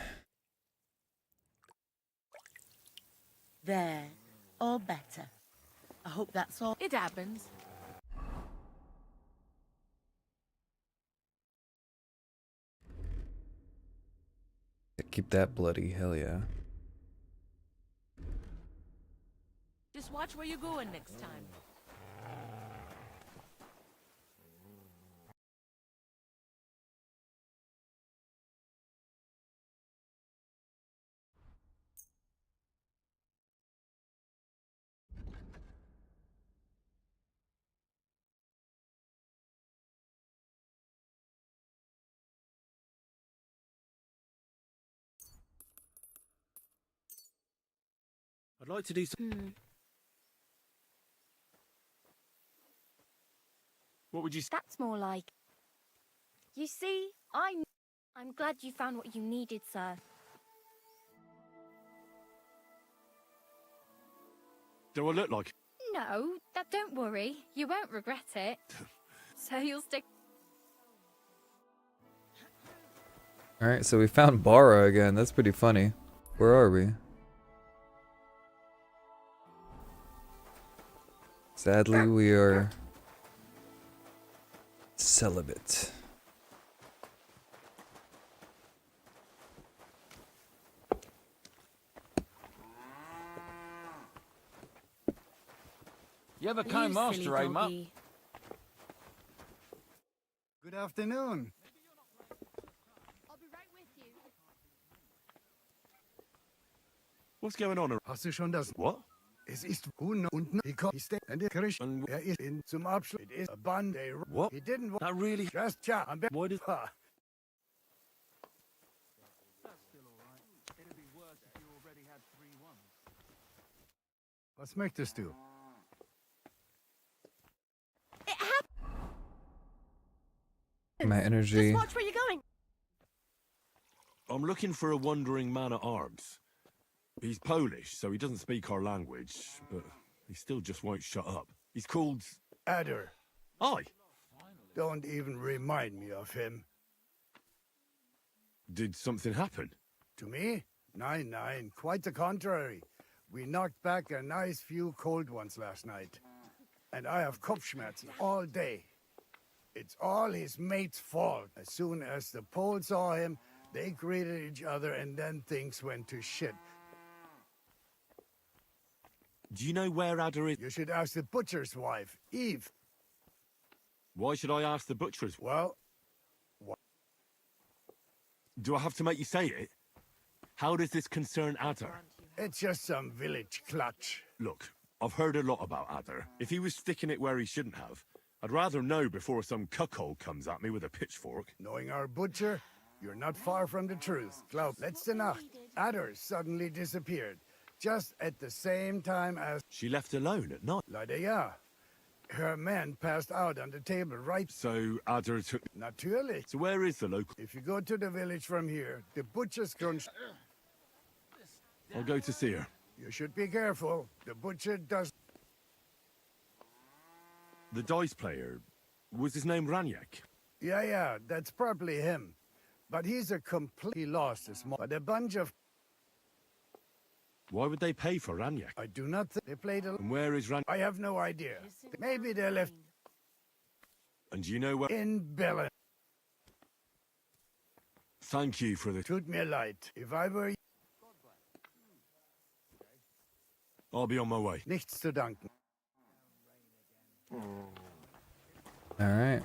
Speaker 14: There. All better. I hope that's all. It happens.
Speaker 1: Keep that bloody, hell yeah.
Speaker 14: Just watch where you're going next time.
Speaker 7: I'd like to do some... What would you say?
Speaker 10: That's more like. You see, I'm glad you found what you needed, sir.
Speaker 7: Do I look like...
Speaker 10: No, don't worry. You won't regret it. So you'll stick.
Speaker 1: Alright, so we found Bara again. That's pretty funny. Where are we? Sadly, we are celibate.
Speaker 11: You have a kind master, eh, Mutt?
Speaker 5: Good afternoon.
Speaker 7: What's going on?
Speaker 5: Hast du schon das?
Speaker 7: What?
Speaker 5: Es ist unten. He ist in der Kirche. Ist in zum Abschluss. It is a band.
Speaker 7: What?
Speaker 5: He didn't.
Speaker 7: That really...
Speaker 5: Just ja.
Speaker 7: Why did...
Speaker 2: That's still all right. It'd be worse if you already had 3 ones.
Speaker 5: Was möchtest du?
Speaker 1: My energy.
Speaker 14: Just watch where you're going.
Speaker 23: I'm looking for a wandering man-at-arms. He's Polish, so he doesn't speak our language, but he still just won't shut up. He's called...
Speaker 5: Adder.
Speaker 23: Aye.
Speaker 5: Don't even remind me of him.
Speaker 23: Did something happen?
Speaker 5: To me? Nine. Quite the contrary. We knocked back a nice few cold ones last night. And I have Kopfschmerzen all day. It's all his mate's fault. As soon as the Poles saw him, they greeted each other and then things went to shit.
Speaker 23: Do you know where Adder is?
Speaker 5: You should ask the butcher's wife, Eve.
Speaker 23: Why should I ask the butcher's?
Speaker 5: Well...
Speaker 23: Do I have to make you say it? How does this concern Adder?
Speaker 5: It's just some village clutch.
Speaker 23: Look, I've heard a lot about Adder. If he was sticking it where he shouldn't have, I'd rather know before some cuckold comes at me with a pitchfork.
Speaker 5: Knowing our butcher, you're not far from the truth. Glaub, letzte Nacht, Adder suddenly disappeared. Just at the same time as...
Speaker 23: She left alone at night?
Speaker 5: Leider ja. Her man passed out on the table right...
Speaker 23: So Adder took...
Speaker 5: Natürlich.
Speaker 23: So where is the local...
Speaker 5: If you go to the village from here, the butcher's crunch...
Speaker 23: I'll go to see her.
Speaker 5: You should be careful. The butcher does...
Speaker 23: The dice player, was his name Ranyak?
Speaker 5: Yeah, that's probably him. But he's a completely lost his mind. But a bunch of...
Speaker 23: Why would they pay for Ranyak?
Speaker 5: I do not think they played a...
Speaker 23: And where is Ranyak?
Speaker 5: I have no idea. Maybe they left...
Speaker 23: And do you know where...
Speaker 5: In Belen.
Speaker 23: Thank you for the...
Speaker 5: Tut mir leid. If I were...
Speaker 23: I'll be on my way.
Speaker 5: Nichts zu danken.
Speaker 1: Alright.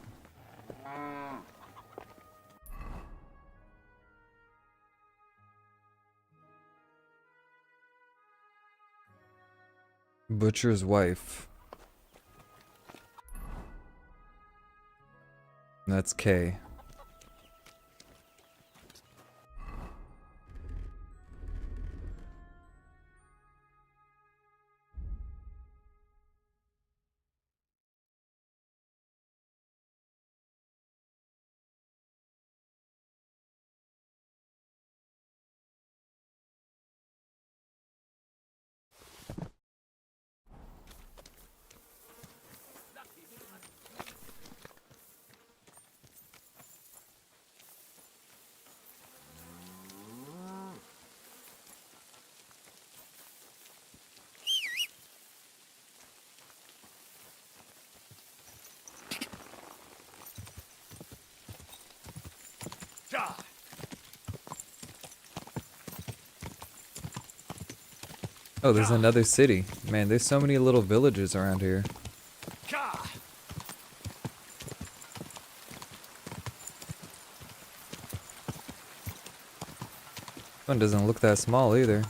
Speaker 1: Butcher's wife. That's K. Oh, there's another city. Man, there's so many little villages around here. One doesn't look that small either.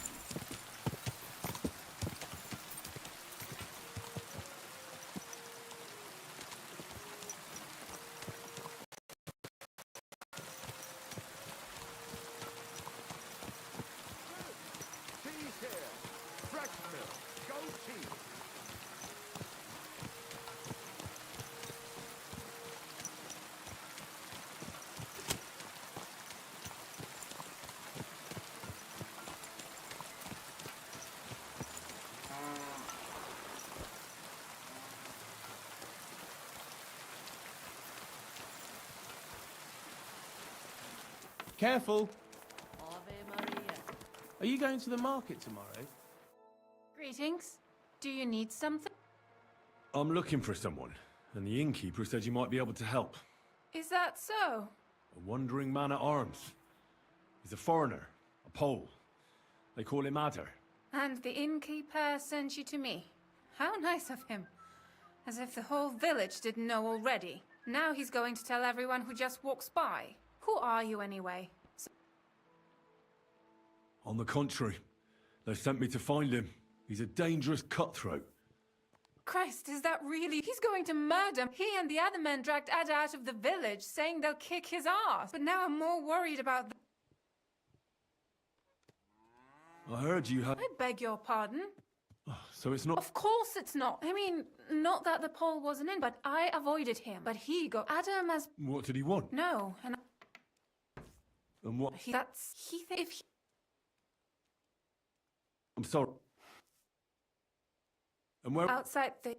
Speaker 4: Careful! Are you going to the market tomorrow?
Speaker 15: Greetings. Do you need something?
Speaker 23: I'm looking for someone, and the innkeeper said you might be able to help.
Speaker 15: Is that so?
Speaker 23: A wandering man at arms. He's a foreigner, a Pole. They call him Adder.
Speaker 15: And the innkeeper sent you to me. How nice of him. As if the whole village didn't know already. Now he's going to tell everyone who just walks by. Who are you anyway?
Speaker 23: On the contrary, they sent me to find him. He's a dangerous cutthroat.
Speaker 15: Christ, is that really? He's going to murder. He and the other men dragged Ada out of the village, saying they'll kick his ass. But now I'm more worried about
Speaker 23: I heard you had...
Speaker 15: I beg your pardon?
Speaker 23: So it's not...
Speaker 15: Of course it's not. I mean, not that the Pole wasn't in, but I avoided him. But he got Adam as...
Speaker 23: What did he want?
Speaker 15: No, and...
Speaker 23: And what...
Speaker 15: If he...
Speaker 23: I'm sorry. And where...
Speaker 15: Outside the...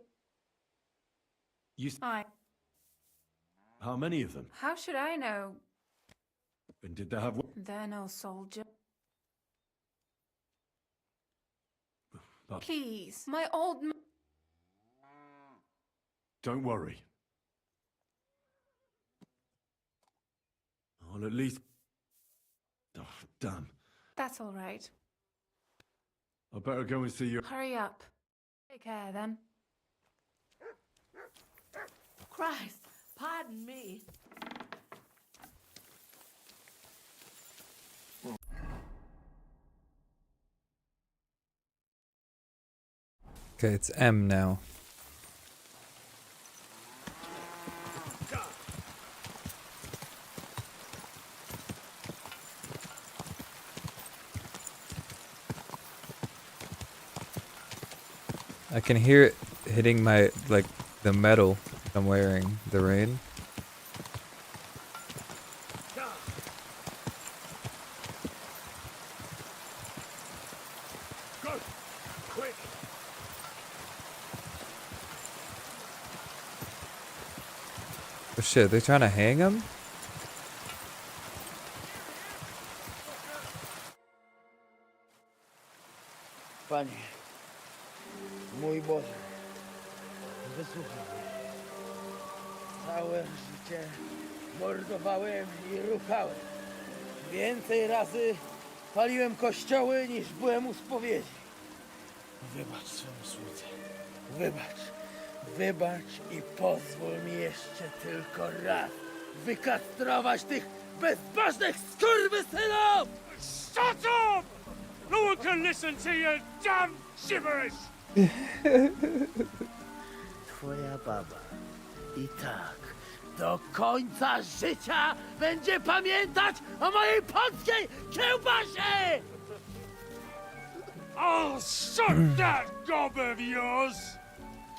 Speaker 23: You...
Speaker 15: I...
Speaker 23: How many of them?
Speaker 15: How should I know?
Speaker 23: And did they have...
Speaker 15: They're no soldier.
Speaker 23: But
Speaker 15: Please, my old...
Speaker 23: don't worry. I'll at least... Oh, damn.
Speaker 15: That's all right.
Speaker 23: I better go and see you.
Speaker 15: Hurry up. Take care, then.
Speaker 14: Christ, pardon me.
Speaker 1: Okay, it's M now. I can hear it hitting my, like, the metal I'm wearing, the rain.
Speaker 13: Go! Quick!
Speaker 1: Oh shit, they're trying to hang him?
Speaker 3: Panie, mój Boże, wysłuchaj mnie. Całe życie mordowałem i ruchałem. Więcej razy paliłem kościoły niż byłem u spowiedzi. Wybacz swemu słudze. Wybacz. Wybacz i pozwól mi jeszcze tylko raz wykastrować tych bezbożnych skurwysynów!
Speaker 13: Shut up!
Speaker 7: No one can listen to your damn gibberish!
Speaker 3: Twoja baba i tak do końca życia będzie pamiętać o mojej polskiej kiełbasie!
Speaker 7: I'll suck that gob of yours!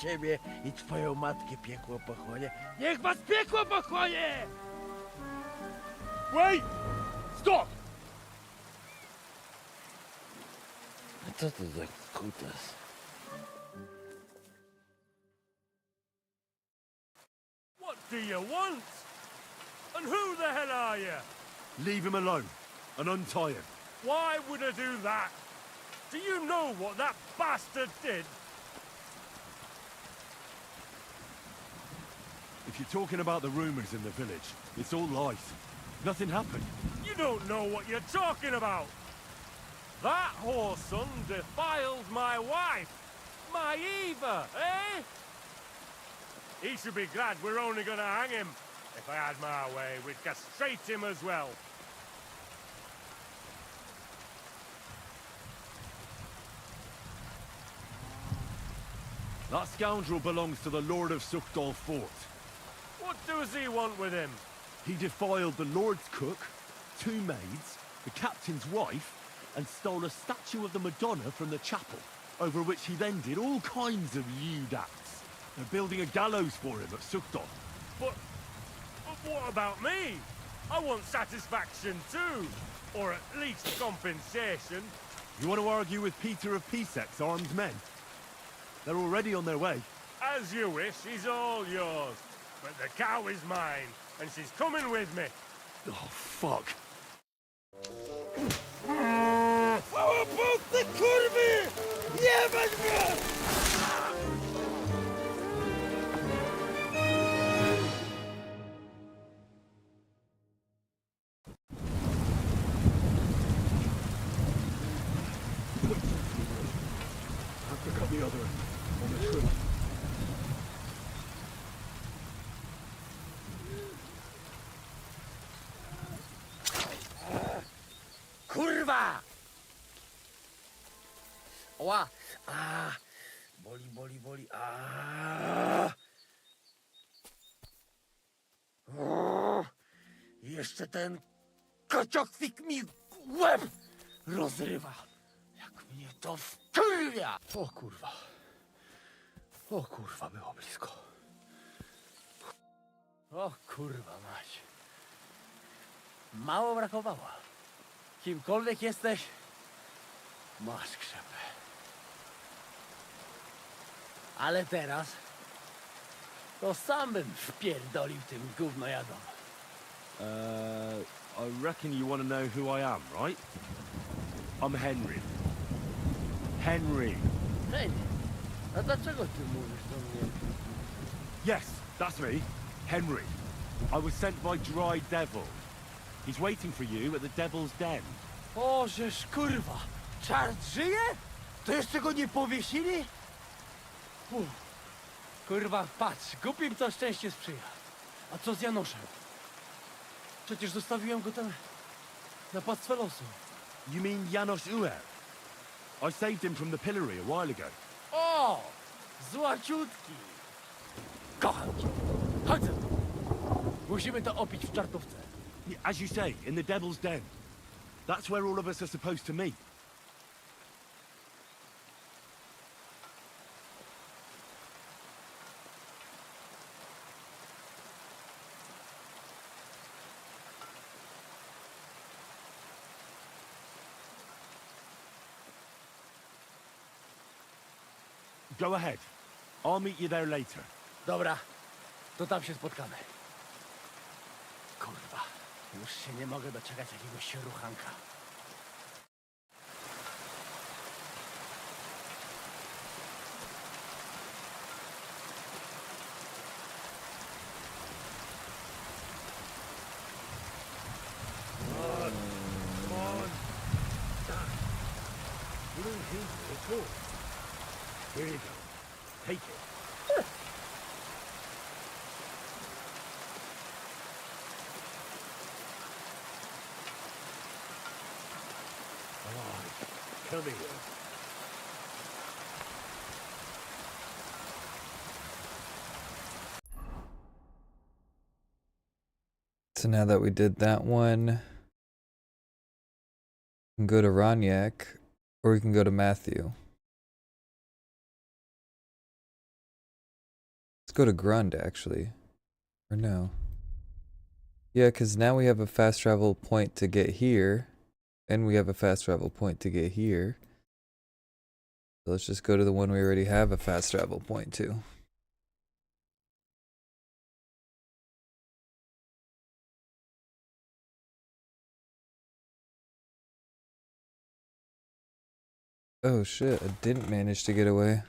Speaker 3: Ciebie i twoją matkę piekło pochłonie. Niech was piekło pochłonie!
Speaker 7: Wait! Stop!
Speaker 3: A co to za kutas?
Speaker 7: What do you want? And who the hell are you?
Speaker 23: Leave him alone and untie him.
Speaker 7: Why would I do that? Do you know what that bastard did?
Speaker 23: If you're talking about the rumors in the village, it's all lies. Nothing happened.
Speaker 7: You don't know what you're talking about. That whoreson defiled my wife, my Eva, eh? He should be glad we're only gonna hang him. If I had my way, we'd castrate him as well.
Speaker 23: That scoundrel belongs to the Lord of Suchdal Fort.
Speaker 7: What does he want with him?
Speaker 23: He defiled the Lord's cook, 2 maids, the captain's wife, and stole a statue of the Madonna from the chapel, over which he then did all kinds of lewd acts. They're building a gallows for him at Suchdal.
Speaker 7: But what about me? I want satisfaction too. Or at least compensation.
Speaker 23: You want to argue with Peter of Pisek's armed men? They're already on their way.
Speaker 7: As you wish, he's all yours. But the cow is mine, and she's coming with me.
Speaker 23: Oh, fuck.
Speaker 3: Ty kurwy! Jebać mnie!
Speaker 23: I forgot the other end. On the tree.
Speaker 3: Kurwa! Oła! Boli, boli, boli. Jeszcze ten kociokwik mi łeb rozrywa. Jak mnie to wkurwia! O kurwa. O kurwa, było blisko. O kurwa mać. Mało brakowało. Kimkolwiek jesteś, masz krzepę. Ale teraz to sam bym wpierdolił tym gównojadom.
Speaker 23: I reckon you want to know who I am, right? I'm Henry. Henry.
Speaker 3: Hej, a dlaczego ty mówisz do mnie?
Speaker 23: Yes, that's me. Henry. I was sent by Dry Devil. He's waiting for you at the Devil's Den.
Speaker 3: O, żeż kurwa! Czart żyje? To jeszcze go nie powiesili? Kurwa, patrz, głupim to szczęście sprzyja. A co z Janoszem? Przecież zostawiłem go tam na pastwę losu.
Speaker 23: You mean Janos Uer? I saved him from the pillory a while ago.
Speaker 3: O! Złaciutki! Kocham cię! Chodź! Musimy to opić w czartówce.
Speaker 23: As you say, in the Devil's Den. That's where all of us are supposed to meet. Go ahead. I'll meet you there later.
Speaker 3: Dobra, to tam się spotkamy. Kurwa, już się nie mogę doczekać jakiegoś ruchanka.
Speaker 19: Come on. You don't hate me at all. Here you go. Take it. Come on.
Speaker 1: So now that we did that one, we can go to Ranyak, or we can go to Matthew. Let's go to Grund, actually. Or no. Yeah, because now we have a fast travel point to get here, and we have a fast travel point to get here. So let's just go to the one we already have a fast travel point to. Oh shit, I didn't manage to get away.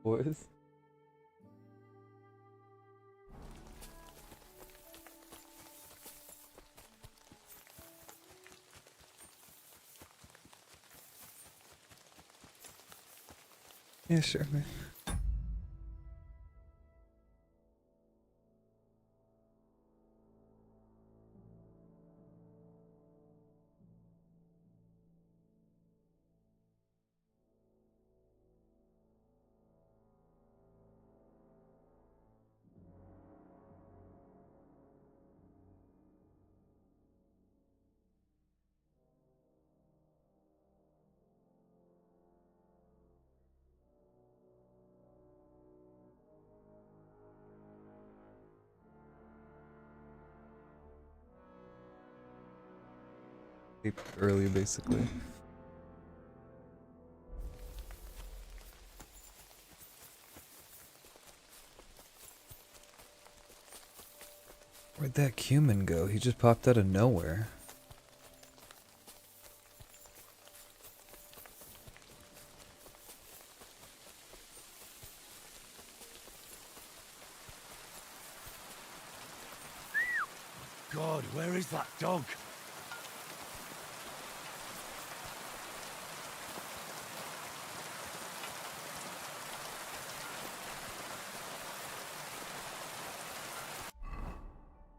Speaker 1: Boys. Yeah, sure, man. Early, basically. Where'd that cumin go? He just popped out of nowhere.
Speaker 12: God, where is that dog?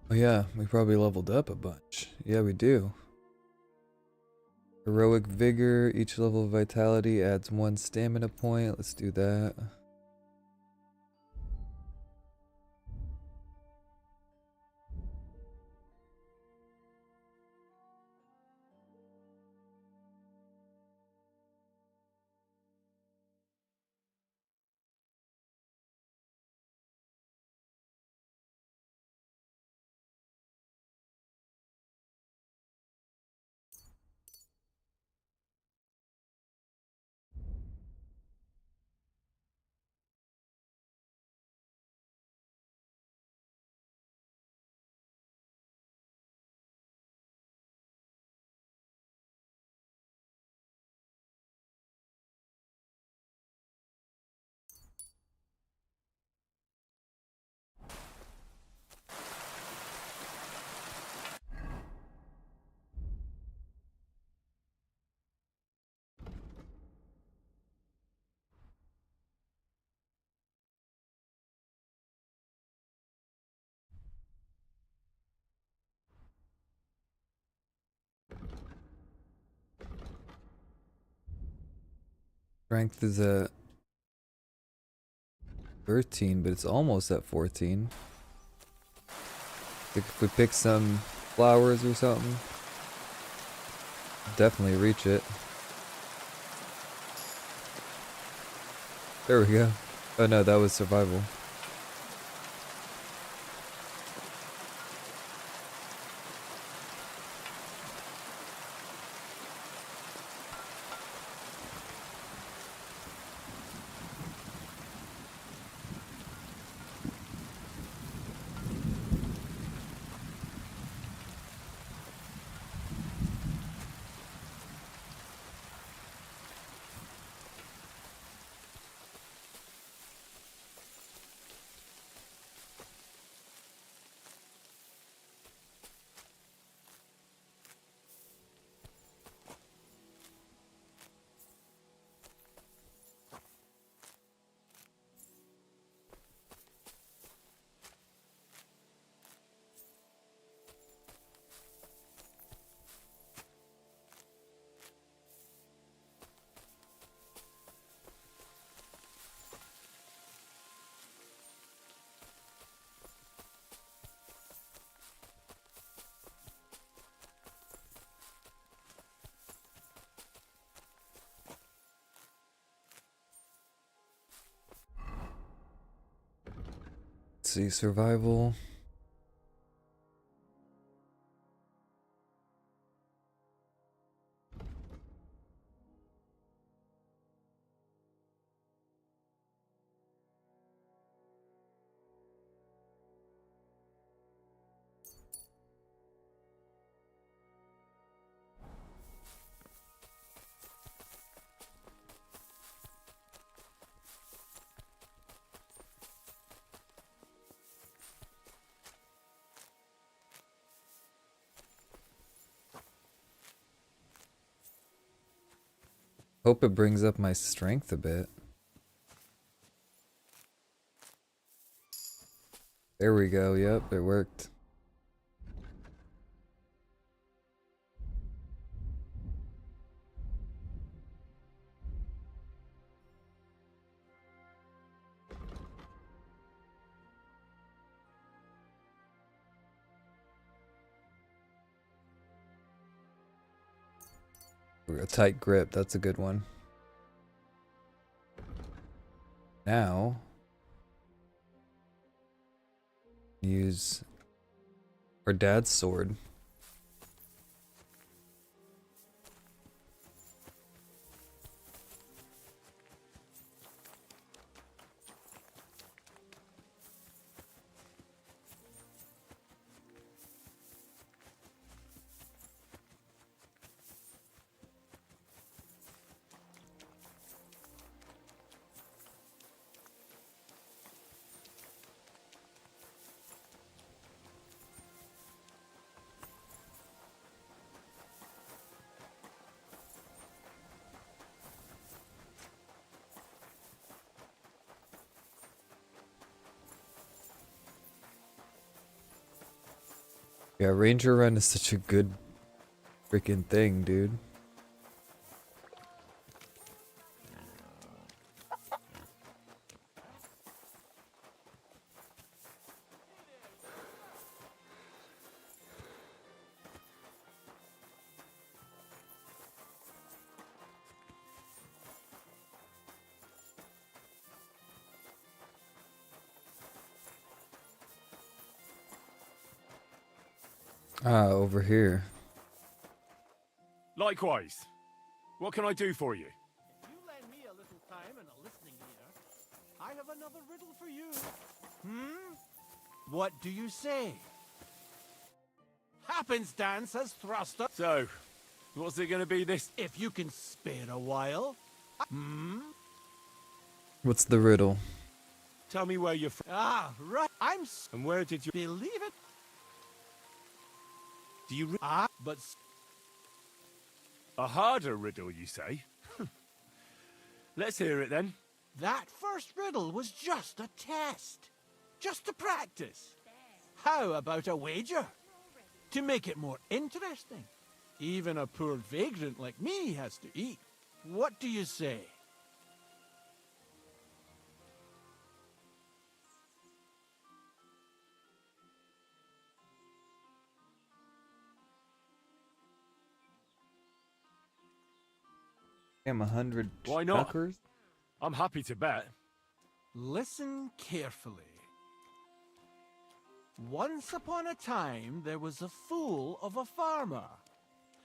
Speaker 1: Oh yeah, we probably leveled up a bunch. Yeah, we do. Heroic Vigor, each level of Vitality adds 1 stamina point. Let's do that. Strength is at 13, but it's almost at 14. Think if we pick some flowers or something, definitely reach it. There we go. Oh no, that was survival. Let's see, survival. Hope it brings up my strength a bit. There we go, yep, it worked. A tight grip, that's a good one. Now, use our dad's sword. Yeah, Ranger Run is such a good freaking thing, dude. Ah, over here.
Speaker 7: Likewise. What can I do for you?
Speaker 4: If you lend me a little time and a listening ear, I have another riddle for you. What do you say? Happenstance has thrust us.
Speaker 7: So, what's it gonna be this?
Speaker 4: If you can spare a while.
Speaker 1: What's the riddle?
Speaker 7: Tell me where you're from.
Speaker 4: Ah, right.
Speaker 7: And where did you
Speaker 4: believe it?
Speaker 7: Do you
Speaker 4: but
Speaker 7: a harder riddle, you say? Let's hear it then.
Speaker 4: That first riddle was just a test. Just to practice. How about a wager? To make it more interesting. Even a poor vagrant like me has to eat. What do you say?
Speaker 1: Damn, 100
Speaker 12: Why not?
Speaker 1: chuckers?
Speaker 12: I'm happy to bet.
Speaker 4: Listen carefully. Once upon a time, there was a fool of a farmer.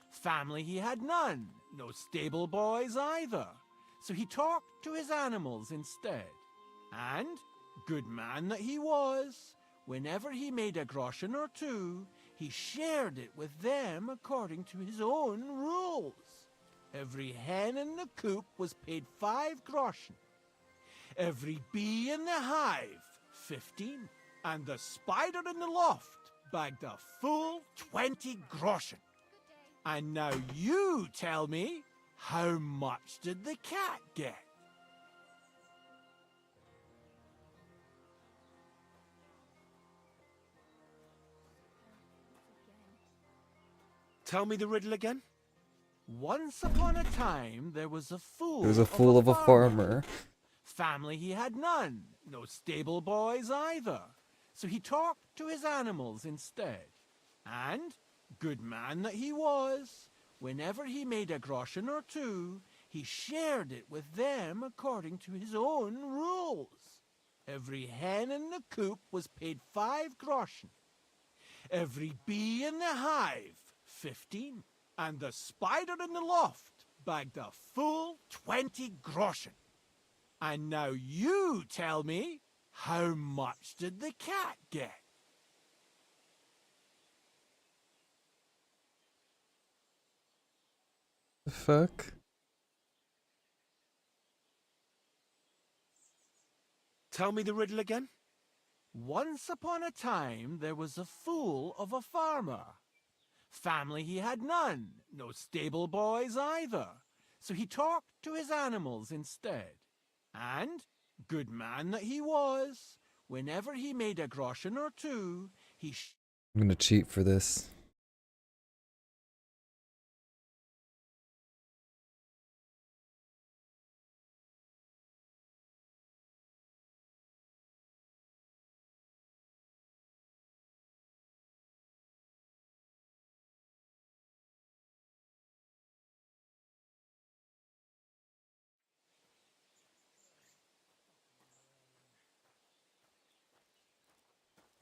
Speaker 4: Family he had none, no stable boys either. So he talked to his animals instead. And, good man that he was, whenever he made a groschen or two, he shared it with them according to his own rules. Every hen in the coop was paid 5 groschen. Every bee in the hive, 15. And the spider in the loft bagged a full 20 groschen. And now you tell me, how much did the cat get?
Speaker 12: Tell me the riddle again.
Speaker 4: Once upon a time, there was a fool.
Speaker 1: There was a fool of a farmer.
Speaker 4: Family he had none, no stable boys either. So he talked to his animals instead. And, good man that he was, whenever he made a groschen or two, he shared it with them according to his own rules. Every hen in the coop was paid 5 groschen. Every bee in the hive, 15. And the spider in the loft bagged a full 20 groschen. And now you tell me, how much did the cat get?
Speaker 1: The fuck?
Speaker 12: Tell me the riddle again.
Speaker 4: Once upon a time, there was a fool of a farmer. Family he had none, no stable boys either. So he talked to his animals instead. And, good man that he was, whenever he made a groschen or two,
Speaker 1: I'm gonna cheat for this.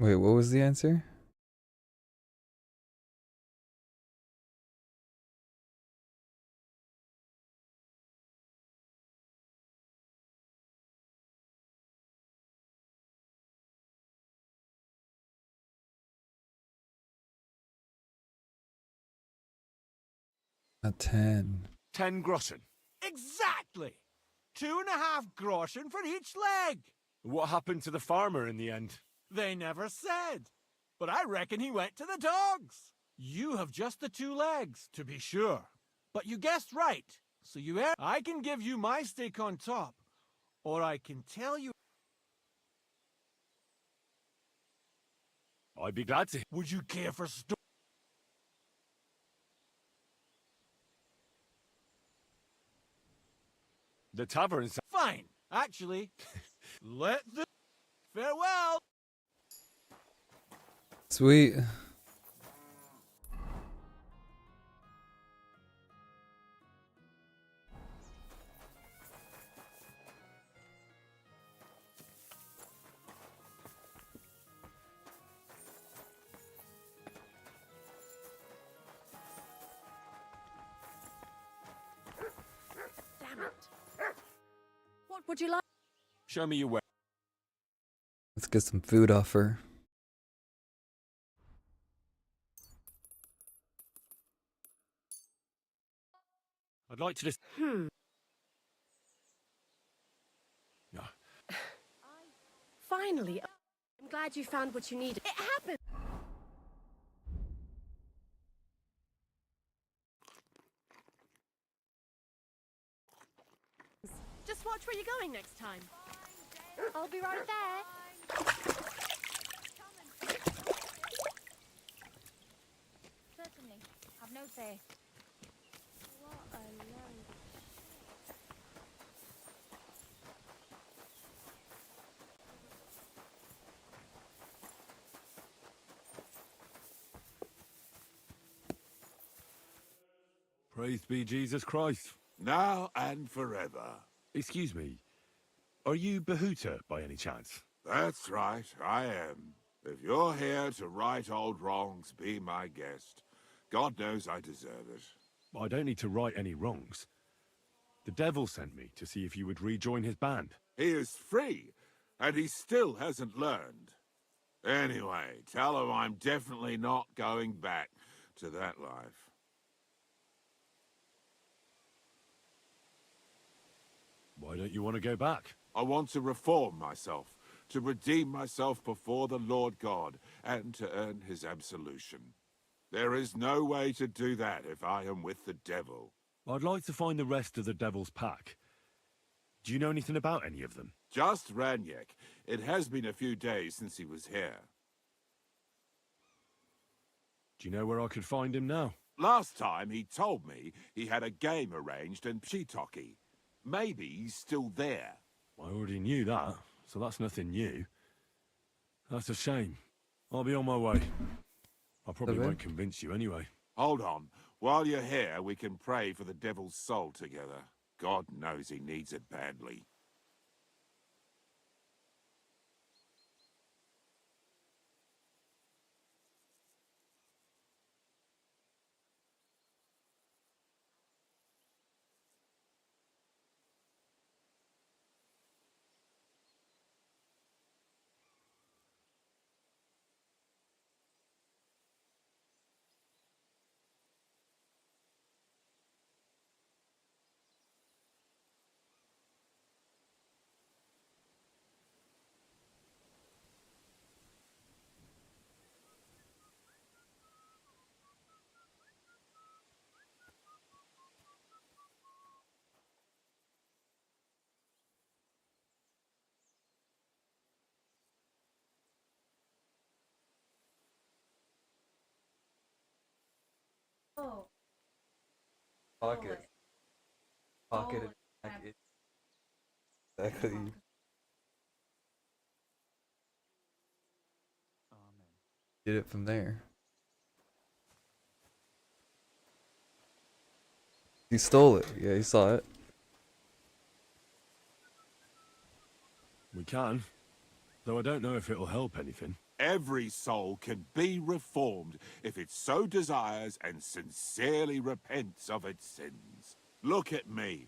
Speaker 1: Wait, what was the answer? A 10.
Speaker 12: 10 groschen.
Speaker 4: Exactly! 2.5 groschen for each leg.
Speaker 12: What happened to the farmer in the end?
Speaker 4: They never said. But I reckon he went to the dogs. You have just the 2 legs, to be sure. But you guessed right. So I can give you my stake on top. Or I can tell you...
Speaker 12: I'd be glad to.
Speaker 4: Would you care for
Speaker 12: The tavern.
Speaker 4: Fine. Actually, let the... Farewell!
Speaker 1: Sweet.
Speaker 16: Damn it. What would you like?
Speaker 12: Show me your way.
Speaker 1: Let's get some food off her.
Speaker 12: I'd like to just... No.
Speaker 16: Finally. I'm glad you found what you needed. It happened. Just watch where you're going next time.
Speaker 10: I'll be right there. Certainly. Have no fear. What a load.
Speaker 23: Praise be Jesus Christ.
Speaker 13: Now and forever.
Speaker 23: Excuse me. Are you Bahuta by any chance?
Speaker 13: That's right, I am. If you're here to right old wrongs, be my guest. God knows I deserve it.
Speaker 23: I don't need to right any wrongs. The devil sent me to see if you would rejoin his band.
Speaker 13: He is free, and he still hasn't learned. Anyway, tell him I'm definitely not going back to that life.
Speaker 23: Why don't you want to go back?
Speaker 13: I want to reform myself, to redeem myself before the Lord God, and to earn his absolution. There is no way to do that if I am with the devil.
Speaker 23: I'd like to find the rest of the devil's pack. Do you know anything about any of them?
Speaker 13: Just Ranyek. It has been a few days since he was here.
Speaker 23: Do you know where I could find him now?
Speaker 13: Last time he told me he had a game arranged in Pshitoki. Maybe he's still there.
Speaker 23: I already knew that, so that's nothing new. That's a shame. I'll be on my way. I probably won't convince you anyway.
Speaker 13: Hold on. While you're here, we can pray for the devil's soul together. God knows he needs it badly.
Speaker 10: Oh.
Speaker 1: Pocket. Pocket attack. Exactly. Get it from there. He stole it. Yeah, he saw it.
Speaker 23: We can, though I don't know if it'll help anything.
Speaker 13: Every soul can be reformed if it so desires and sincerely repents of its sins. Look at me.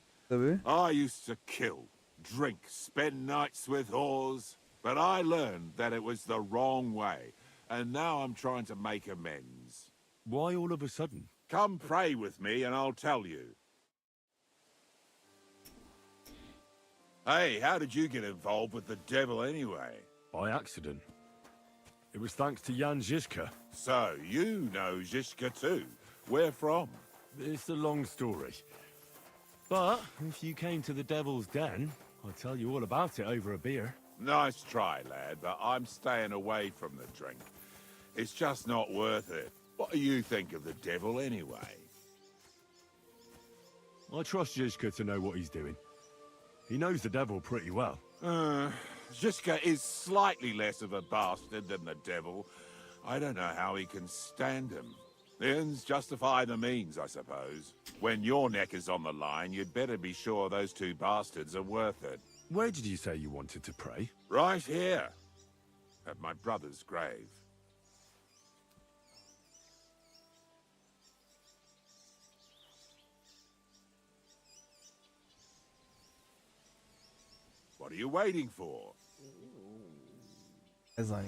Speaker 13: I used to kill, drink, spend nights with whores, but I learned that it was the wrong way, and now I'm trying to make amends.
Speaker 23: Why all of a sudden?
Speaker 13: Come pray with me and I'll tell you. Hey, how did you get involved with the devil anyway?
Speaker 23: By accident. It was thanks to Jan Žižka.
Speaker 13: So, you know Žižka too. Where from?
Speaker 23: It's a long story. But, if you came to the Devil's Den, I'll tell you all about it over a beer.
Speaker 13: Nice try, lad, but I'm staying away from the drink. It's just not worth it. What do you think of the devil anyway?
Speaker 23: I trust Žižka to know what he's doing. He knows the devil pretty well.
Speaker 13: Žižka is slightly less of a bastard than the devil. I don't know how he can stand him. The ends justify the means, I suppose. When your neck is on the line, you'd better be sure those two bastards are worth it.
Speaker 23: Where did you say you wanted to pray?
Speaker 13: Right here. At my brother's grave. What are you waiting for?
Speaker 1: As I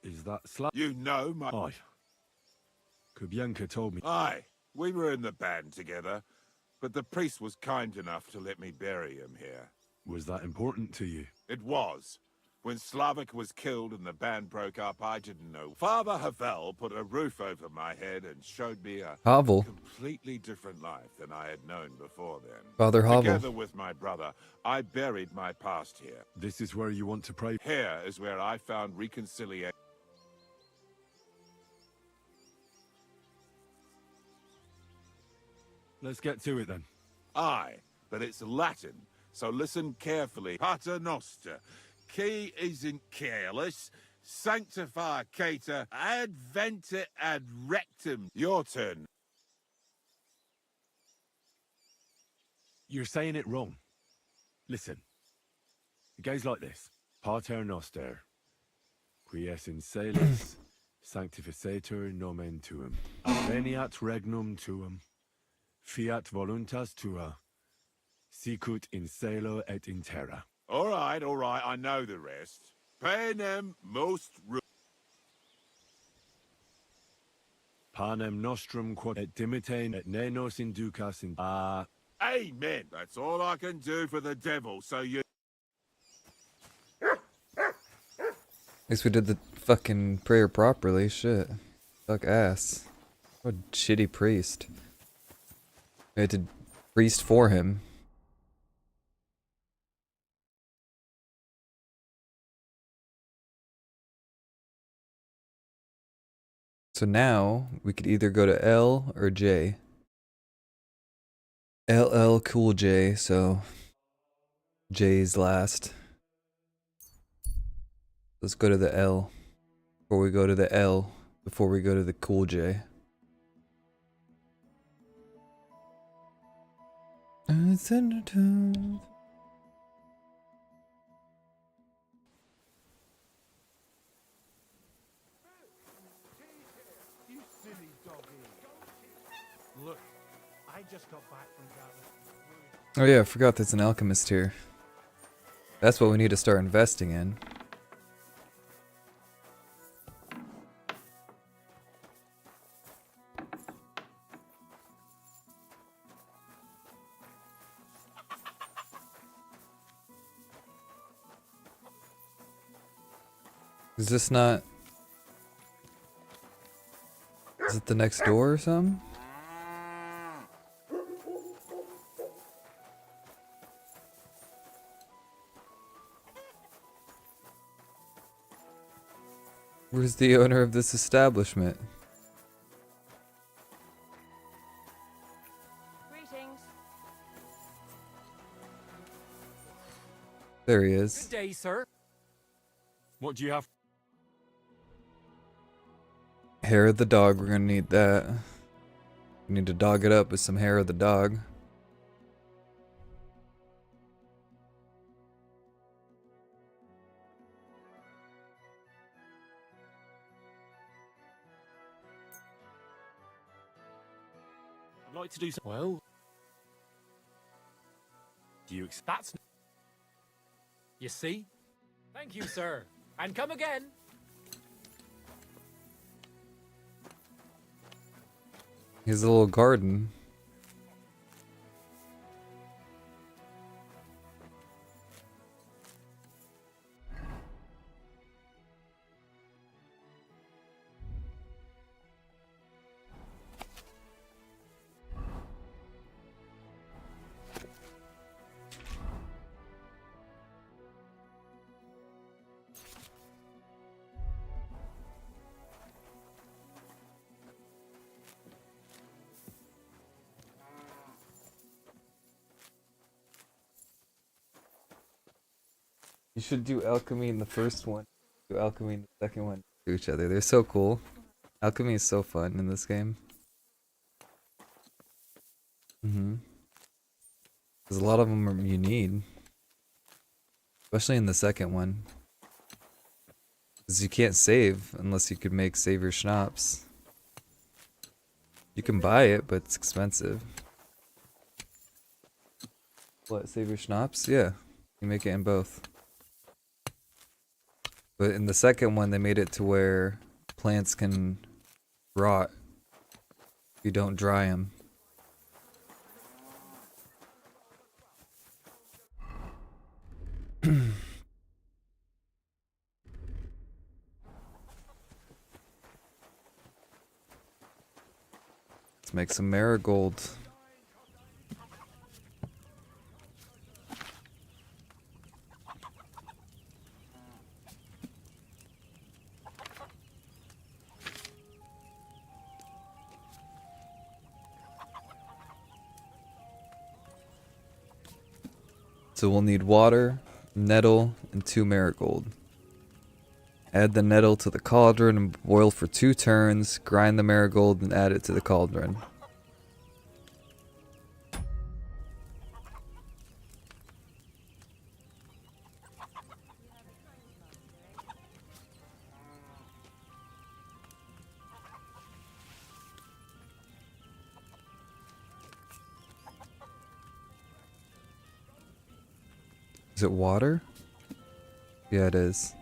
Speaker 23: Is that Slav?
Speaker 13: You know my...
Speaker 23: Aye. Kubienka told me.
Speaker 13: Aye. We were in the band together, but the priest was kind enough to let me bury him here.
Speaker 23: Was that important to you?
Speaker 13: It was. When Slavik was killed and the band broke up, I didn't know. Father Havel put a roof over my head and showed me a completely different life than I had known before then.
Speaker 1: Father Havel.
Speaker 13: Together with my brother, I buried my past here.
Speaker 23: This is where you want to pray?
Speaker 13: Here is where I found reconciliation.
Speaker 23: Let's get to it then.
Speaker 13: Aye, but it's Latin, so listen carefully. Pater noster, qui isn't careless,
Speaker 17: Sanctify, Cater, adventit ad rectum. Your turn.
Speaker 23: You're saying it wrong. Listen. It goes like this. Pater noster, qui es in celis, sanctificetur nomen tuum. Veniat regnum tuum. Fiat voluntas tua. Sicut in cielo et in terra.
Speaker 17: All right, I know the rest. Panem most...
Speaker 23: Panem nostrum quod et dimitain et ne nos inducas in...
Speaker 17: Amen. That's all I can do for the devil, so you...
Speaker 1: At least we did the fucking prayer properly, shit. Fuck ass. What a shitty priest. We had to priest for him. So now, we could either go to L or J. LL Cool J, so J's last. Let's go to the L before we go to the L before we go to the Cool J.
Speaker 4: Look, I just got back from gathering.
Speaker 1: Oh yeah, I forgot there's an alchemist here. That's what we need to start investing in. Is this not... Is it the next door or something? Where's the owner of this establishment?
Speaker 16: Greetings.
Speaker 1: There he is.
Speaker 11: Good day, sir.
Speaker 23: What do you have?
Speaker 1: Hair of the dog, we're gonna need that. We need to dog it up with some hair of the dog.
Speaker 11: I'd like to do some... Well... Do you That's... You see? Thank you, sir. And come again.
Speaker 1: His little garden. You should do alchemy in the first one, do alchemy in the second one to each other. They're so cool. Alchemy is so fun in this game. Because a lot of them you need. Especially in the second one. Because you can't save unless you could make savior schnapps. You can buy it, but it's expensive. What, savior schnapps? Yeah. You make it in both. But in the second one, they made it to where plants can rot if you don't dry them. Let's make some marigold. So we'll need water, nettle, and 2 marigold. Add the nettle to the cauldron and boil for 2 turns. Grind the marigold and add it to the cauldron. Is it water? Yeah, it is.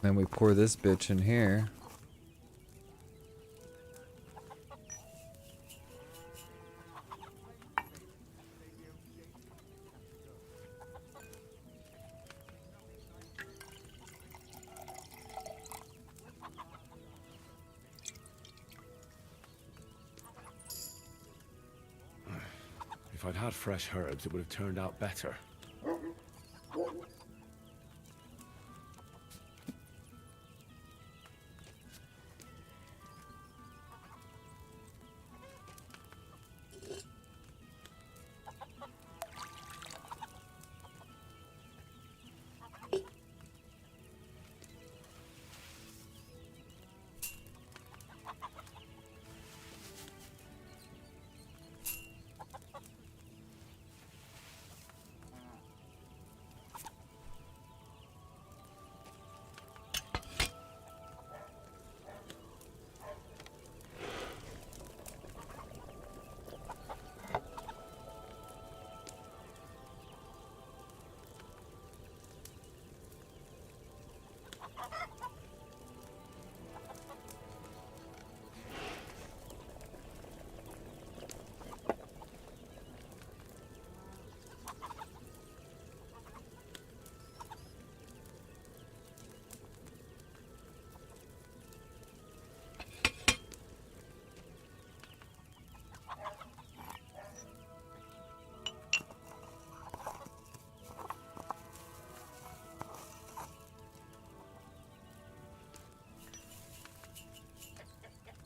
Speaker 1: Then we pour this bitch in here.
Speaker 23: If I'd had fresh herbs, it would have turned out better.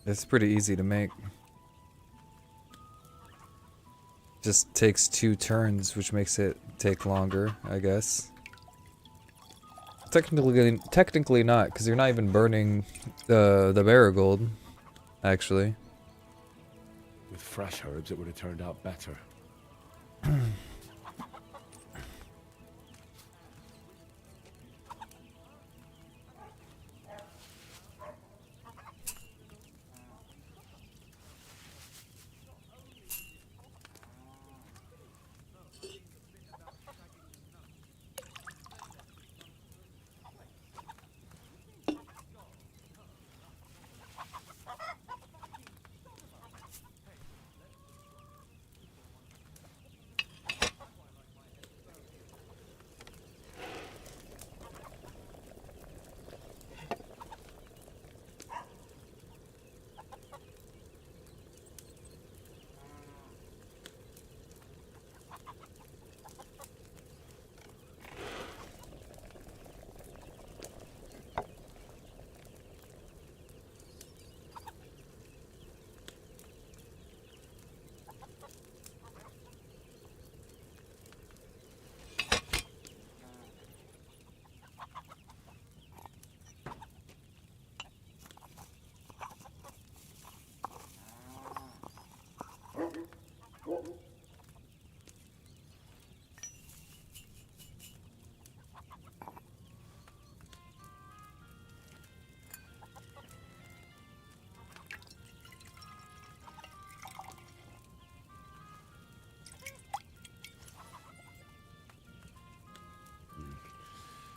Speaker 1: It's pretty easy to make. Just takes 2 turns, which makes it take longer, I guess. Technically not, because you're not even burning the marigold, actually.
Speaker 23: With fresh herbs, it would have turned out better.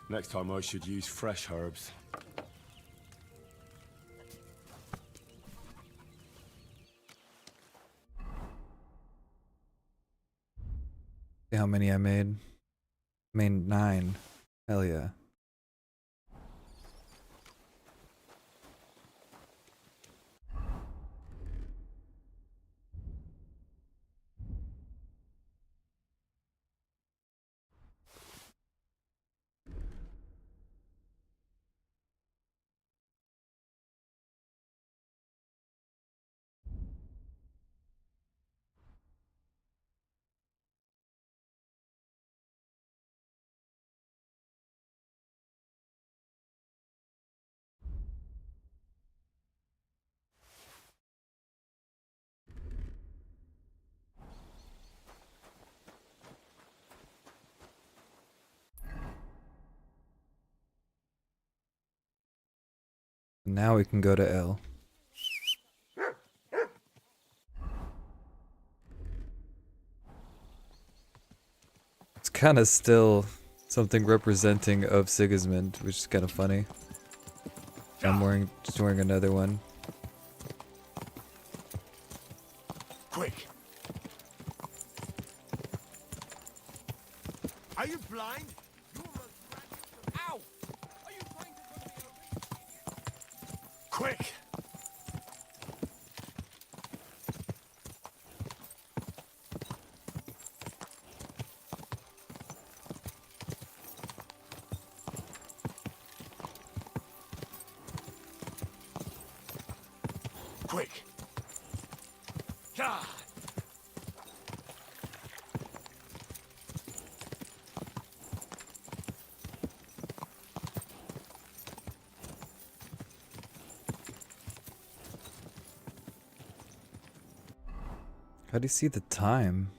Speaker 23: Next time I should use fresh herbs.
Speaker 1: See how many I made? I made 9. Hell yeah. Now we can go to L. It's kind of still something representing of Sigismund, which is kind of funny. I'm just wearing another one.
Speaker 17: Quick! Are you blind? Ow! Are you trying to run me over? Quick! Quick! God!
Speaker 1: How do you see the time?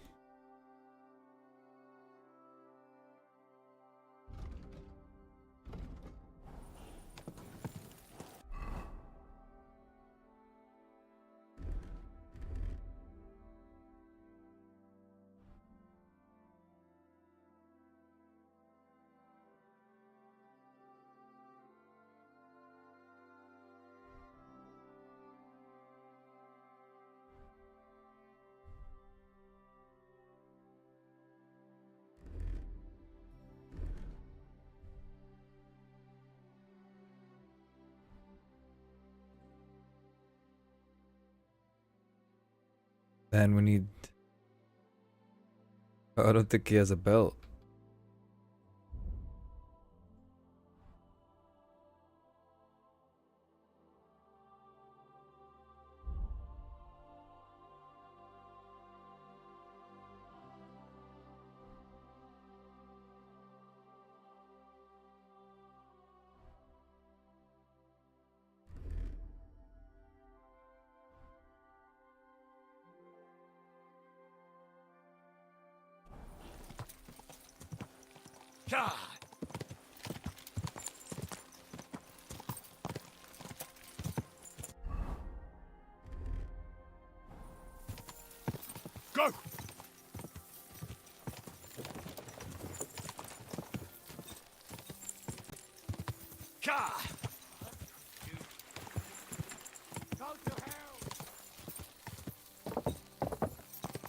Speaker 1: Then we need... Oh, I don't think he has a belt.
Speaker 17: God! Go! God!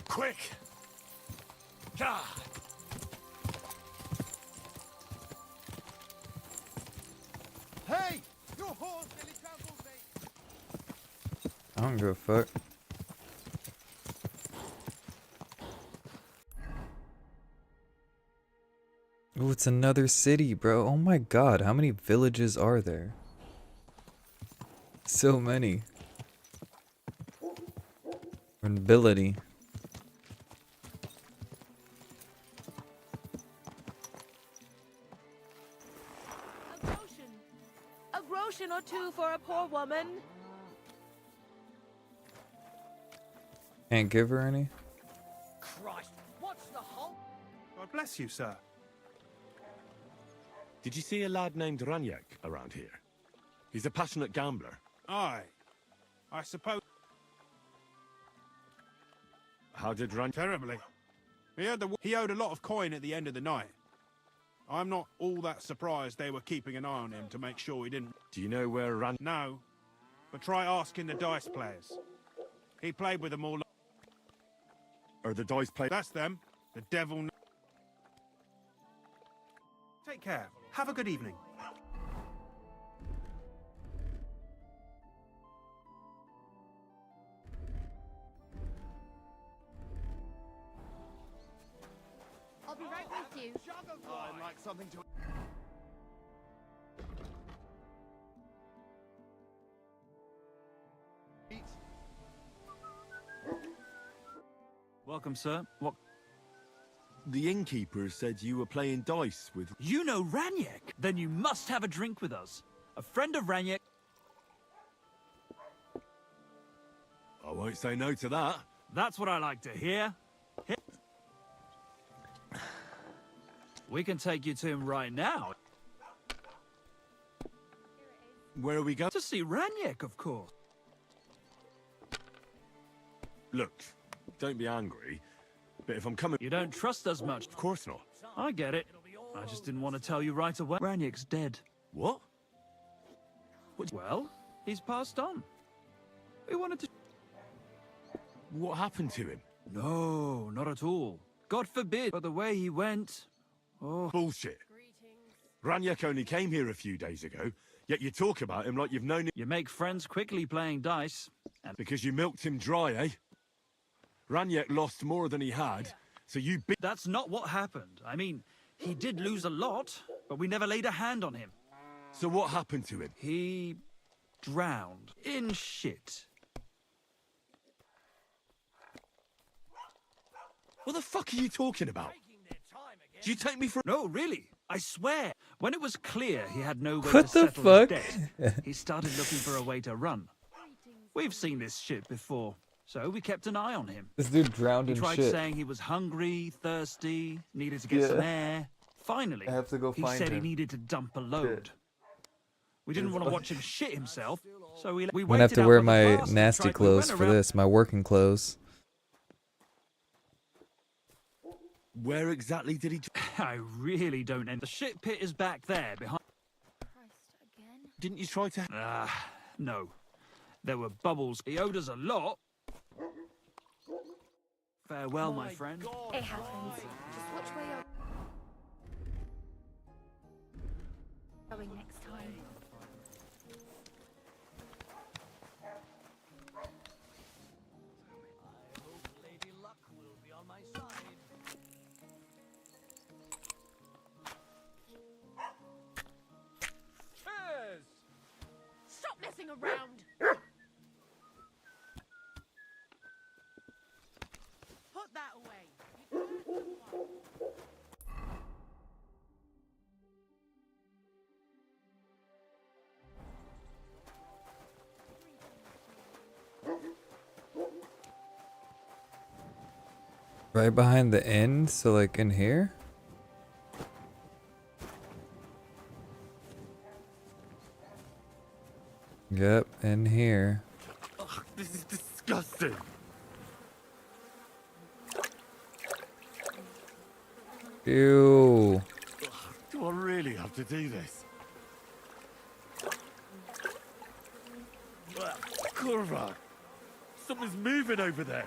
Speaker 17: Quick! God! Hey! Your horse nearly trampled me!
Speaker 1: I don't give a fuck. Oh, it's another city, bro. Oh my god, how many villages are there? So many. Ability.
Speaker 16: A groschen or two for a poor woman.
Speaker 1: Can't give her any?
Speaker 8: Christ, what's the whole...
Speaker 2: God bless you, sir.
Speaker 23: Did you see a lad named Ranyak around here? He's a passionate gambler.
Speaker 17: Aye. I suppose...
Speaker 23: How did Ranyak...
Speaker 17: Terribly. He owed a lot of coin at the end of the night.
Speaker 9: I'm not all that surprised they were keeping an eye on him to make sure he didn't...
Speaker 23: Do you know where
Speaker 9: No, but try asking the dice players. He played with them all...
Speaker 23: Are the dice players?
Speaker 9: That's them. The devil...
Speaker 18: Take care. Have a good evening.
Speaker 10: I'll be right with you.
Speaker 18: I'd like something to... eat.
Speaker 2: Welcome, sir. What?
Speaker 23: The innkeeper said you were playing dice with...
Speaker 22: You know Raniek? Then you must have a drink with us. A friend of Raniek...
Speaker 23: I won't say no to that.
Speaker 22: That's what I like to hear. We can take you to him right now.
Speaker 23: Where are we going?
Speaker 22: To see Raniek, of course.
Speaker 23: Look, don't be angry, but if I'm coming...
Speaker 22: You don't trust us much.
Speaker 23: Of course not.
Speaker 22: I get it. I just didn't want to tell you right away. Raniek's dead.
Speaker 23: What?
Speaker 22: Well, he's passed on. We wanted to...
Speaker 23: What happened to him?
Speaker 22: No, not at all. God forbid. But the way he went... Oh.
Speaker 23: Bullshit. Raniek only came here a few days ago, yet you talk about him like you've known him...
Speaker 22: You make friends quickly playing dice. And...
Speaker 23: Because you milked him dry, eh? Raniek lost more than he had, so you beat...
Speaker 22: That's not what happened. I mean, he did lose a lot, but we never laid a hand on him.
Speaker 23: So what happened to him?
Speaker 22: He... drowned. In shit.
Speaker 23: What the fuck are you talking about? Do you take me for...
Speaker 22: No, really. I swear. When it was clear he had no way
Speaker 1: What
Speaker 22: to
Speaker 1: the
Speaker 22: settle
Speaker 1: fuck?
Speaker 22: his debt, he started looking for a way to run. We've seen this shit before, so we kept an eye on him.
Speaker 1: This dude drowned
Speaker 22: He
Speaker 1: in
Speaker 22: tried
Speaker 1: shit.
Speaker 22: saying he was hungry, thirsty, needed to get some air. Finally,
Speaker 1: I have to go
Speaker 22: he
Speaker 1: find
Speaker 22: said
Speaker 1: him.
Speaker 22: he needed to dump a load. We didn't want to watch him shit himself, so we
Speaker 1: I'm gonna
Speaker 22: waited
Speaker 1: have to
Speaker 22: out
Speaker 1: wear
Speaker 22: on the
Speaker 1: my
Speaker 22: grass and
Speaker 1: nasty
Speaker 22: tried- we
Speaker 1: clothes
Speaker 22: went
Speaker 1: for
Speaker 22: around-
Speaker 1: this, my working clothes.
Speaker 23: Where exactly did he...
Speaker 22: I really don't end. The shit pit is back there behind.
Speaker 23: Didn't you try to...
Speaker 22: No. There were bubbles. He owed us a lot. Farewell, my friend.
Speaker 10: It happens. Just watch where you're going next time.
Speaker 8: Lady Luck will be on my side.
Speaker 17: Cheers!
Speaker 16: Stop messing around! Put that away.
Speaker 1: Right behind the inn, so like in here? Yep, in here.
Speaker 23: Ugh, this is disgusting.
Speaker 1: Ew.
Speaker 23: Do I really have to do this? Kurva! Something's moving over there.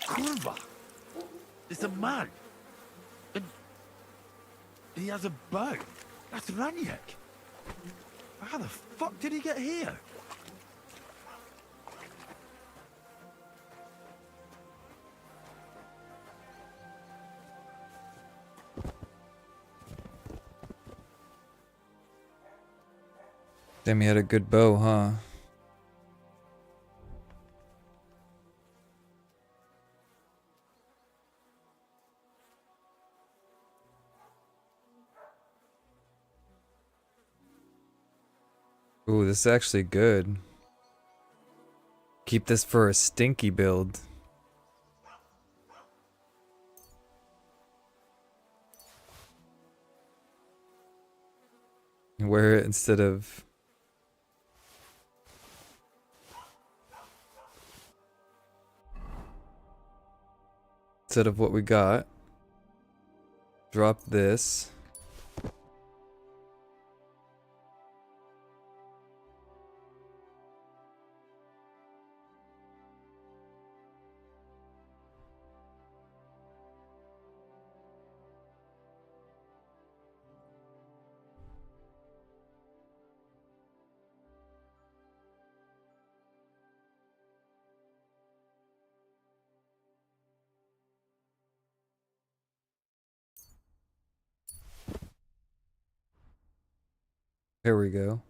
Speaker 23: Kurva! It's a man. And he has a bow. That's Raniek. How the fuck did he get here?
Speaker 1: Damn, he had a good bow, huh? Ooh, this is actually good. Keep this for a stinky build. Wear it instead of... instead of what we got. Drop this. There we go.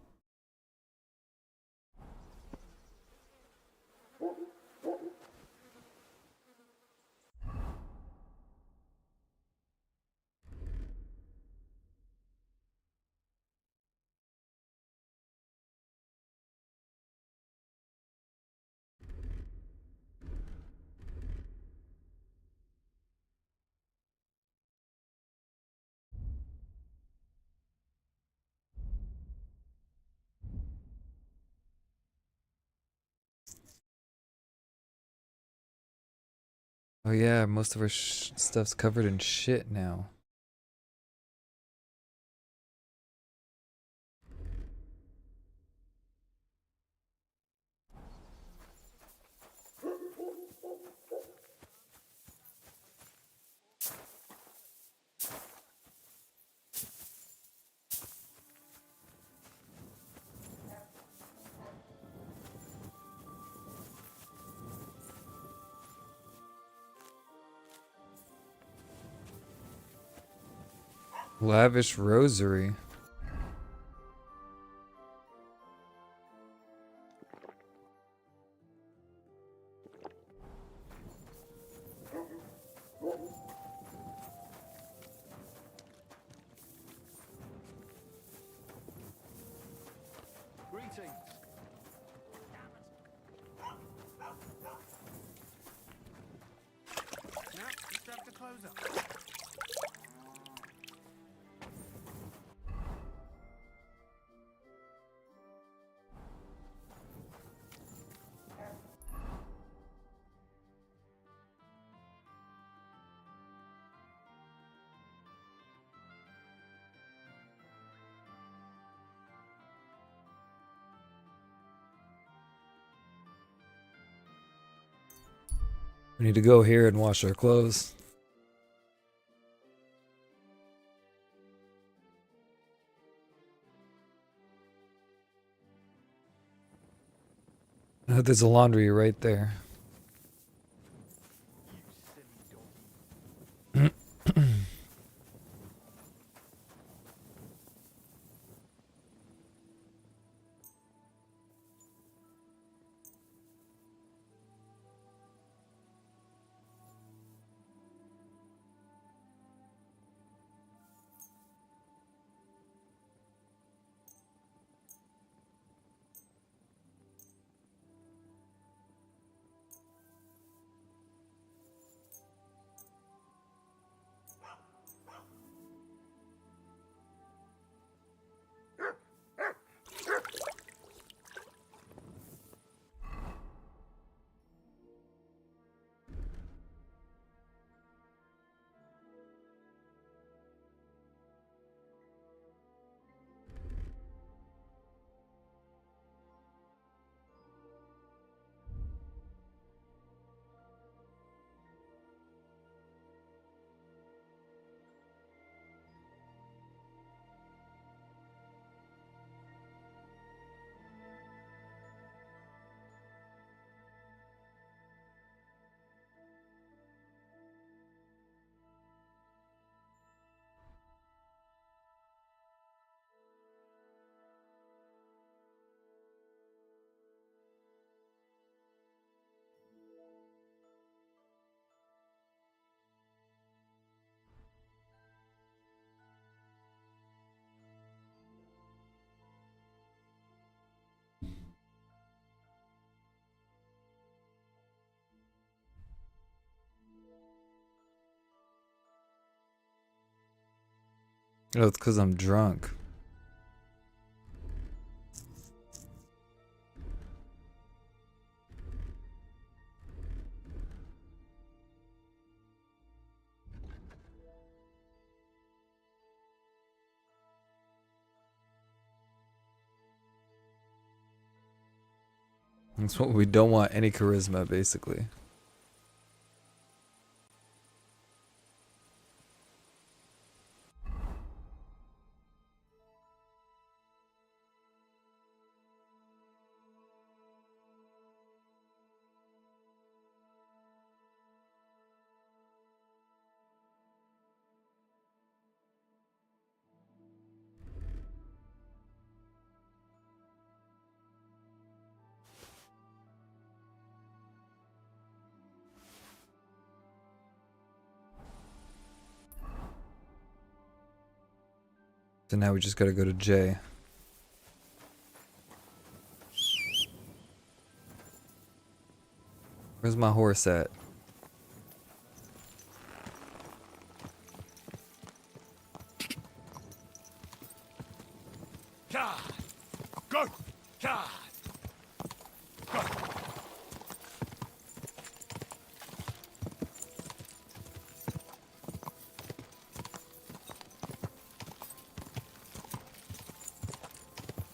Speaker 1: Oh yeah, most of our stuff's covered in shit now. Lavish rosary.
Speaker 19: Greetings. Now, just have to close up.
Speaker 1: We need to go here and wash our clothes. There's a laundry right there. Oh, it's because I'm drunk. That's what we don't want, any charisma, basically. So now we just gotta go to J. Where's my horse at?
Speaker 13: God! Go! God! Go!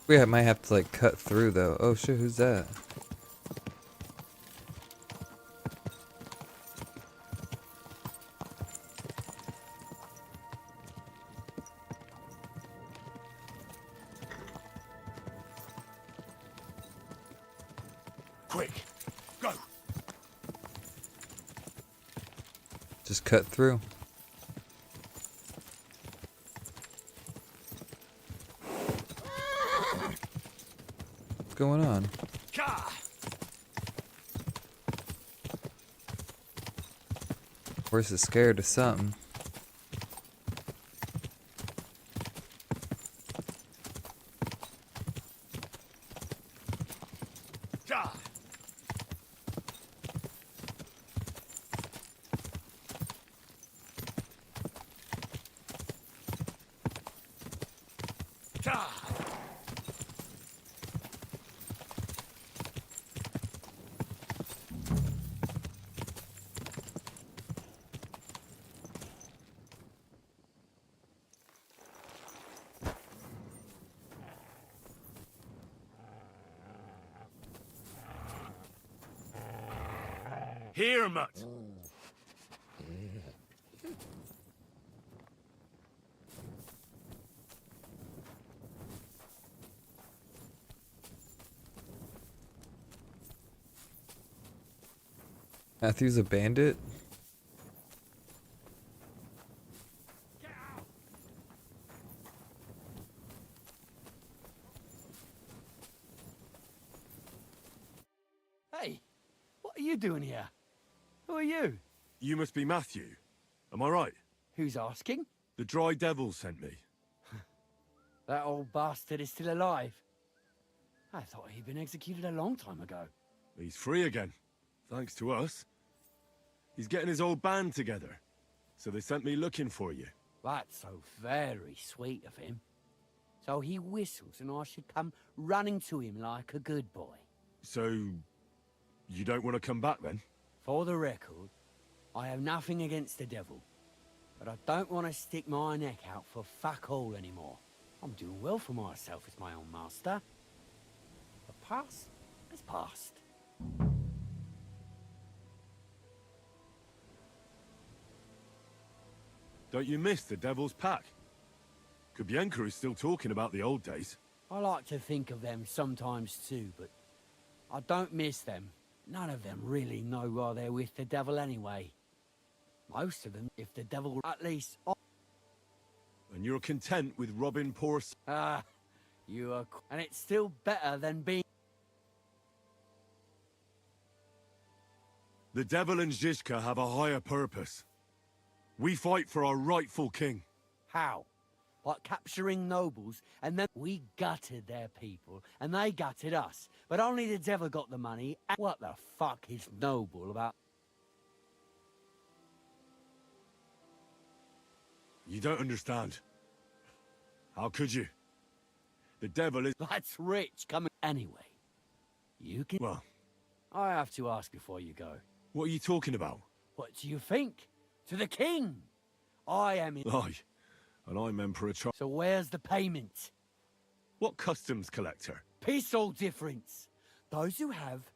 Speaker 1: We might have to like cut through though. Oh shit, who's that?
Speaker 13: Quick! Go!
Speaker 1: Just cut through. What's going on?
Speaker 13: God!
Speaker 1: Horse is scared of something.
Speaker 13: God! God! Here, mutt.
Speaker 1: Matthew's a bandit?
Speaker 12: Hey, what are you doing here? Who are you?
Speaker 23: You must be Matthew. Am I right?
Speaker 12: Who's asking?
Speaker 23: The Dry Devil sent me.
Speaker 12: That old bastard is still alive. I thought he'd been executed a long time ago.
Speaker 23: He's free again. Thanks to us. He's getting his old band together. So they sent me looking for you.
Speaker 12: That's so very sweet of him. So he whistles and I should come running to him like a good boy.
Speaker 23: So, you don't want to come back then?
Speaker 12: For the record, I have nothing against the devil. But I don't want to stick my neck out for fuck all anymore. I'm doing well for myself as my own master. The past is past.
Speaker 23: Don't you miss the Devil's Pack? Kubienka is still talking about the old days.
Speaker 12: I like to think of them sometimes too, but I don't miss them. None of them really know why they're with the devil anyway. Most of them, if the devil at least...
Speaker 23: And you're content with robbing poor...
Speaker 12: Ah, you are... And it's still better than being...
Speaker 23: The devil and Zizka have a higher purpose. We fight for our rightful king.
Speaker 12: How? By capturing nobles, and then we gutted their people, and they gutted us. But only the devil got the money. And what the fuck is noble about?
Speaker 23: You don't understand. How could you? The devil is...
Speaker 12: That's rich coming... Anyway, you can...
Speaker 23: Well...
Speaker 12: I have to ask before you go.
Speaker 23: What are you talking about?
Speaker 12: What do you think? To the king! I am in...
Speaker 23: Aye, and I'm Emperor Charles.
Speaker 12: So where's the payment?
Speaker 23: What customs collector?
Speaker 12: Peace all difference. Those who have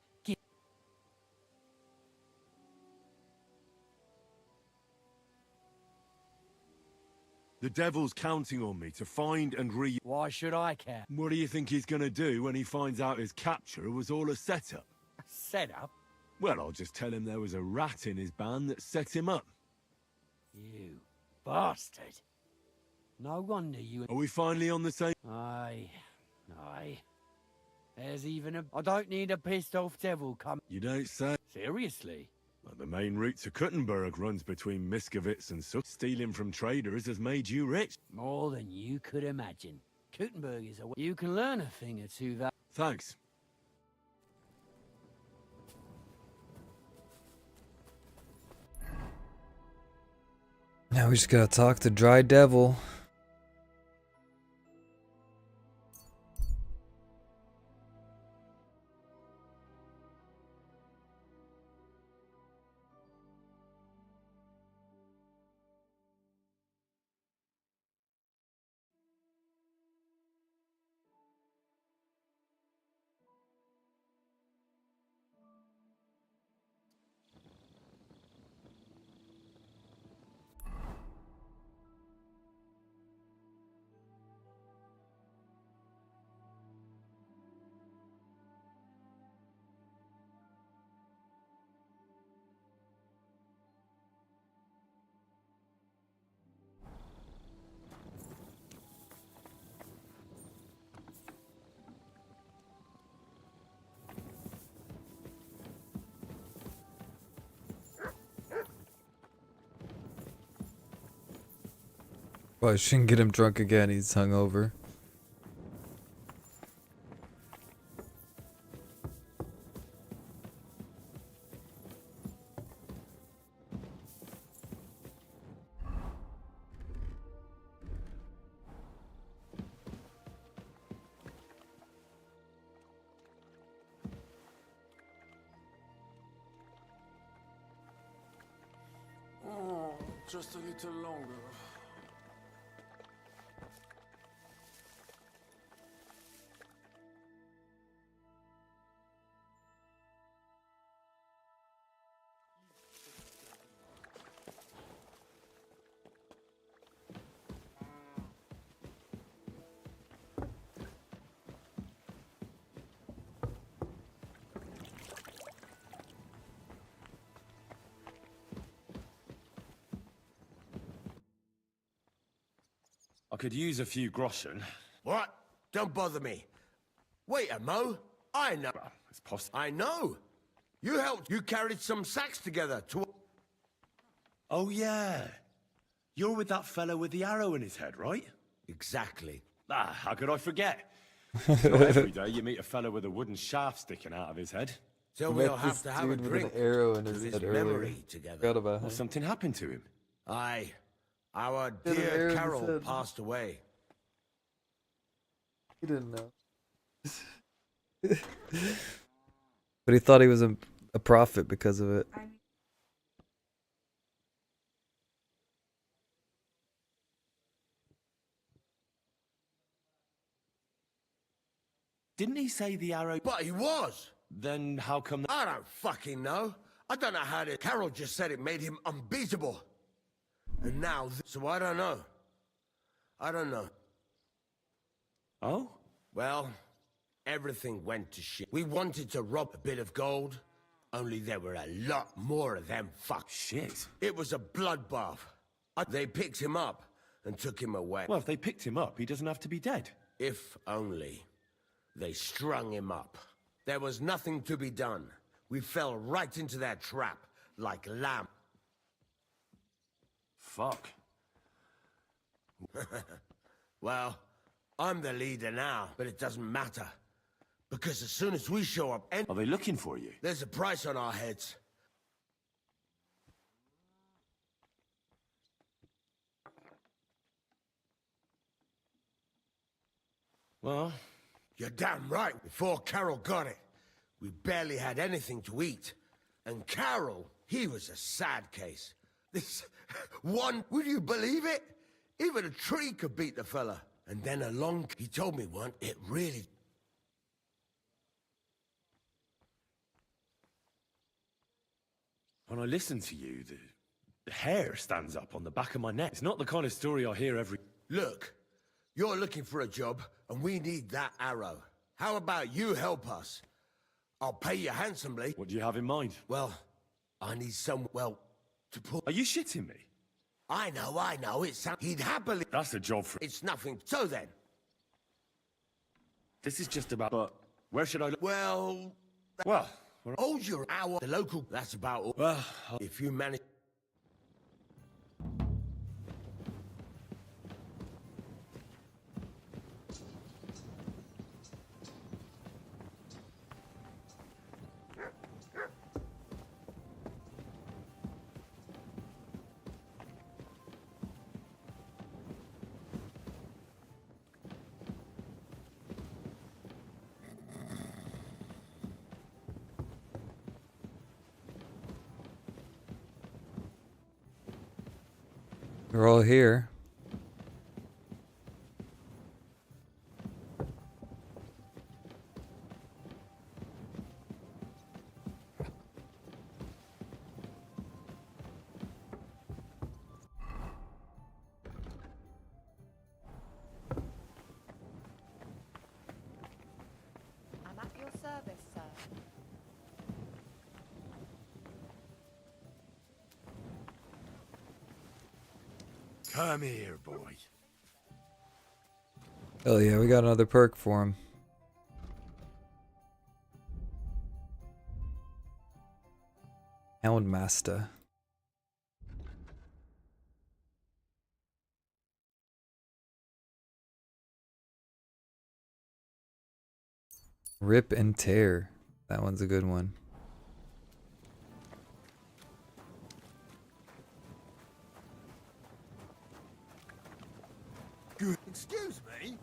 Speaker 23: The devil's counting on me to find and
Speaker 12: Why should I care?
Speaker 23: What do you think he's gonna do when he finds out his capture was all a setup?
Speaker 12: Setup?
Speaker 23: Well, I'll just tell him there was a rat in his band that set him up.
Speaker 12: You bastard. No wonder you...
Speaker 23: Are we finally on the same...
Speaker 12: Aye. There's even a... I don't need a pissed off devil come...
Speaker 23: You don't say.
Speaker 12: Seriously?
Speaker 23: Well, the main route to Kuttenberg runs between Miskovitz and Sut. Stealing from traders has made you rich.
Speaker 12: More than you could imagine. Kuttenberg is a... You can learn a thing or two that...
Speaker 23: Thanks.
Speaker 1: Now we just gotta talk to Dry Devil. Well, I shouldn't get him drunk again, he's hungover.
Speaker 23: Oh, just a little longer.
Speaker 12: I could use a few groschen.
Speaker 6: What? Don't bother me. Wait a mo. I know.
Speaker 12: Well, it's possible.
Speaker 6: I know. You helped. You carried some sacks together to...
Speaker 12: Oh, yeah. You're with that fellow with the arrow in his head, right?
Speaker 6: Exactly.
Speaker 12: Ah, how could I forget? It's not every day you meet a fellow with a wooden shaft sticking out of his head.
Speaker 6: So we'll have to have a drink.
Speaker 1: With an arrow in
Speaker 6: to
Speaker 1: his
Speaker 6: his
Speaker 1: head
Speaker 6: memory
Speaker 1: earlier.
Speaker 6: together.
Speaker 1: Forgot about
Speaker 12: Well,
Speaker 1: him.
Speaker 12: something happened to him.
Speaker 6: Aye. Our
Speaker 1: Had an arrow
Speaker 6: dear
Speaker 1: in his
Speaker 6: Carol
Speaker 1: head.
Speaker 6: passed away.
Speaker 1: He didn't know. But he thought he was a prophet because of it.
Speaker 12: Didn't he say the arrow...
Speaker 6: But he was.
Speaker 12: Then how come...
Speaker 6: I don't fucking know. I don't know how to... Carol just said it made him unbeatable. And now... So I don't know. I don't know.
Speaker 12: Oh?
Speaker 6: Well, everything went to shit. We wanted to rob a bit of gold, only there were a lot more of them fuck.
Speaker 12: Shit.
Speaker 6: It was a bloodbath. They picked him up and took him away.
Speaker 12: Well, if they picked him up, he doesn't have to be dead.
Speaker 6: If only. They strung him up. There was nothing to be done. We fell right into their trap, like lamb.
Speaker 12: Fuck.
Speaker 6: Well, I'm the leader now, but it doesn't matter. Because as soon as we show up...
Speaker 12: Are they looking for you?
Speaker 6: There's a price on our heads.
Speaker 12: Well...
Speaker 6: You're damn right. Before Carol got it, we barely had anything to eat. And Carol, he was a sad case. This one, would you believe it? Even a tree could beat the fella. And then along, he told me one, it really...
Speaker 12: When I listen to you,
Speaker 23: The hair stands up on the back of my neck. It's not the kind of story I hear every...
Speaker 6: Look, you're looking for a job, and we need that arrow. How about you help us? I'll pay you handsomely.
Speaker 23: What do you have in mind?
Speaker 6: Well, I need some, well, to pull...
Speaker 23: Are you shitting me?
Speaker 6: I know, it's... He'd happily...
Speaker 23: That's a job for...
Speaker 6: It's nothing. So then...
Speaker 23: This is just about... But where should I look?
Speaker 6: Well...
Speaker 23: Well...
Speaker 6: Hold your hour. The local... That's about all.
Speaker 23: Well...
Speaker 6: If you manage...
Speaker 1: We're all here.
Speaker 16: I'm at your service, sir.
Speaker 23: Come here, boy.
Speaker 1: Hell yeah, we got another perk for him. Houndmaster. Rip and tear. That one's a good one.
Speaker 6: Good. Excuse me?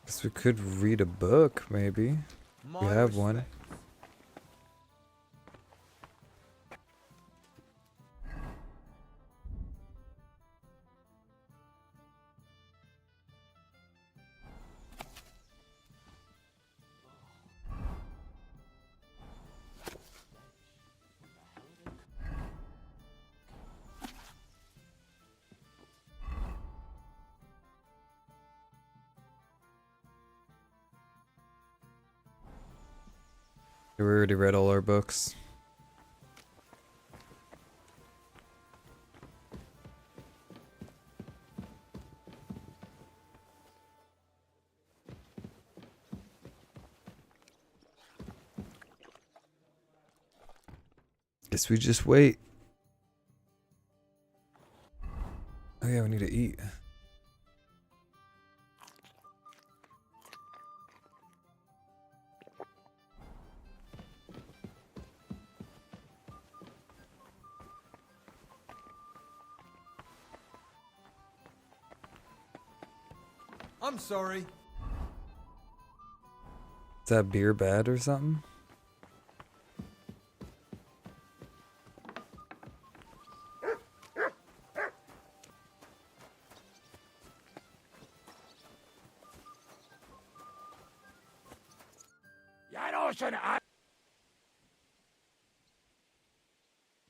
Speaker 1: Guess we could read a book, maybe. We have one. We already read all our books. Guess we just wait. Oh yeah, we need to eat.
Speaker 18: I'm sorry.
Speaker 1: Is that beer bad or something?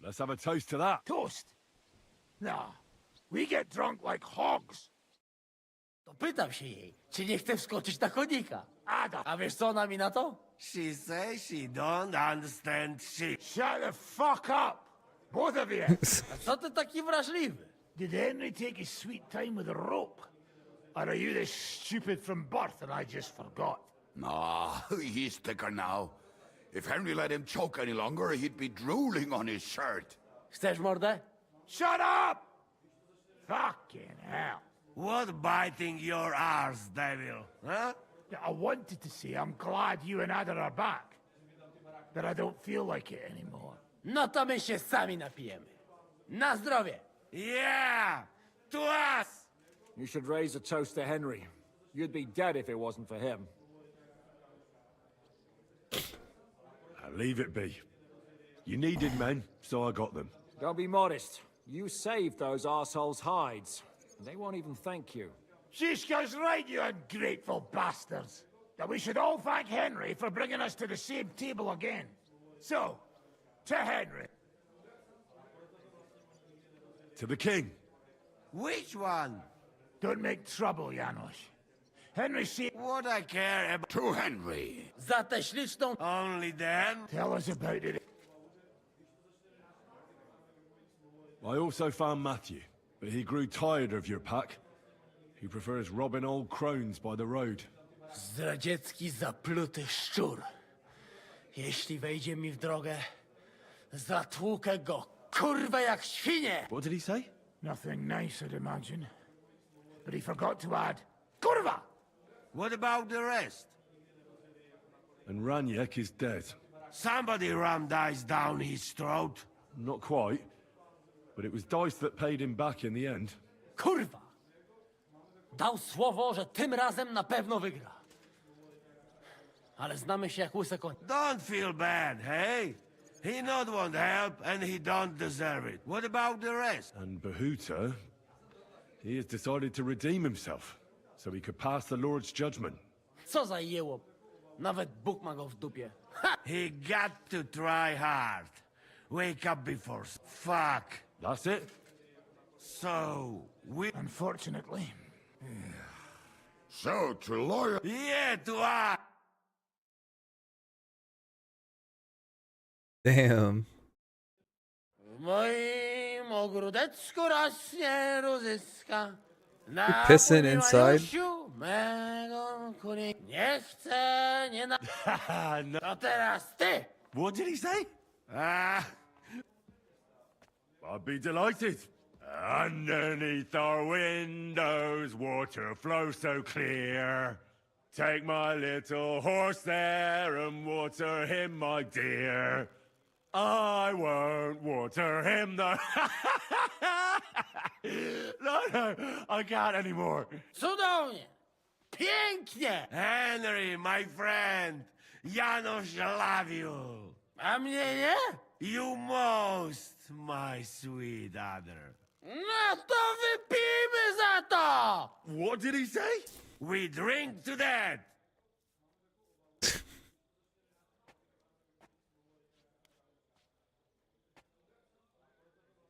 Speaker 23: Let's have a toast to that.
Speaker 3: Toast? No. We get drunk like hogs.
Speaker 5: To pytam się jej, czy nie chce wskoczyć na konika. A wiesz co ona mi na to?
Speaker 6: She says she don't understand shit.
Speaker 3: Shut the fuck up! Both of you!
Speaker 5: A co ty taki wrażliwy?
Speaker 3: Did Henry take his sweet time with a rope? Or are you this stupid from birth and I just forgot?
Speaker 13: Nah, he's thicker now. If Henry let him choke any longer, he'd be drooling on his shirt.
Speaker 5: Chcesz mordę?
Speaker 3: Shut up! Fucking hell.
Speaker 6: What biting your arse, devil? Huh?
Speaker 3: I wanted to say I'm glad you and Ada are back. But I don't feel like it anymore.
Speaker 5: No to my się sami napijemy. Na zdrowie!
Speaker 4: Yeah! To us!
Speaker 8: You should raise a toast to Henry. You'd be dead if it wasn't for him.
Speaker 23: Leave it be. You needed men, so I got them.
Speaker 8: Don't be modest. You saved those arseholes' hides. They won't even thank you.
Speaker 3: Shishka's right, you ungrateful bastards. That we should all thank Henry for bringing us to the same table again. So, to Henry.
Speaker 23: To the king.
Speaker 6: Which one?
Speaker 3: Don't make trouble, Janos. Henry said...
Speaker 6: What I care about...
Speaker 13: To Henry.
Speaker 5: Za tę śliczną...
Speaker 6: Only then?
Speaker 3: Tell us about it.
Speaker 23: I also found Matthew, but he grew tired of your pack. He prefers robbing old crones by the road.
Speaker 5: Zdradziecki, zapluty szczur. Jeśli wejdzie mi w drogę, zatłukę go, kurwa, jak świnie!
Speaker 23: What did he say?
Speaker 3: Nothing nice, I'd imagine. But he forgot to add, kurwa!
Speaker 6: What about the rest?
Speaker 23: And Raniek is dead.
Speaker 6: Somebody rammed dice down his throat.
Speaker 23: Not quite, but it was dice that paid him back in the end.
Speaker 5: Kurwa! Dał słowo, że tym razem na pewno wygra. Ale znamy się jak łyse konie.
Speaker 6: Don't feel bad, hey? He not want help, and he don't deserve it. What about the rest?
Speaker 23: And Bahuta, he has decided to redeem himself, so he could pass the Lord's judgment.
Speaker 5: Co za jełop. Nawet Bóg ma go w dupie.
Speaker 6: He got to try hard. Wake up before... Fuck.
Speaker 23: That's it?
Speaker 6: So, we...
Speaker 3: Unfortunately.
Speaker 13: So, to loyal...
Speaker 6: Yeah, to us!
Speaker 1: Damn.
Speaker 5: W moim ogródeczku rośnie różyska.
Speaker 1: You pissing inside?
Speaker 5: Mego kunie. Nie chcę, nie na...
Speaker 6: No.
Speaker 5: To teraz ty!
Speaker 23: What did he say? I'd be delighted. Underneath our windows, water flows so clear. Take my little horse there and water him, my dear. I won't water him, though. No, I can't anymore.
Speaker 5: Cudownie! Pięknie!
Speaker 6: Henry, my friend. Janos love you.
Speaker 5: A mnie nie?
Speaker 6: You most, my sweet other.
Speaker 5: No to wypijmy za to!
Speaker 23: What did he say?
Speaker 6: We drink to that.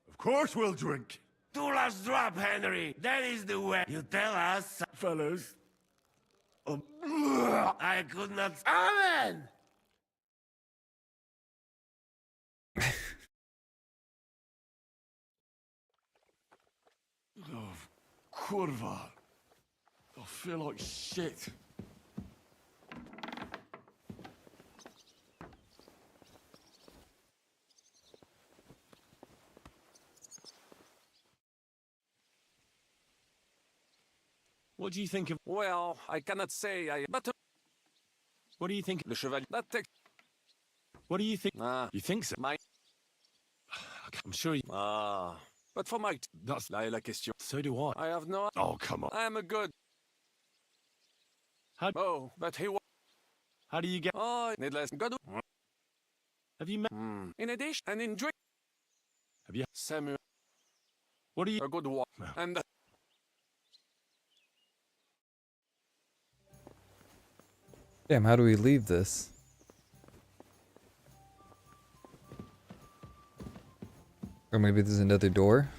Speaker 23: Of course we'll drink.
Speaker 6: Two last drop, Henry. That is the way. You tell us,
Speaker 23: Fellas.
Speaker 6: I could not...
Speaker 5: Amen!
Speaker 23: Oh, kurwa. I feel like shit. What do you think of...
Speaker 12: Well, I cannot say but...
Speaker 23: What do you think...
Speaker 12: Le chevalier... That takes...
Speaker 23: What do you think...
Speaker 12: Ah.
Speaker 23: You think so?
Speaker 12: My...
Speaker 23: I'm sure you...
Speaker 12: Ah... But for my...
Speaker 23: That's
Speaker 12: la question.
Speaker 23: So do I.
Speaker 12: I have no...
Speaker 23: Oh, come on.
Speaker 12: I am a good...
Speaker 23: How...
Speaker 12: Oh, but he was...
Speaker 23: How do you get...
Speaker 12: Oh, needless... God...
Speaker 23: Have you met...
Speaker 12: In addition, and in drink...
Speaker 23: Have you...
Speaker 12: Samuel...
Speaker 23: What do you...
Speaker 12: A good one. And...
Speaker 1: Damn, how do we leave this? Or maybe there's another door?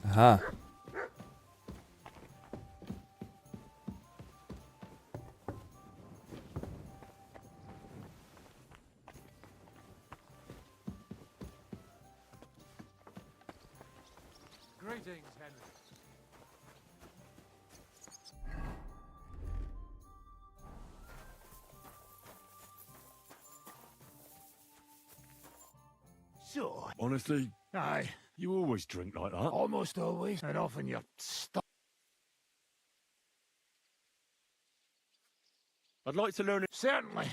Speaker 1: Aha.
Speaker 8: Greetings, Henry.
Speaker 3: So,
Speaker 23: Honestly,
Speaker 3: aye,
Speaker 23: You always drink like that?
Speaker 3: Almost always, and often you're stuck.
Speaker 23: I'd like to learn it.
Speaker 3: Certainly.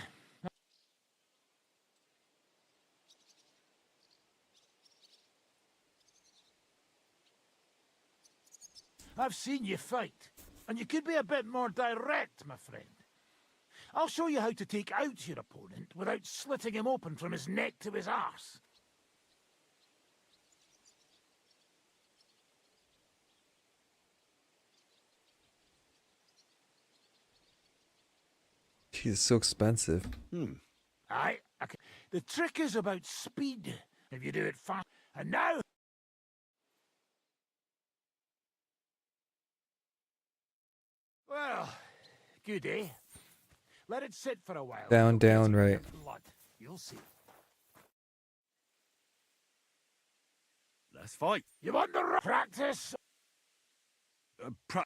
Speaker 3: I've seen you fight, and you could be a bit more direct, my friend. I'll show you how to take out your opponent without slitting him open from his neck to his arse.
Speaker 1: Jeez, so expensive.
Speaker 3: Aye, okay. The trick is about speed. If you do it fast, and now. Well, good, eh? Let it sit for a while.
Speaker 1: Down,
Speaker 3: You'll get
Speaker 1: down,
Speaker 3: it in
Speaker 1: right.
Speaker 3: your blood. You'll see.
Speaker 23: Let's fight.
Speaker 3: You want the practice?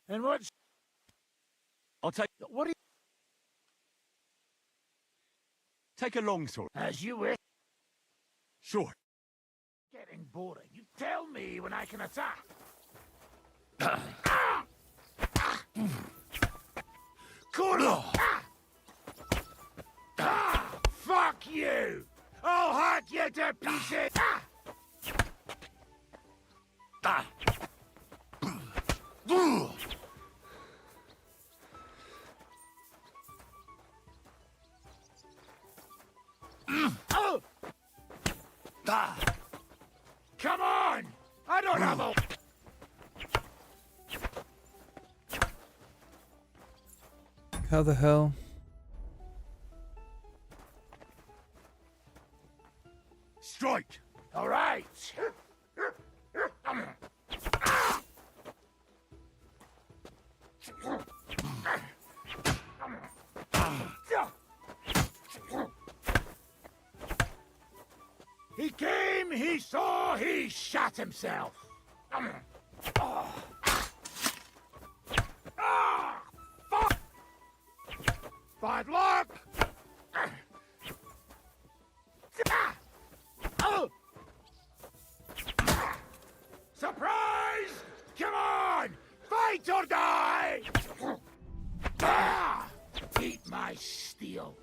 Speaker 3: And what's...
Speaker 23: I'll take...
Speaker 3: What do you...
Speaker 23: Take a long sword.
Speaker 3: As you wish.
Speaker 23: Sure.
Speaker 3: Getting boring. You tell me when I can attack. Cool. Fuck you! I'll hack you to pieces! Come on! I don't have a...
Speaker 1: How the hell?
Speaker 23: Strike!
Speaker 3: All right. He came, he saw, he shot himself. Fuck! Bad luck! Surprise! Come on! Fight or die! Eat my steel.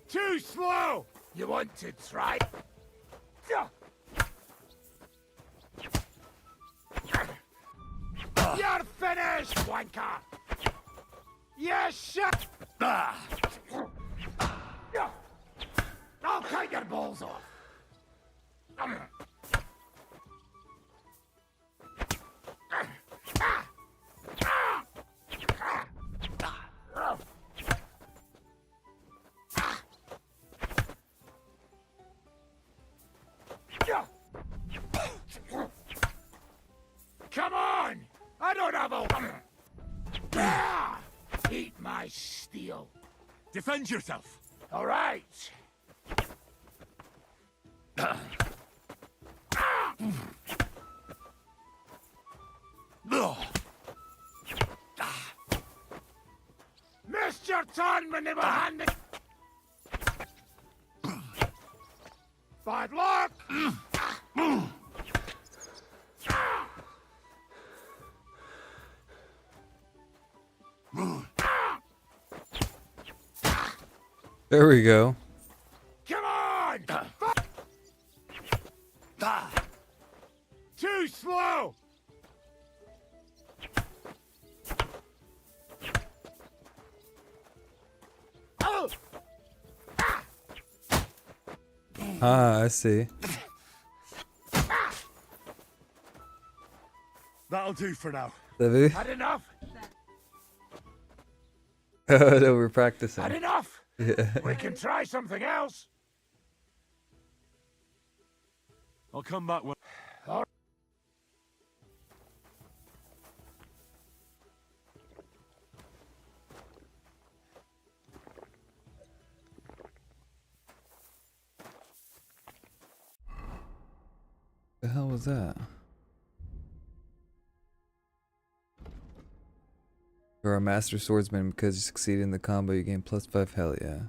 Speaker 3: Too slow! You want to try? You're finished, wanker! You shut! I'll cut your balls off! Come on! I don't have a... Eat my steel.
Speaker 23: Defend yourself.
Speaker 3: All right. Missed your turn when they were handing... Bad luck!
Speaker 1: There we go.
Speaker 3: Come on! Too slow!
Speaker 1: Ah, I see.
Speaker 23: That'll do for now.
Speaker 1: David?
Speaker 3: Had enough?
Speaker 1: Oh no, we're practicing.
Speaker 3: Had enough?
Speaker 1: Yeah.
Speaker 3: We can try something else.
Speaker 23: I'll come back when...
Speaker 1: The hell was that? You're a master swordsman because you succeeded in the combo. You gain +5. Hell yeah.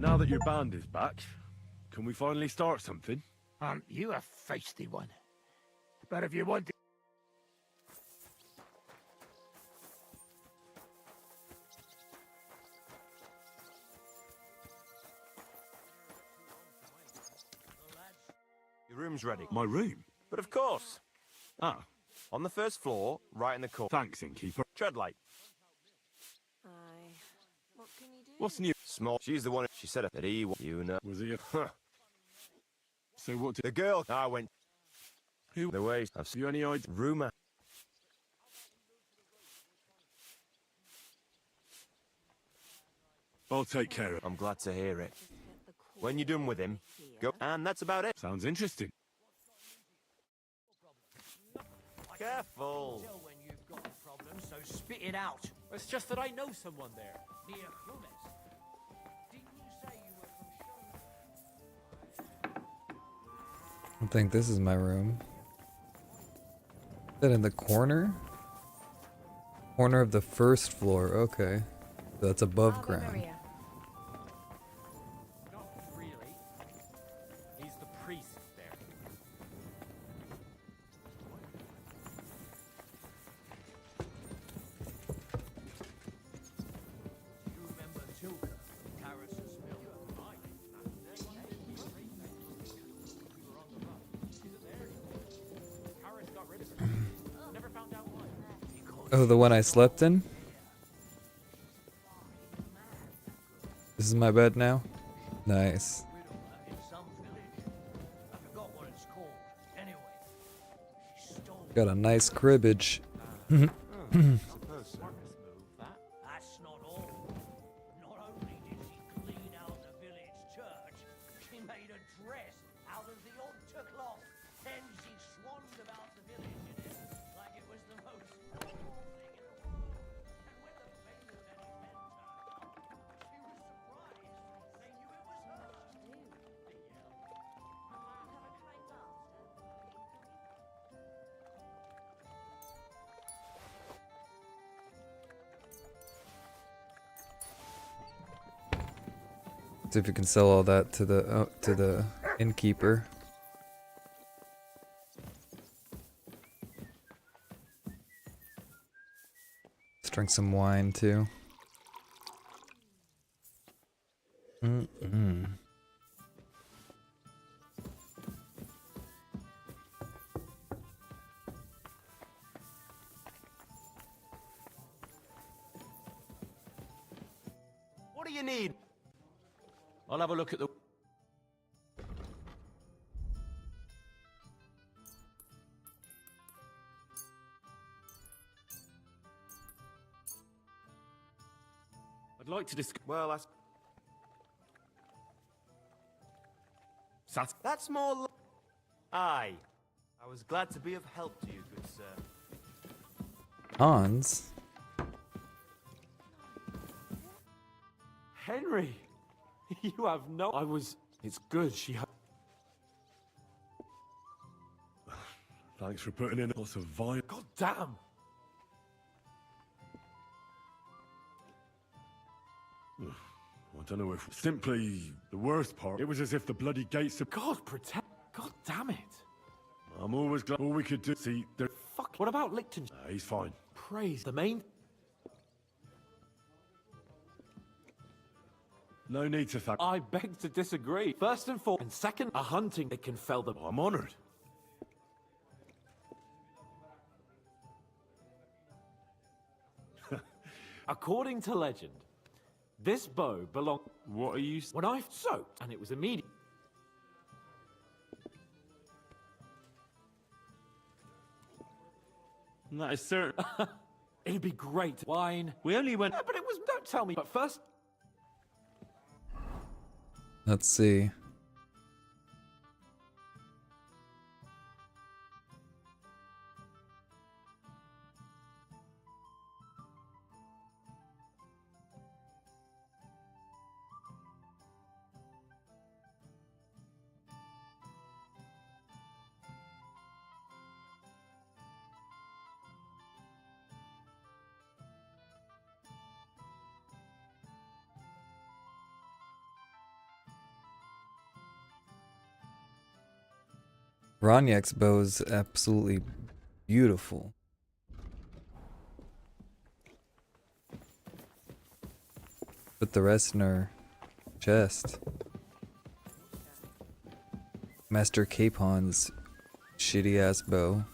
Speaker 23: Now that your band is back, can we finally start something?
Speaker 3: Aren't you a feisty one? But if you want to...
Speaker 15: Your room's ready.
Speaker 23: My room?
Speaker 15: But of course.
Speaker 23: Ah.
Speaker 15: On the first floor, right in the corner.
Speaker 23: Thanks, innkeeper.
Speaker 15: Tread light.
Speaker 16: Aye. What can you do?
Speaker 23: What's new?
Speaker 15: Small. She's the one. She said that he. You know.
Speaker 23: Was he a... Huh. So what did...
Speaker 15: The girl. I went.
Speaker 23: Who?
Speaker 15: The way.
Speaker 23: Have you any idea?
Speaker 15: Rumor.
Speaker 23: I'll take care of it.
Speaker 15: I'm glad to hear it. When you're done with him, go. And that's about it.
Speaker 23: Sounds interesting.
Speaker 15: Careful.
Speaker 11: Tell when you've got a problem, so spit it out. It's just that I know someone there. Near Humes. Didn't you say you were from
Speaker 1: I think this is my room. Is that in the corner? Corner of the first floor, okay. So that's above ground.
Speaker 11: Maria. Not really. He's the priest there. You remember Tilka, Tarras's mill? We were on the run. Is it there? Tarras got rid of her. Never found out why.
Speaker 1: Oh, the one I slept in? This is my bed now? Nice. Got a nice cribbage.
Speaker 11: That's not all. Not only did she clean out the village church, she made a dress out of the altar cloth. Then she swanned about the village in it like it was the most normal thing in the world. And when the bailiff and his men turned up, she was surprised. They knew it was her. They yelled.
Speaker 1: See if you can sell all that to the innkeeper. Let's drink some wine too.
Speaker 15: What do you need? I'll have a look at the...
Speaker 23: I'd like to discuss...
Speaker 15: Well, that's more... Aye. I was glad to be of help to you, good sir.
Speaker 1: Hans?
Speaker 12: Henry! You have no... It's good she had...
Speaker 23: Thanks for putting in lots of vine.
Speaker 12: God damn!
Speaker 23: I don't know if... Simply, the worst part, it was as if the bloody gates of...
Speaker 12: God protect... God damn it!
Speaker 23: I'm always glad all we could do... See, there...
Speaker 12: Fuck, what about Lichtenstein?
Speaker 23: He's fine.
Speaker 12: Praise the main...
Speaker 23: No need to thank...
Speaker 12: I beg to disagree. First and foremost, and second, a hunting they can fell them.
Speaker 23: I'm honoured.
Speaker 12: According to legend, this bow belonged... What are you... When I soaked, and it was immediate.
Speaker 23: That is certain.
Speaker 12: It'd be great. Wine.
Speaker 23: We only went...
Speaker 12: Yeah, but it was... Don't tell me. But first...
Speaker 1: Let's see. Ronyak's bow is absolutely beautiful. Put the rest in our chest. Master Capon's shitty ass bow.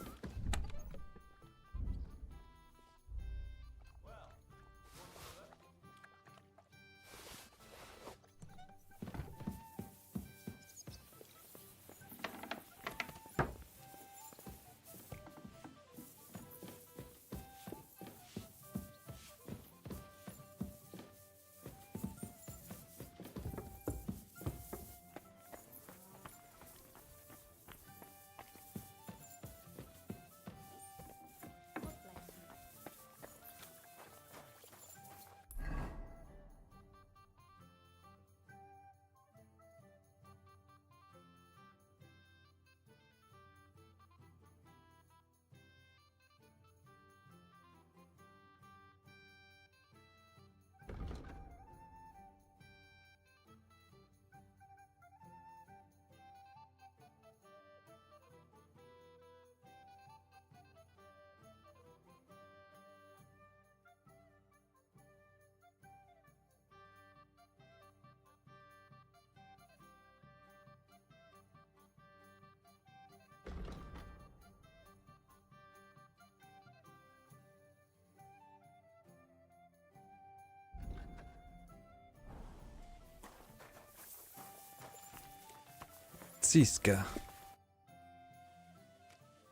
Speaker 1: Siska.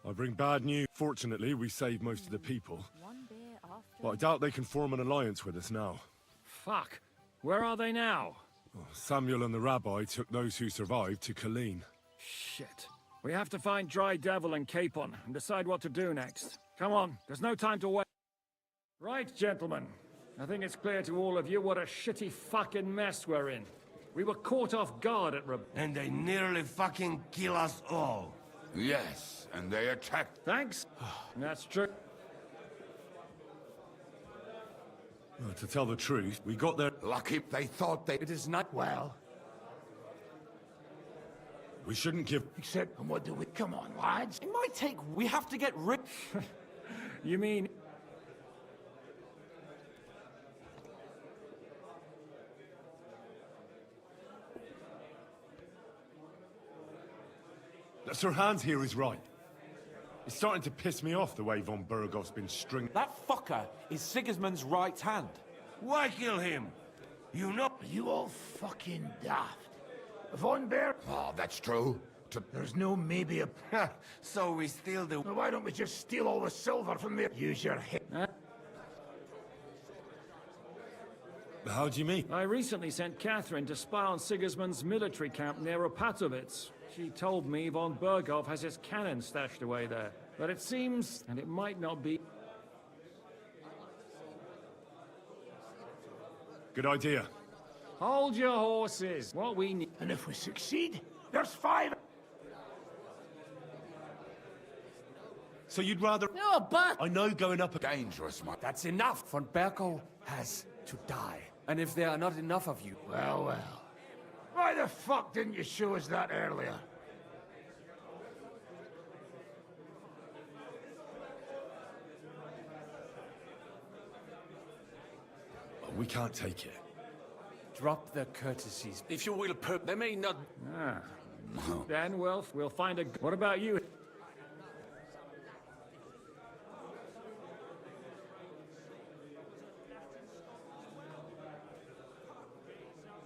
Speaker 23: I bring bad news. Fortunately, we saved most of the people. But I doubt they can form an alliance with us now.
Speaker 2: Fuck. Where are they now?
Speaker 23: Samuel and the rabbi took those who survived to Colleen.
Speaker 2: Shit. We have to find Dry Devil and Capon and decide what to do next. Come on, there's no time to wait. Right, gentlemen. I think it's clear to all of you what a shitty fucking mess we're in. We were caught off guard at
Speaker 6: And they nearly fucking kill us all.
Speaker 13: Yes, and they attacked.
Speaker 2: Thanks. That's true.
Speaker 23: To tell the truth, we got there.
Speaker 13: Lucky they thought they...
Speaker 3: It is not well.
Speaker 23: We shouldn't give...
Speaker 3: Except, and what do we... Come on, lads.
Speaker 15: It might take... We have to get rid...
Speaker 2: You mean...
Speaker 23: Sir Hans here is right. It's starting to piss me off the way von Burgoff's been stringing...
Speaker 15: That fucker is Sigismund's right hand.
Speaker 6: Why kill him? You know...
Speaker 3: You all fucking daft. Von Bear...
Speaker 13: Oh, that's true.
Speaker 3: There's no maybe a...
Speaker 6: So we steal the...
Speaker 3: Why don't we just steal all the silver from there? Use your head.
Speaker 23: How do you mean?
Speaker 2: I recently sent Catherine to spy on Sigismund's military camp near Opatovitz. She told me von Burgoff has his cannon stashed away there. But it seems, and it might not be...
Speaker 23: Good idea.
Speaker 2: Hold your horses. What we need...
Speaker 3: And if we succeed, there's 5...
Speaker 23: So you'd rather...
Speaker 5: No, but...
Speaker 23: I know going up...
Speaker 13: Dangerous, man.
Speaker 12: That's enough. Von Berkow has to die. And if there are not enough of you...
Speaker 3: Well, well. Why the fuck didn't you show us that earlier?
Speaker 23: We can't take it.
Speaker 12: Drop the courtesies.
Speaker 15: If you will, Perp, they may not...
Speaker 2: Then we'll find a... What about you?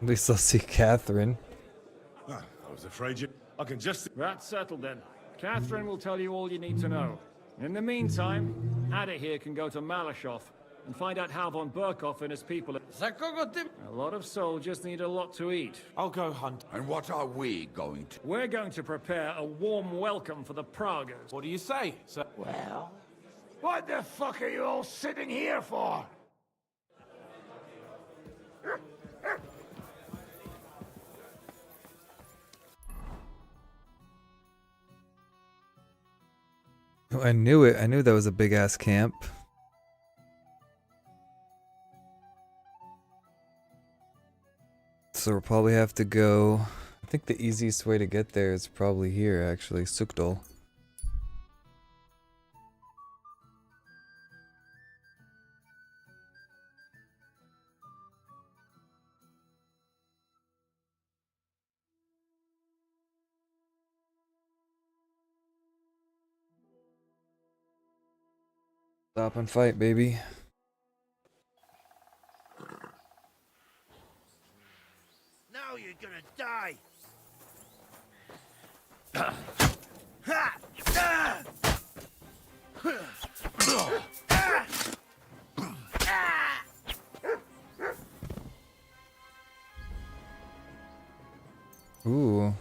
Speaker 1: At least I'll see Catherine.
Speaker 23: I was afraid you... I can just...
Speaker 2: That's settled then. Catherine will tell you all you need to know. In the meantime, Ada here can go to Malashov and find out how von Burkoff and his people... A lot of soldiers need a lot to eat.
Speaker 15: I'll go hunt.
Speaker 13: And what are we going to...
Speaker 2: We're going to prepare a warm welcome for the Pragas.
Speaker 15: What do you say, sir?
Speaker 3: Well, what the fuck are you all sitting here for?
Speaker 1: Oh, I knew it. I knew that was a big ass camp. So we'll probably have to go I think the easiest way to get there is probably here, actually, Sukdol. Stop and fight, baby.
Speaker 11: Now you're gonna die.
Speaker 1: Ooh.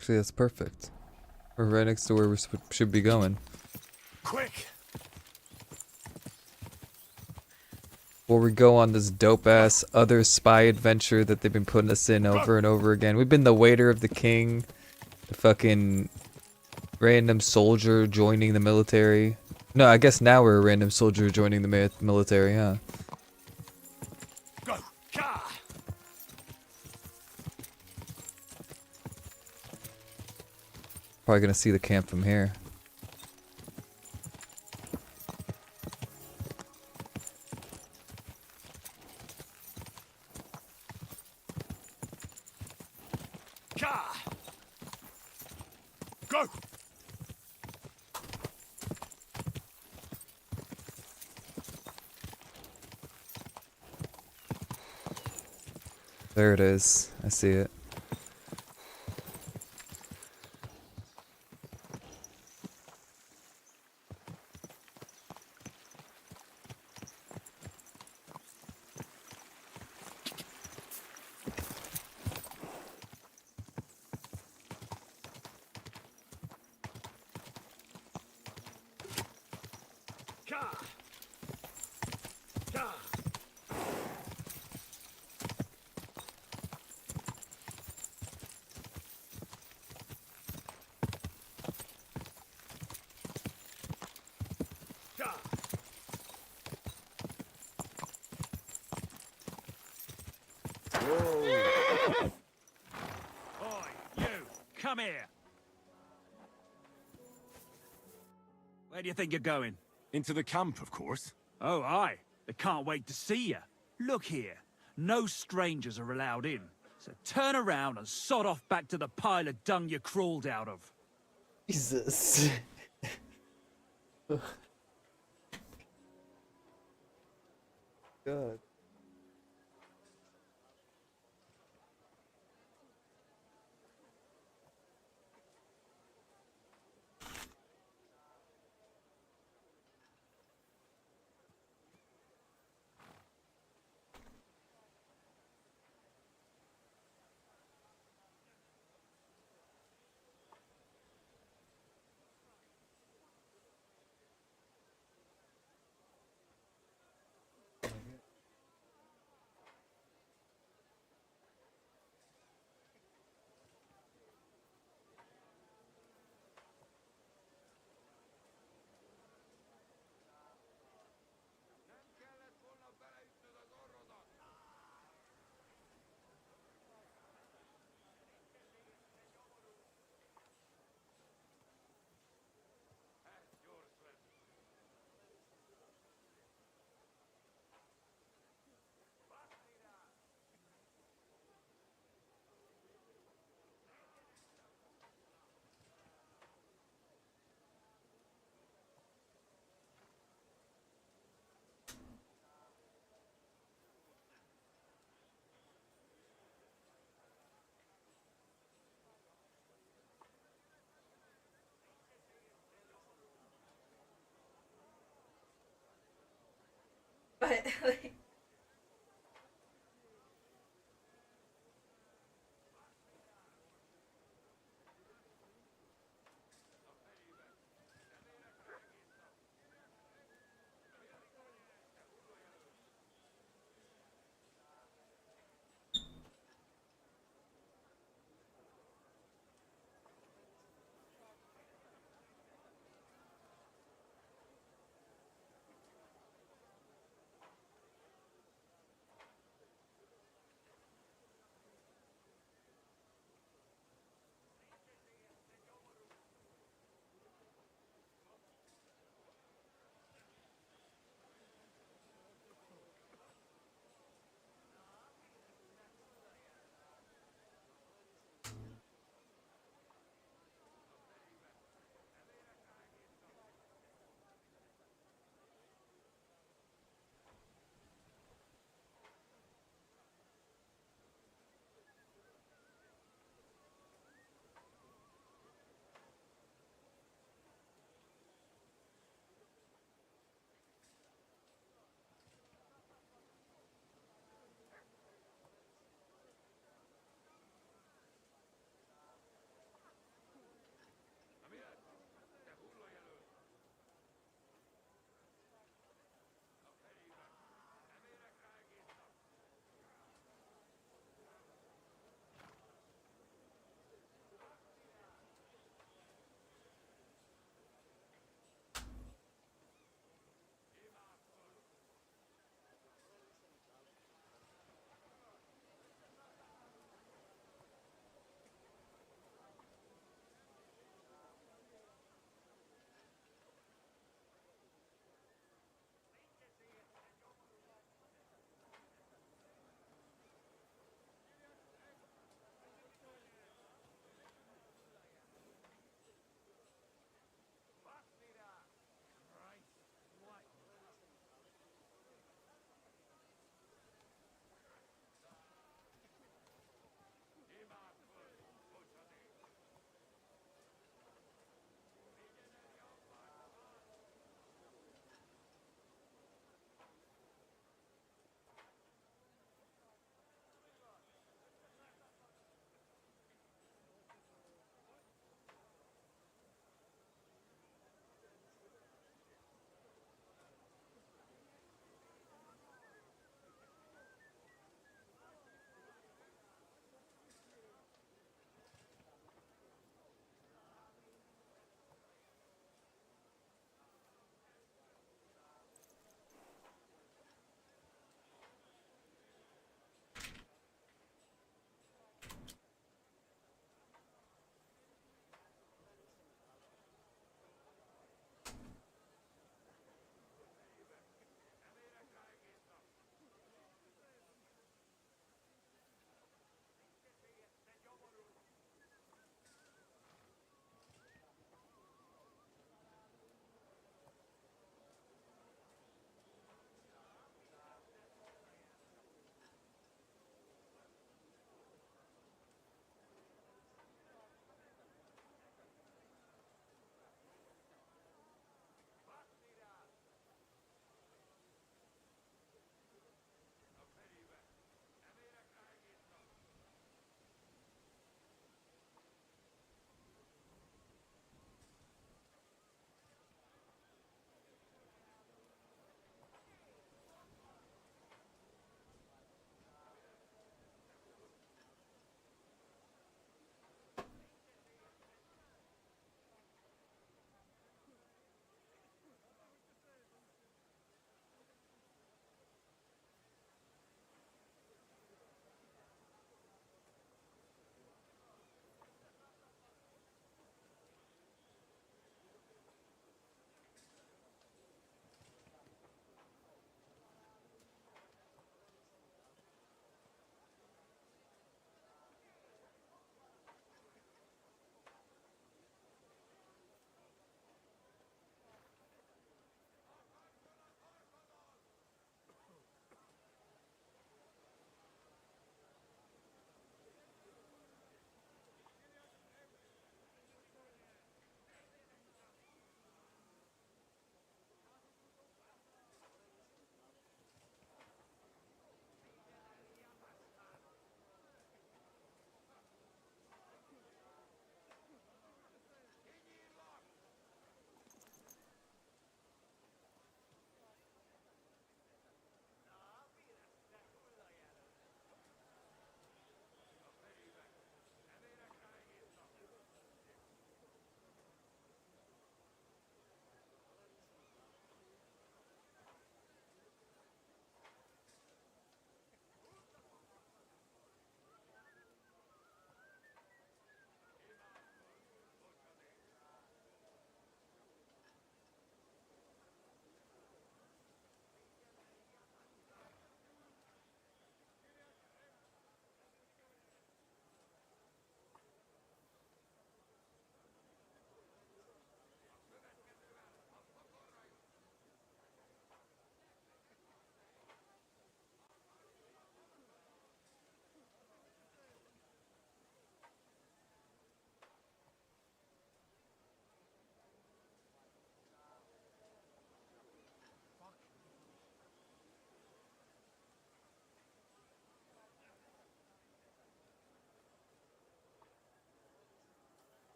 Speaker 1: Actually, that's perfect. We're right next to where we should be going.
Speaker 11: Quick!
Speaker 1: Before we go on this dope-ass other spy adventure that they've been putting us in over and over again. We've been the waiter of the king, the fucking random soldier joining the military. No, I guess now we're a random soldier joining the military, huh?
Speaker 11: Go! Ka!
Speaker 1: Probably gonna see the camp from here.
Speaker 11: Ka! Go!
Speaker 1: There it is. I see it.
Speaker 11: Ka! Ka! Ka!
Speaker 22: Oi, you! Come here! Where do you think you're going?
Speaker 23: Into the camp, of course.
Speaker 22: Oh, aye. They can't wait to see you. Look here. No strangers are allowed in. So turn around and sod off back to the pile of dung you crawled out of.
Speaker 1: Jesus. God.
Speaker 14: but like.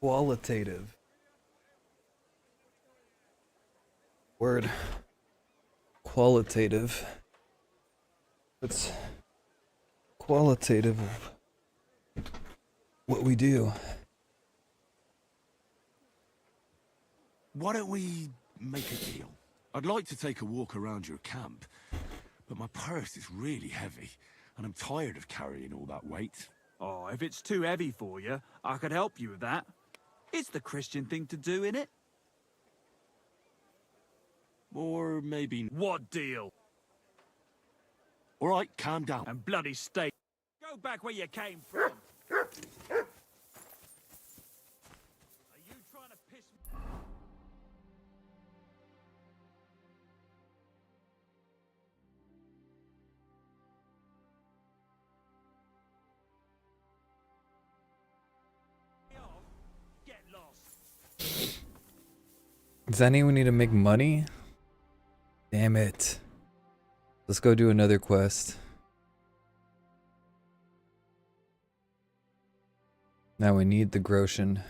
Speaker 1: Qualitative. Word. Qualitative. It's qualitative of what we do.
Speaker 23: Why don't we make a deal? I'd like to take a walk around your camp, but my purse is really heavy, and I'm tired of carrying all that weight.
Speaker 22: Oh, if it's too heavy for you, I could help you with that. It's the Christian thing to do, innit?
Speaker 23: Or maybe...
Speaker 22: What deal?
Speaker 23: All right, calm down.
Speaker 22: And bloody stay. Go back where you came from. Are you trying to piss me? Get lost.
Speaker 1: Does anyone need to make money? Damn it. Let's go do another quest. Now we need the Groshen.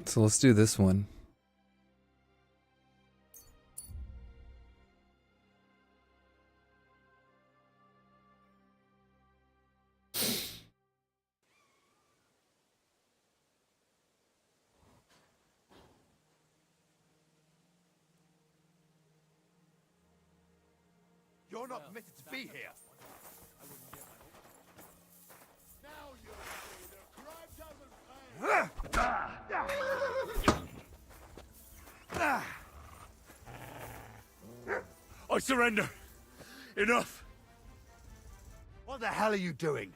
Speaker 1: So let's do this one.
Speaker 6: You're not permitted to be here. Now you'll see the crime doesn't pay.
Speaker 7: I surrender. Enough.
Speaker 6: What the hell are you doing?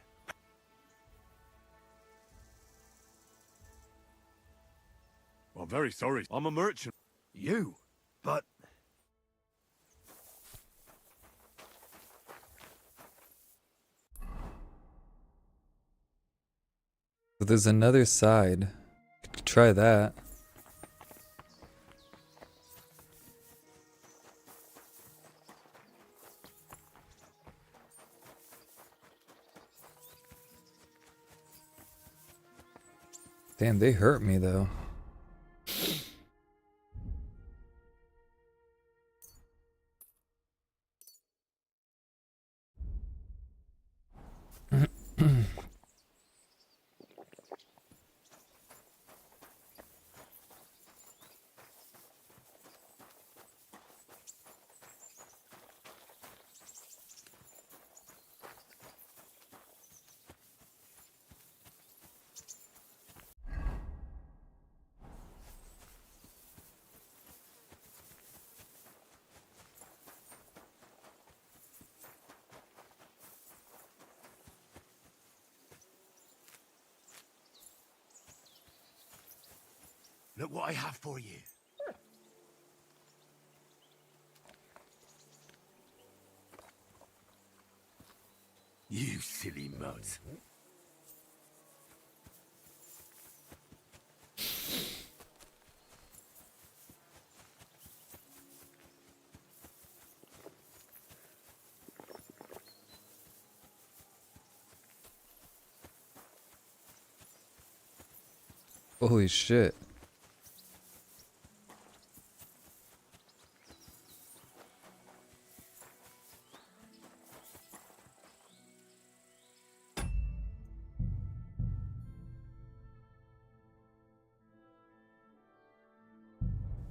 Speaker 23: I'm very sorry. I'm a merchant.
Speaker 6: You? But...
Speaker 1: But there's another side. Could try that. Damn, they hurt me though.
Speaker 6: Look what I have for you.
Speaker 23: You silly mutt.
Speaker 1: Holy shit.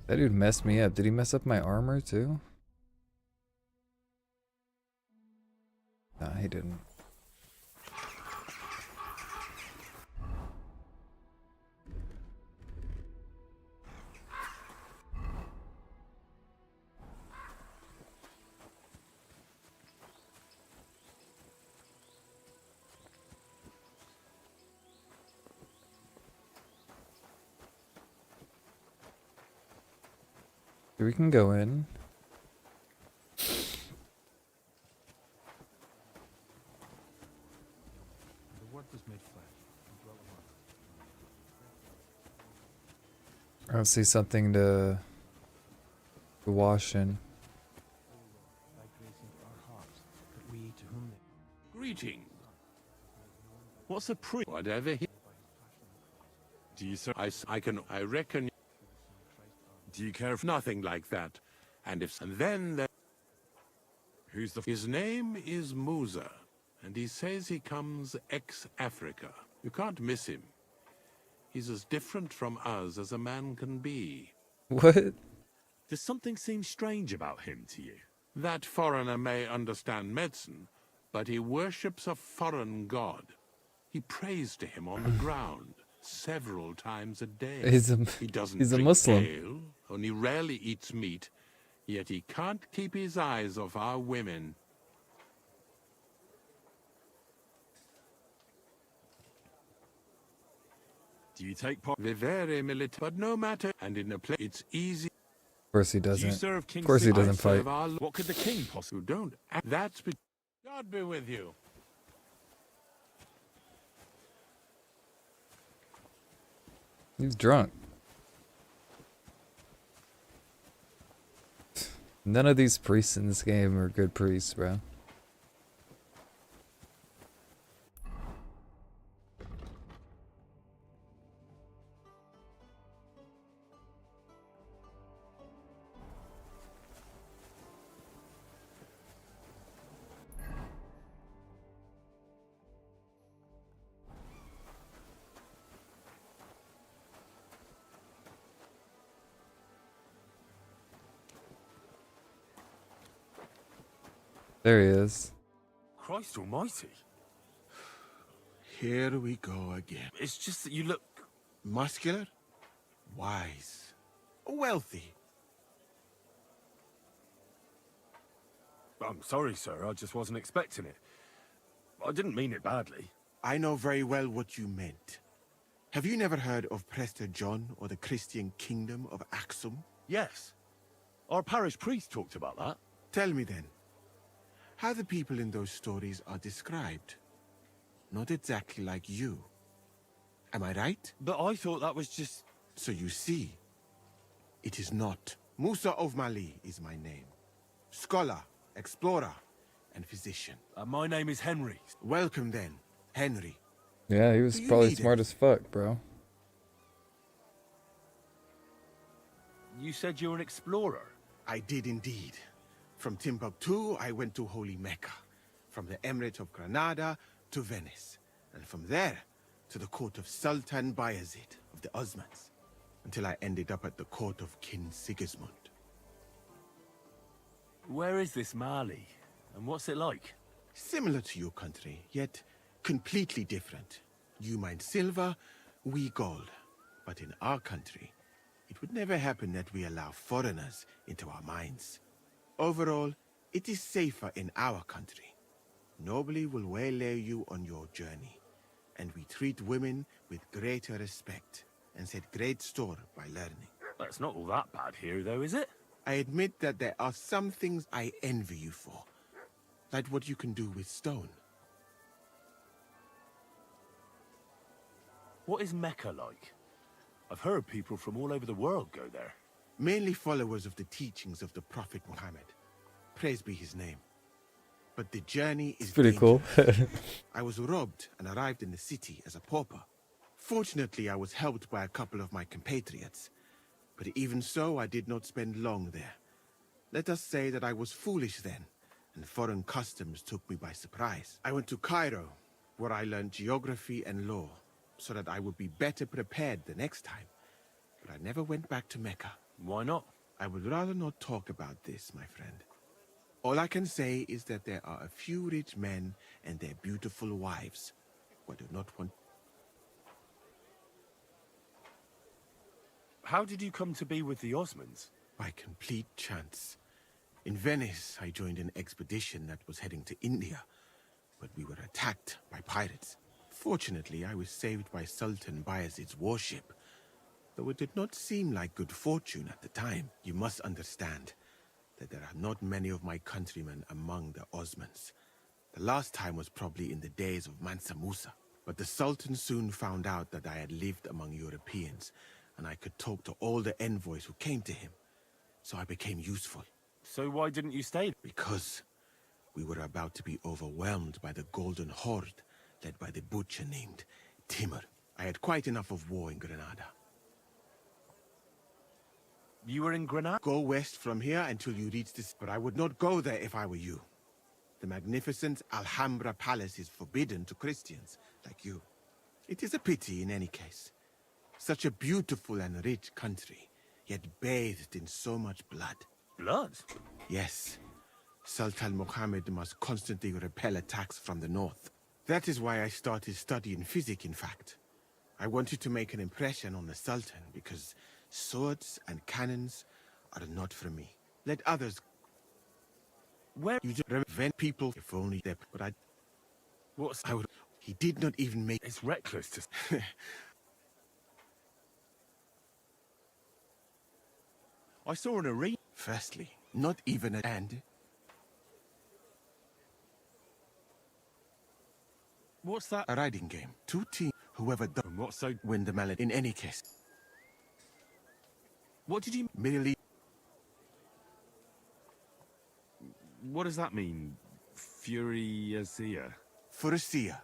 Speaker 1: That dude messed me up. Did he mess up my armor too? Nah, he didn't. We can go in.
Speaker 19: The word was made flesh. and dwelt among us.
Speaker 1: I don't see something to wash in.
Speaker 19: Thy grace into our hearts, that we to whom they...
Speaker 23: Greetings. What's a priest? Whatever he... Do you, sir? I reckon... Do you care for nothing like that? And if... And then there... Who's the... His name is Musa, and he says he comes ex-Africa. You can't miss him. He's as different from us as a man can be.
Speaker 1: What?
Speaker 23: Does something seem strange about him to you? That foreigner may understand medicine, but he worships a foreign god. He prays to him on the ground several times a day. He doesn't
Speaker 1: he's a
Speaker 23: drink
Speaker 1: Muslim.
Speaker 23: ale, only rarely eats meat, yet he can't keep his eyes off our women. Do you take part? We're very military, but no matter. And in a place, it's easy.
Speaker 1: Of course he
Speaker 23: Do you
Speaker 1: doesn't.
Speaker 23: serve King
Speaker 1: Of course he
Speaker 23: Caesar?
Speaker 1: doesn't
Speaker 23: I serve
Speaker 1: fight.
Speaker 23: our What could the king possibly don't? That's God be with you.
Speaker 1: He's drunk. None of these priests in this game are good priests, bro. There he is.
Speaker 23: Christ almighty.
Speaker 14: Here we go again.
Speaker 23: It's just that you look...
Speaker 14: Muscular, wise, wealthy.
Speaker 23: I'm sorry, sir. I just wasn't expecting it. I didn't mean it badly.
Speaker 14: I know very well what you meant. Have you never heard of Prester John or the Christian kingdom of Axum?
Speaker 23: Yes. Our parish priest talked about that.
Speaker 14: Tell me then, how the people in those stories are described. Not exactly like you. Am I right?
Speaker 23: But I thought that was just...
Speaker 14: So you see, it is not. Musa of Mali is my name. Scholar, explorer, and physician.
Speaker 23: my name is Henry.
Speaker 14: Welcome then, Henry.
Speaker 1: Yeah, he was
Speaker 14: Do you
Speaker 1: probably
Speaker 14: need
Speaker 1: smart
Speaker 14: it?
Speaker 1: as fuck, bro.
Speaker 23: You said you're an explorer.
Speaker 14: I did indeed. From Timbuktu, I went to Holy Mecca. From the Emirate of Granada to Venice. And from there to the court of Sultan Bayezid of the Osmans. Until I ended up at the court of King Sigismund.
Speaker 23: Where is this Mali? And what's it like?
Speaker 14: Similar to your country, yet completely different. You mine silver, we gold. But in our country, it would never happen that we allow foreigners into our mines. Overall, it is safer in our country. Nobody will waylay you on your journey. And we treat women with greater respect and set great store by learning.
Speaker 23: That's not all that bad here, though, is it?
Speaker 14: I admit that there are some things I envy you for. Like what you can do with stone.
Speaker 23: What is Mecca like? I've heard people from all over the world go there.
Speaker 14: Mainly followers of the teachings of the Prophet Muhammad. Praise be his name. But the journey is
Speaker 1: Pretty cool.
Speaker 14: I was robbed and arrived in the city as a pauper. Fortunately, I was helped by a couple of my compatriots. But even so, I did not spend long there. Let us say that I was foolish then, and foreign customs took me by surprise. I went to Cairo, where I learned geography and law, so that I would be better prepared the next time. But I never went back to Mecca.
Speaker 23: Why not?
Speaker 14: I would rather not talk about this, my friend. All I can say is that there are a few rich men and their beautiful wives who I do not want.
Speaker 23: How did you come to be with the Osmonds?
Speaker 14: By complete chance. In Venice, I joined an expedition that was heading to India, but we were attacked by pirates. Fortunately, I was saved by Sultan Bayezid's warship, though it did not seem like good fortune at the time. You must understand that there are not many of my countrymen among the Osmans. The last time was probably in the days of Mansa Musa, but the Sultan soon found out that I had lived among Europeans, and I could talk to all the envoys who came to him, so I became useful.
Speaker 23: So why didn't you stay?
Speaker 14: Because we were about to be overwhelmed by the Golden Horde, led by the butcher named Timur. I had quite enough of war in Granada.
Speaker 23: You were in Granada?
Speaker 14: Go west from here until you reach this, but I would not go there if I were you. The magnificent Alhambra Palace is forbidden to Christians like you. It is a pity in any case. Such a beautiful and rich country, yet bathed in so much blood.
Speaker 23: Blood?
Speaker 14: Yes. Sultan Mohammed must constantly repel attacks from the north. That is why I started studying physics, in fact. I wanted to make an impression on the Sultan, because swords and cannons are not for me. Let others...
Speaker 23: Where...
Speaker 14: You just prevent people, if only they... But I...
Speaker 23: What's...
Speaker 14: I would... He did not even make...
Speaker 23: It's reckless to... I saw an arena.
Speaker 14: Firstly, not even a... And...
Speaker 23: What's that?
Speaker 14: A riding game. Two teams. Whoever does...
Speaker 23: What's so...
Speaker 14: Win the mallet. In any case.
Speaker 23: What did you...
Speaker 14: Merely...
Speaker 23: What does that mean? Furiasia?
Speaker 14: Furiasia.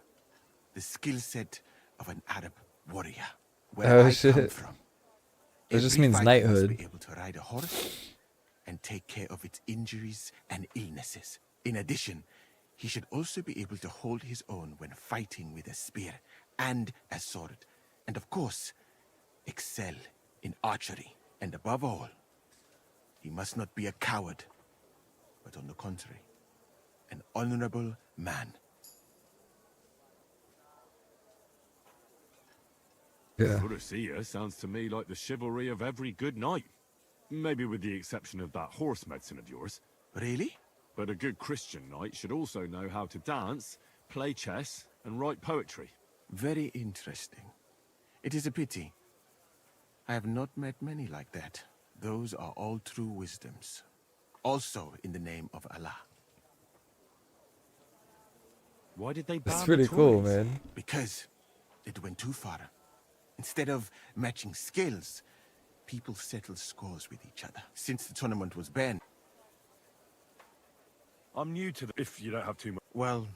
Speaker 14: The skill set of an Arab warrior. Where I
Speaker 1: shit.
Speaker 14: come from.
Speaker 1: It just
Speaker 14: Every
Speaker 1: means
Speaker 14: fighter
Speaker 1: knighthood.
Speaker 14: must be able to ride a horse and take care of its injuries and illnesses. In addition, he should also be able to hold his own when fighting with a spear and a sword. And of course, excel in archery. And above all, he must not be a coward, but on the contrary, an honorable man.
Speaker 1: Yeah.
Speaker 23: Furiasia sounds to me like the chivalry of every good knight. Maybe with the exception of that horse medicine of yours.
Speaker 14: Really?
Speaker 23: But a good Christian knight should also know how to dance, play chess, and write poetry.
Speaker 14: Very interesting. It is a pity. I have not met many like that. Those are all true wisdoms. Also in the name of Allah.
Speaker 23: Why did they ban
Speaker 1: That's
Speaker 23: the
Speaker 1: pretty cool,
Speaker 23: Tories?
Speaker 1: man.
Speaker 14: Because it went too far. Instead of matching skills, people settled scores with each other. Since the tournament was banned.
Speaker 23: I'm new to the... If you don't have too much...
Speaker 14: Well,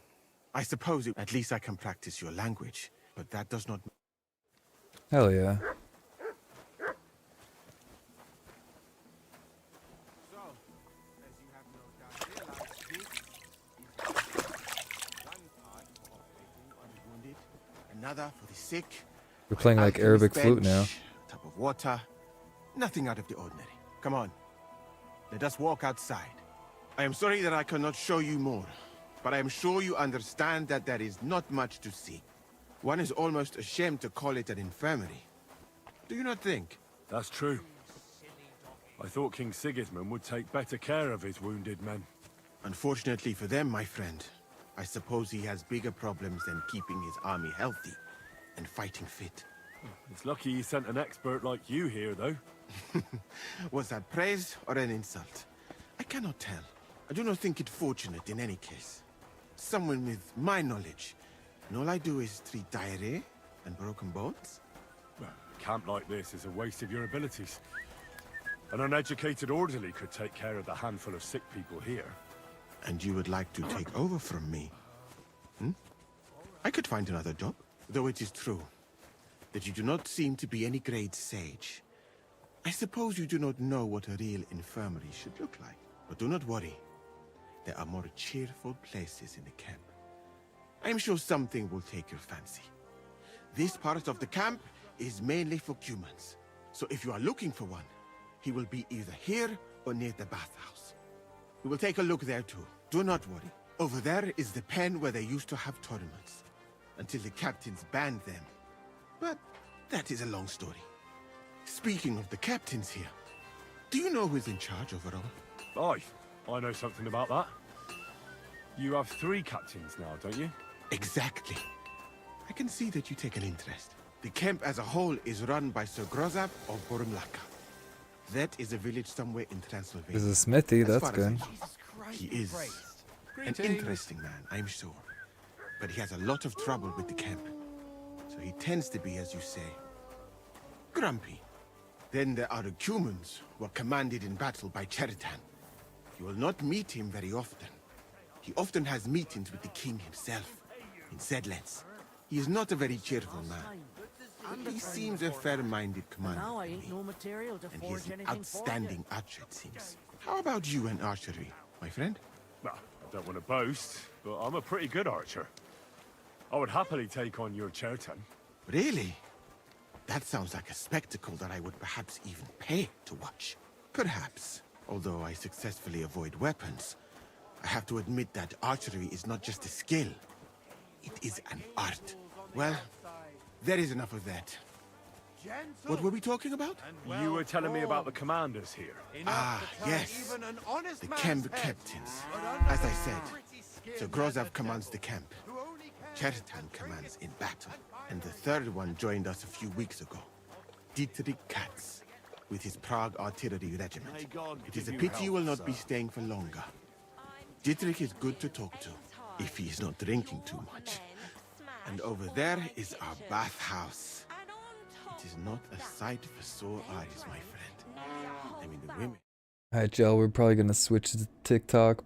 Speaker 14: I suppose at least I can practice your language. But that does not...
Speaker 1: Hell yeah.
Speaker 14: So, as you have no doubt realized, this is one part for operating on the wounded, another for the sick.
Speaker 1: We're playing like Arabic flute now.
Speaker 14: Tub of water. Nothing out of the ordinary. Come on. Let us walk outside. I am sorry that I cannot show you more, but I am sure you understand that there is not much to see. One is almost ashamed to call it an infirmary. Do you not think?
Speaker 23: That's true. I thought King Sigismund would take better care of his wounded men.
Speaker 14: Unfortunately for them, my friend, I suppose he has bigger problems than keeping his army healthy and fighting fit.
Speaker 23: It's lucky he sent an expert like you here, though.
Speaker 14: Was that praise or an insult? I cannot tell. I do not think it fortunate in any case. Someone with my knowledge, and all I do is treat diarrhea and broken bones?
Speaker 23: Well, a camp like this is a waste of your abilities. An uneducated orderly could take care of the handful of sick people here.
Speaker 14: And you would like to take over from me? Hmm? I could find another job, though it is true that you do not seem to be any great sage. I suppose you do not know what a real infirmary should look like. But do not worry. There are more cheerful places in the camp. I am sure something will take your fancy. This part of the camp is mainly for humans. So if you are looking for one, He will be either here or near the bathhouse. We will take a look there too. Do not worry. Over there is the pen where they used to have tournaments, until the captains banned them. But that is a long story. Speaking of the captains here, do you know who is in charge overall?
Speaker 23: Aye, I know something about that. You have 3 captains now, don't you?
Speaker 14: Exactly. I can see that you take an interest. The camp as a whole is run by Sir Grozav of Borumlaka. That is a village somewhere in Transylvania.
Speaker 1: There's a smithy,
Speaker 14: As
Speaker 1: that's
Speaker 14: far as I
Speaker 1: good.
Speaker 14: know. He is an interesting man, I'm sure. But he has a lot of trouble with the camp. So he tends to be, as you say, grumpy. Then there are the Cumans, who are commanded in battle by Cheritan. You will not meet him very often. He often has meetings with the king himself, in Zedlets. He is not a very cheerful man. He seems a fair-minded commander.
Speaker 11: Now I ain't no material to
Speaker 14: And he is
Speaker 11: forge
Speaker 14: an
Speaker 11: anything
Speaker 14: outstanding archer, it seems. How about you and archery, my friend?
Speaker 23: Well, I don't want to boast, but I'm a pretty good archer. I would happily take on your Chertan.
Speaker 14: Really? That sounds like a spectacle that I would perhaps even pay to watch. Perhaps. Although I successfully avoid weapons, I have to admit that archery is not just a skill. It is an art. Well, there is enough of that. What were we talking about?
Speaker 23: You were telling me about the commanders here.
Speaker 14: Ah, yes. The camp captains. As I said, Sir Grozav commands the camp. Cheritan commands in battle. And the third one joined us a few weeks ago. Dietrich Katz, with his Prague artillery regiment. It is a pity you will not be staying for longer. Dietrich is good to talk to, if he is not drinking too much. And over there is our bathhouse. It is not a sight for sore eyes, my friend. I mean, the women...
Speaker 1: Alright, y'all, we're probably gonna switch to TikTok.